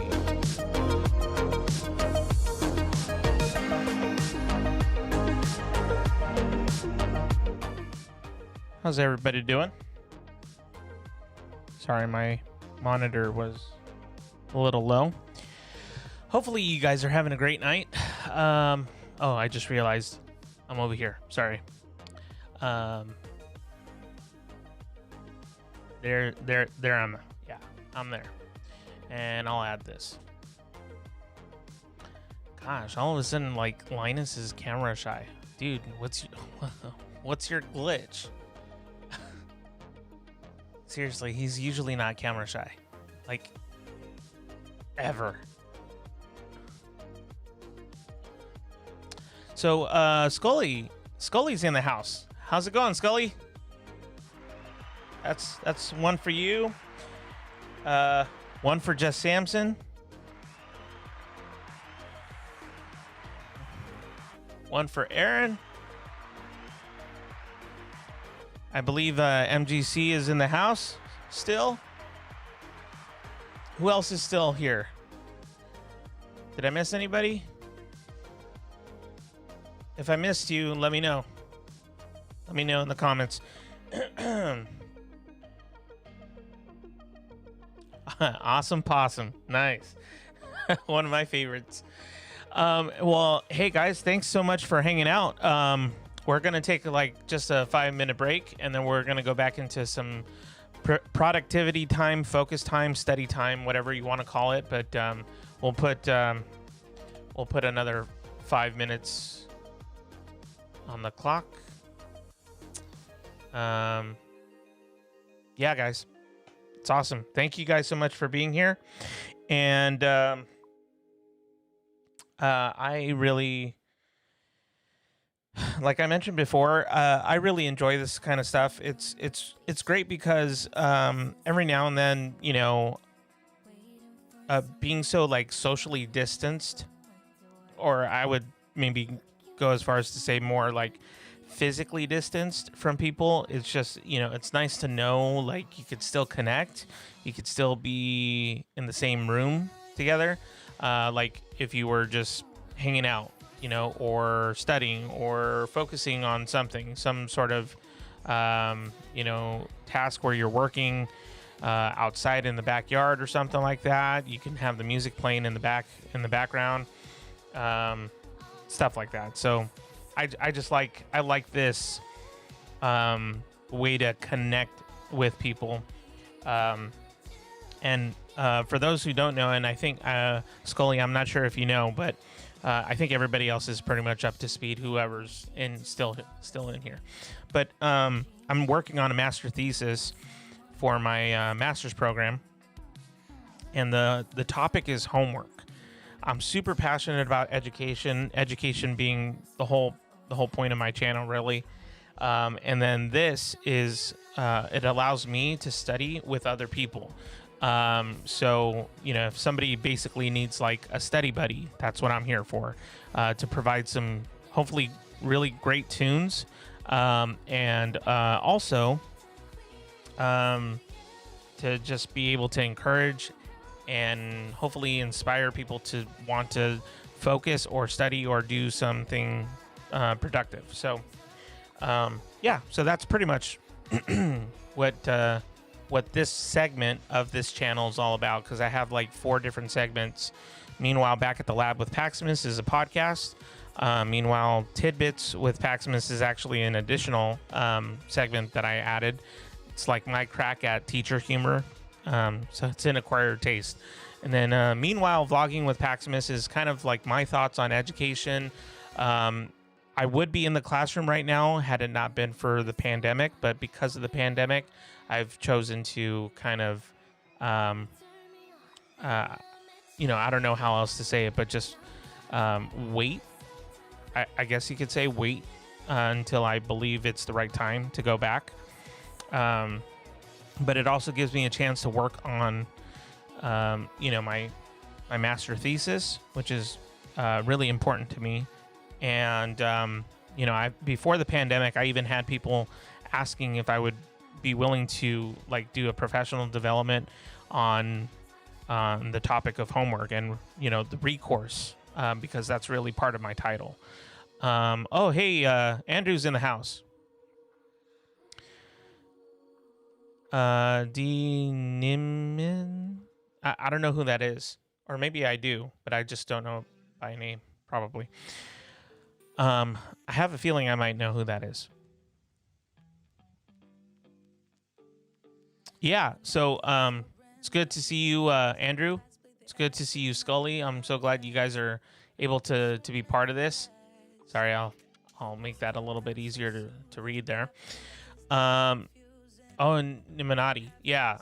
How's everybody doing? Sorry, my monitor was a little low. Hopefully you guys are having a great night. Oh, I just realized I'm over here. Sorry. There I'm, yeah, I'm there. And I'll add this. Gosh, all of a sudden, like, Linus is camera shy. Dude, what's your glitch? Seriously, he's usually not camera shy. Like, ever. So, Scully's in the house. How's it going, Scully? That's one for you. One for Jess Sampson. One for Aaron. I believe MGC is in the house still. Who else is still here? Did I miss anybody? If I missed you, let me know. Let me know in the comments. Awesome Possum. Nice. One of my favorites. Well, hey guys, thanks so much for hanging out. We're going to take like just a 5-minute break, and then we're going to go back into some productivity time, focus time, study time, whatever you want to call it. But we'll put another 5 minutes on the clock. Yeah, guys, it's awesome. Thank you guys so much for being here. And I really, like I mentioned before, I really enjoy this kind of stuff. It's great because every now and then, you know, being so like socially distanced, or I would maybe go as far as to say more like physically distanced from people, it's just, you know, it's nice to know like you could still connect, you could still be in the same room together, like if you were just hanging out, you know, or studying or focusing on something, some sort of you know, task where you're working outside in the backyard or something like that. You can have the music playing in the background. stuff like that. So I just like this way to connect with people. And for those who don't know, and I think Scully, I'm not sure if you know, but I think everybody else is pretty much up to speed, whoever's still in here. But I'm working on a master thesis for my master's program, and the topic is homework. I'm super passionate about education being the whole point of my channel, really. And then this is it allows me to study with other people. So, if somebody basically needs like a study buddy, that's what I'm here for, to provide some hopefully really great tunes, and also to just be able to encourage and hopefully inspire people to want to focus or study or do something productive. So, so that's pretty much what this segment of this channel is all about, because I have like 4 different segments. Meanwhile, Back at the Lab with Paximus is a podcast. Meanwhile, Tidbits with Paximus is actually an additional segment that I added. It's like my crack at teacher humor. So it's an acquired taste. And then meanwhile, Vlogging with Paximus is kind of like my thoughts on education. I would be in the classroom right now had it not been for the pandemic, but because of the pandemic, I've chosen to kind of, I don't know how else to say it, but just wait. I guess you could say wait until I believe it's the right time to go back. But it also gives me a chance to work on, my master thesis, which is really important to me. And, before the pandemic, I even had people asking if I would be willing to like do a professional development on the topic of homework and, the recourse, because that's really part of my title. Andrew's in the house. Dinimin. I don't know who that is, or maybe I do, but I just don't know by name, probably. I have a feeling I might know who that is. Yeah, so it's good to see you, Andrew. It's good to see you, Scully. I'm so glad you guys are able to be part of this. Sorry, I'll make that a little bit easier to read there. And Niminati. Yeah.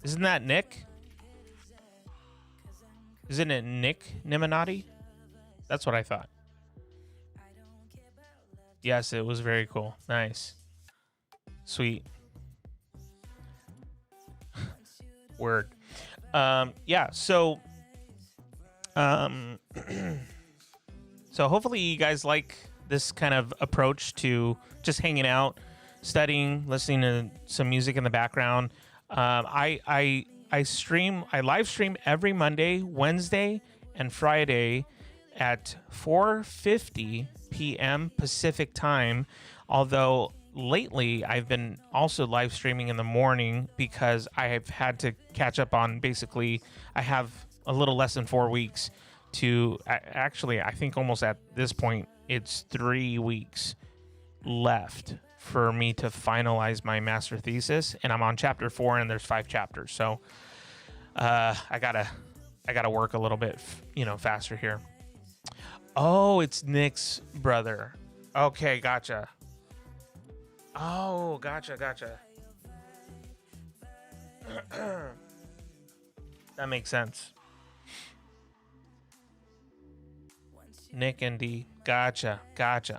Isn't that Nick? Isn't it Nick Niminati? That's what I thought. Yes, it was very cool. Nice. Sweet. Word. So so hopefully you guys like this kind of approach to just hanging out, studying, listening to some music in the background. I live stream every Monday, Wednesday, and Friday at 4:50 p.m. Pacific time, although lately I've been also live streaming in the morning because I have had to catch up on basically I have a little less than 4 weeks to actually I think almost at this point it's 3 weeks left for me to finalize my master thesis, and I'm on chapter 4 and there's 5 chapters, so I gotta work a little bit faster here. Oh, it's Nick's brother. Okay, gotcha. Oh, gotcha. That makes sense. Nick and D. Gotcha.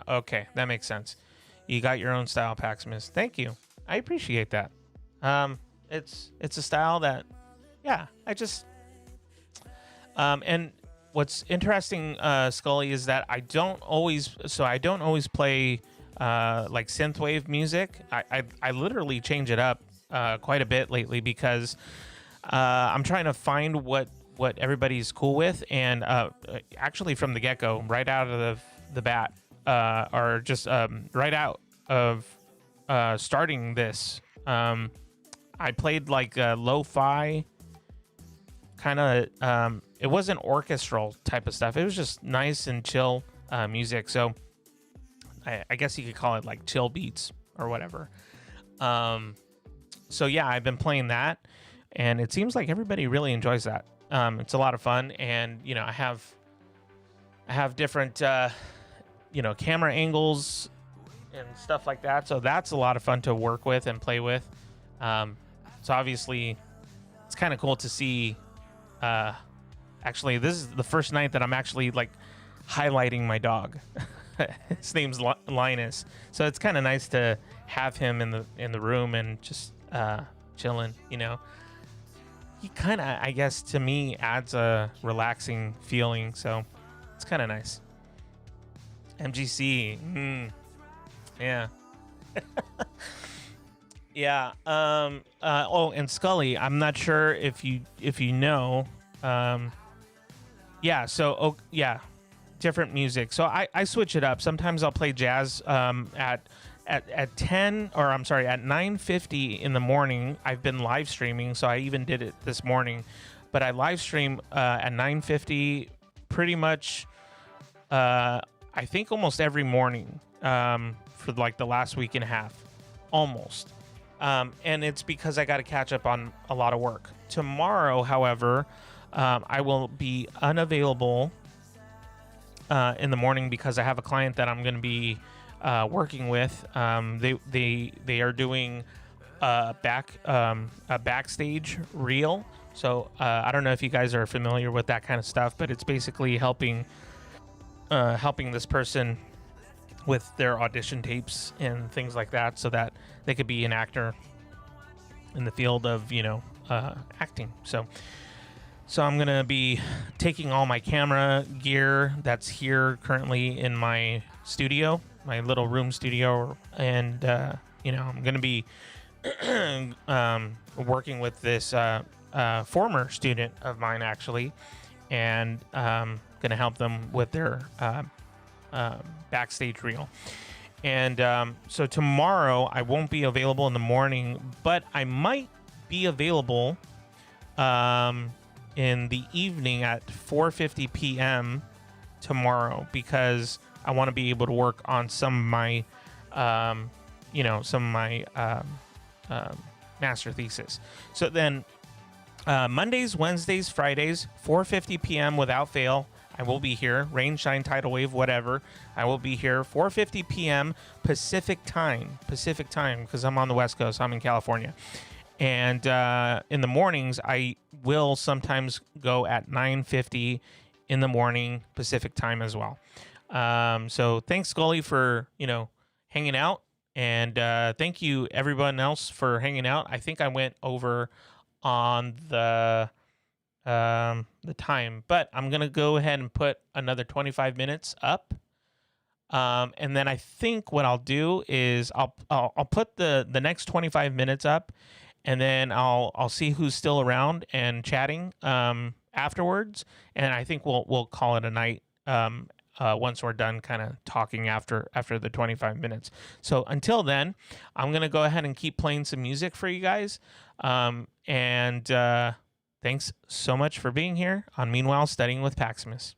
Okay, that makes sense. You got your own style, Paximus. Thank you. I appreciate that. It's a style that, yeah, I just and what's interesting, Scully, is that I don't always play like synthwave music. I literally change it up quite a bit lately because I'm trying to find what everybody's cool with, and actually from the get-go, right out of the bat, or just right out of starting this, I played like lo-fi kind of, it wasn't orchestral type of stuff. It was just nice and chill music. So I guess you could call it like chill beats or whatever. So yeah, I've been playing that, and it seems like everybody really enjoys that. It's a lot of fun, and you know, I have different camera angles and stuff like that. So that's a lot of fun to work with and play with. So obviously, it's kind of cool to see. Actually, this is the first night that I'm actually like highlighting my dog. His name's Linus, so it's kind of nice to have him in the room and just chilling. You know, he kind of, I guess, to me adds a relaxing feeling. So it's kind of nice. MGC, yeah. Yeah. And Scully, I'm not sure if you know. Yeah. So different music. So I switch it up. Sometimes I'll play jazz at 9:50 in the morning. I've been live streaming, so I even did it this morning. But I live stream at 9:50 pretty much. I think almost every morning for like the last week and a half, almost. And it's because I got to catch up on a lot of work. Tomorrow, however, I will be unavailable in the morning because I have a client that I'm going to be working with. They are doing a backstage reel. So I don't know if you guys are familiar with that kind of stuff, but it's basically helping this person with their audition tapes and things like that, so that they could be an actor in the field of acting. So I'm gonna be taking all my camera gear that's here currently in my studio, my little room studio, and I'm gonna be working with this former student of mine, actually, and gonna help them with their backstage reel. And so tomorrow I won't be available in the morning, but I might be available in the evening at 4:50 p.m. tomorrow, because I want to be able to work on some of my master thesis. So then Mondays, Wednesdays, Fridays, 4:50 p.m. without fail, I will be here. Rain, shine, tidal wave, whatever. I will be here 4:50 p.m. Pacific time, because I'm on the West Coast. I'm in California. And in the mornings, I will sometimes go at 9:50 in the morning Pacific time as well. So thanks, Scully, for hanging out, and thank you everyone else for hanging out. I think I went over on the time, but I'm gonna go ahead and put another 25 minutes up, and then I think what I'll do is I'll put the next 25 minutes up, and then I'll see who's still around and chatting afterwards, and I think we'll call it a night once we're done kind of talking after the 25 minutes. So until then, I'm gonna go ahead and keep playing some music for you guys, and thanks so much for being here on Meanwhile Studying with Paximus.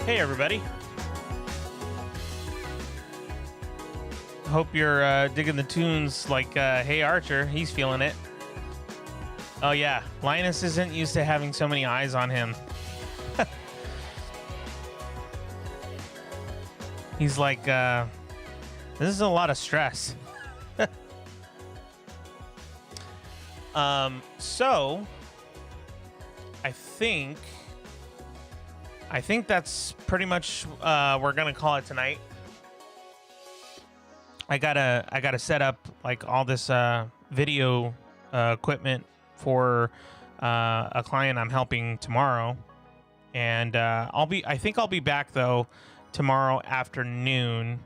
Hey, everybody. Hope you're digging the tunes like Hey Archer. He's feeling it. Oh, yeah. Linus isn't used to having so many eyes on him. He's like, this is a lot of stress. So I think that's pretty much we're gonna call it tonight. I gotta set up like all this video equipment for a client I'm helping tomorrow, and I think I'll be back though tomorrow afternoon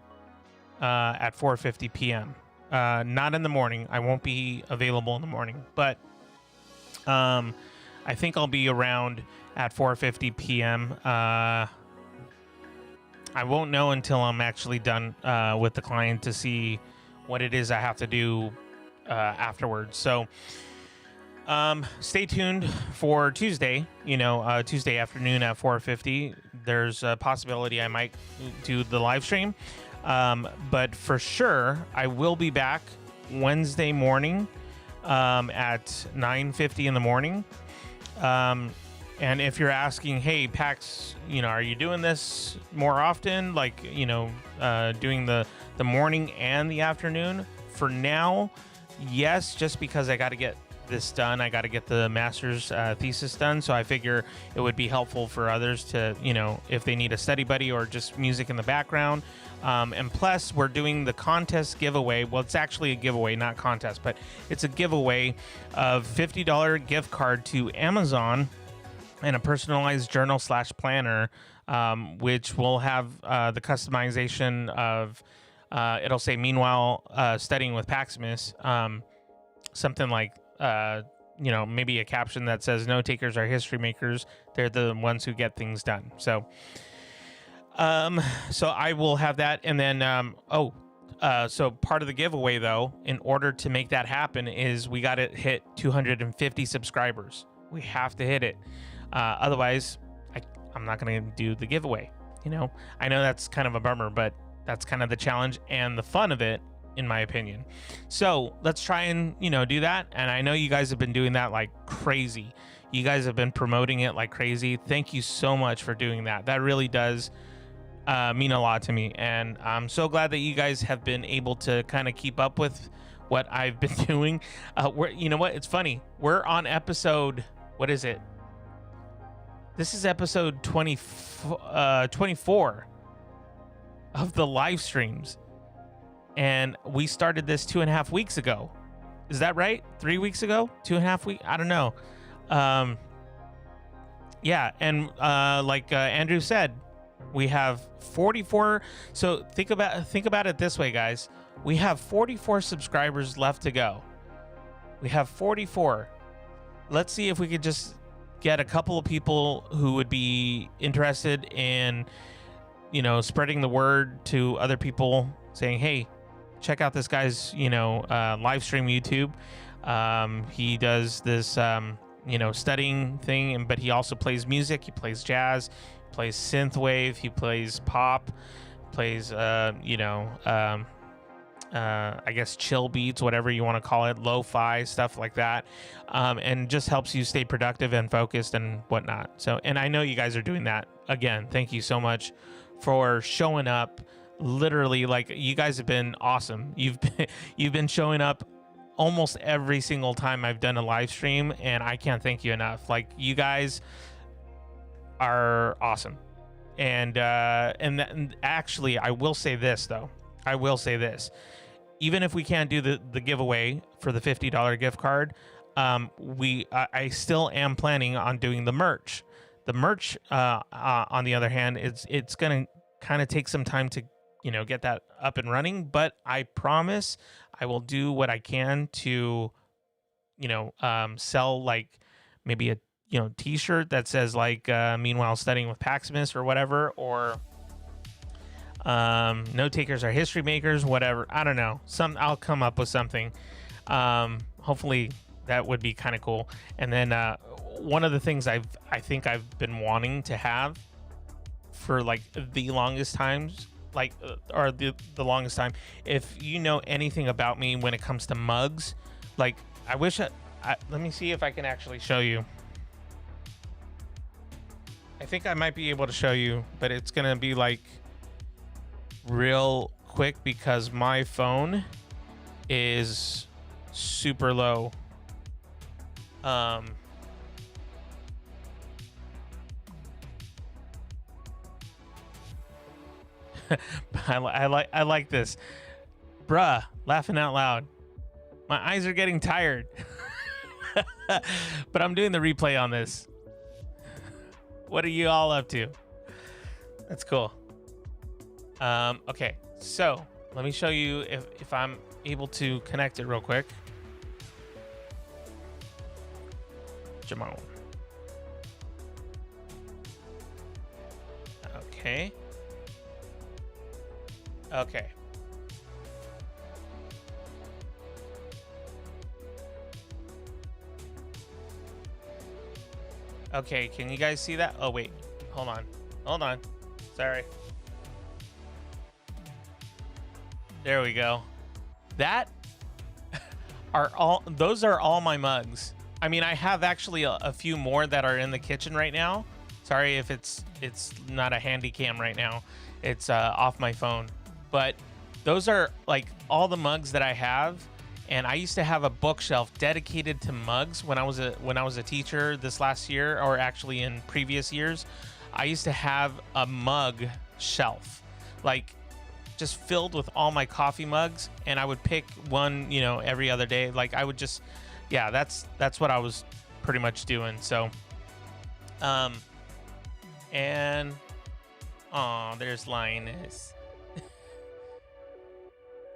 at 4:50 p.m. Not in the morning. I won't be available in the morning, but I think I'll be around at 4:50 p.m. I won't know until I'm actually done with the client to see what it is I have to do afterwards. So stay tuned for Tuesday. Tuesday afternoon at 4:50. There's a possibility I might do the live stream. But for sure, I will be back Wednesday morning at 9:50 in the morning. And if you're asking, hey, Pax, are you doing this more often? Like, doing the morning and the afternoon? For now, yes, just because I got to get this done. I got to get the master's thesis done. So I figure it would be helpful for others to, if they need a study buddy or just music in the background. And plus, we're doing the contest giveaway. Well, it's actually a giveaway, not contest, but it's a giveaway of $50 gift card to Amazon and a personalized journal/planner, which will have the customization of, it'll say, meanwhile, studying with Paximus, something like, maybe a caption that says, no takers are history makers. They're the ones who get things done. So I will have that. And then, so part of the giveaway, though, in order to make that happen, is we got to hit 250 subscribers. We have to hit it. Otherwise, I'm not going to do the giveaway. I know that's kind of a bummer, but that's kind of the challenge and the fun of it, in my opinion. So let's try and, do that. And I know you guys have been doing that like crazy. You guys have been promoting it like crazy. Thank you so much for doing that. That really does mean a lot to me. And I'm so glad that you guys have been able to kind of keep up with what I've been doing. You know what? It's funny. We're on episode, what is it? This is episode 24 of the live streams. And we started this 2.5 weeks ago. Is that right? 3 weeks ago? 2.5 weeks? I don't know. Yeah. And like Andrew said, we have 44. So think about it this way, guys. We have 44 subscribers left to go. We have 44. Let's see if we could just get a couple of people who would be interested in, spreading the word to other people, saying, hey, check out this guy's, live stream YouTube. He does this, studying thing, but he also plays music. He plays jazz, he plays synthwave, he plays pop, plays, I guess chill beats, whatever you want to call it, lo-fi, stuff like that, and just helps you stay productive and focused and whatnot. So, and I know you guys are doing that. Again, thank you so much for showing up. Literally, like, you guys have been awesome. You've been showing up almost every single time I've done a live stream, and I can't thank you enough. Like, you guys are awesome. And actually, I will say this though. Even if we can't do the giveaway for the $50 gift card, I still am planning on doing the merch. The merch, on the other hand, it's gonna kind of take some time to get that up and running. But I promise I will do what I can to sell like maybe a t-shirt that says like meanwhile studying with Paximus or whatever, or no takers are history makers, whatever. I don't know. I'll come up with something. Hopefully that would be kind of cool. And then one of the things I think I've been wanting to have for like the longest times, like or the longest time. If you know anything about me when it comes to mugs, like I wish let me see if I can actually show you. I think I might be able to show you, but it's gonna be like real quick because my phone is super low. I like this, bruh. Laughing out loud. My eyes are getting tired, but I'm doing the replay on this. What are you all up to? That's cool. Okay, so let me show you if I'm able to connect it real quick. Jamon. Okay. Okay. Okay, can you guys see that? Oh, wait. Hold on. Sorry. There we go. Those are all my mugs. I mean, I have actually a few more that are in the kitchen right now. Sorry if it's not a handy cam right now. It's off my phone. But those are like all the mugs that I have. And I used to have a bookshelf dedicated to mugs when I was a teacher this last year, or actually in previous years. I used to have a mug shelf, like just filled with all my coffee mugs, and I would pick one, every other day. Like I would just, yeah, that's what I was pretty much doing. So, and there's Linus,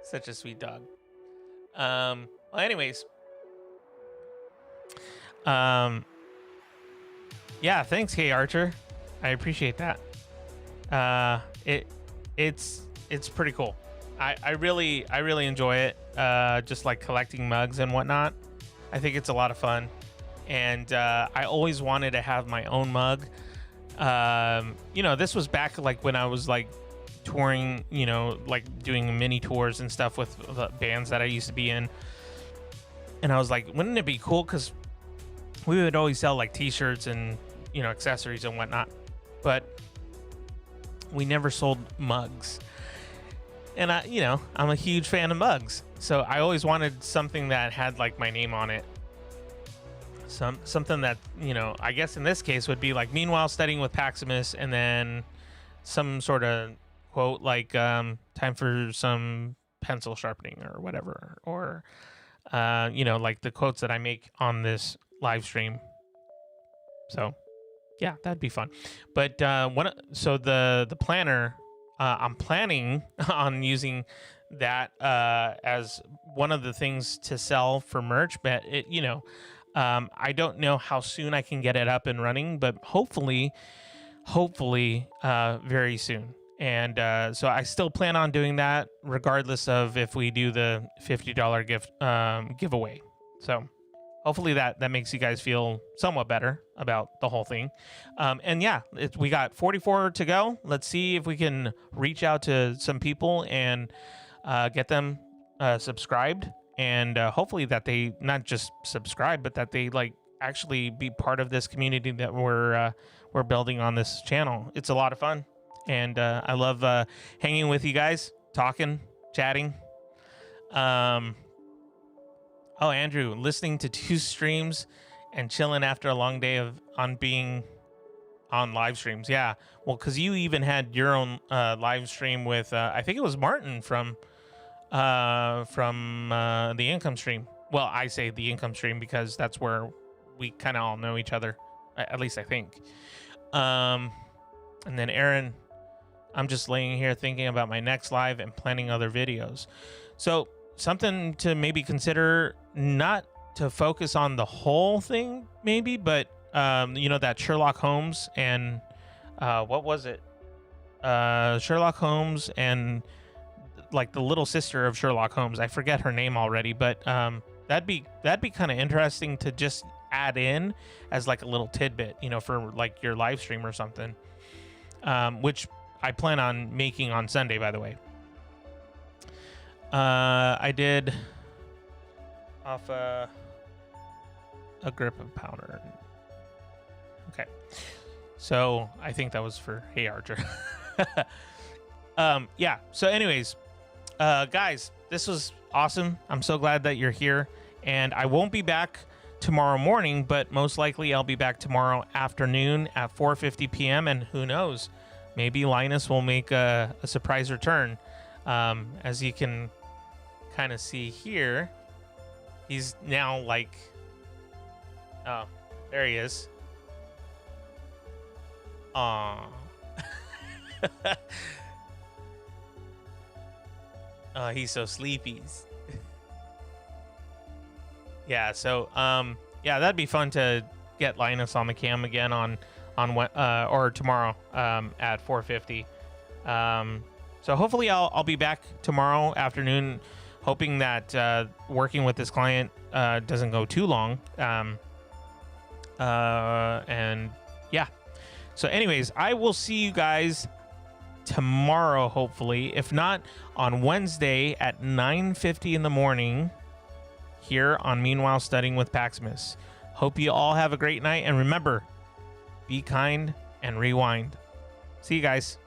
such a sweet dog. Well, anyways, yeah, thanks, K Archer. I appreciate that. It's pretty cool. I really enjoy it. Just like collecting mugs and whatnot. I think it's a lot of fun, and I always wanted to have my own mug. This was back like when I was like touring, like doing mini tours and stuff with the bands that I used to be in. And I was like, wouldn't it be cool? Because we would always sell like t-shirts and, accessories and whatnot. But we never sold mugs. And I'm a huge fan of mugs. So I always wanted something that had like my name on it. Something that, I guess in this case would be like, meanwhile studying with Paximus, and then some sort of quote like time for some pencil sharpening or whatever, or like the quotes that I make on this live stream. So yeah, that'd be fun. But so the planner, I'm planning on using that as one of the things to sell for merch, but I don't know how soon I can get it up and running, but hopefully very soon. And so I still plan on doing that regardless of if we do the $50 gift giveaway. So hopefully that makes you guys feel somewhat better about the whole thing. And yeah, we got 44 to go. Let's see if we can reach out to some people and get them subscribed, and hopefully that they not just subscribe, but that they like actually be part of this community that we're building on this channel. It's a lot of fun. And I love hanging with you guys, talking, chatting. Oh, Andrew, listening to 2 streams and chilling after a long day on being on live streams. Yeah, well, because you even had your own live stream with, I think it was Martin from the income stream. Well, I say the income stream because that's where we kind of all know each other, at least I think. And then Aaron, I'm just laying here thinking about my next live and planning other videos. So something to maybe consider, not to focus on the whole thing maybe, but that Sherlock Holmes and what was it? Sherlock Holmes and like the little sister of Sherlock Holmes. I forget her name already, but that'd be kind of interesting to just add in as like a little tidbit, for like your live stream or something. which I plan on making on Sunday, by the way. I did off a grip of powder. Okay. So I think that was for Hey Archer. Yeah. So anyways, guys, this was awesome. I'm so glad that you're here, and I won't be back tomorrow morning, but most likely I'll be back tomorrow afternoon at 4:50 p.m. And who knows, maybe Linus will make a surprise return. As you can kind of see here, he's now like, oh, there he is. Aww. Oh, he's so sleepy. Yeah, so yeah, that'd be fun to get Linus on the cam again on or tomorrow at 4:50. So hopefully I'll be back tomorrow afternoon, hoping that working with this client doesn't go too long. And yeah. So anyways, I will see you guys tomorrow, hopefully. If not, on Wednesday at 9:50 in the morning here on Meanwhile Studying with Paximus. Hope you all have a great night. And remember, be kind and rewind. See you guys.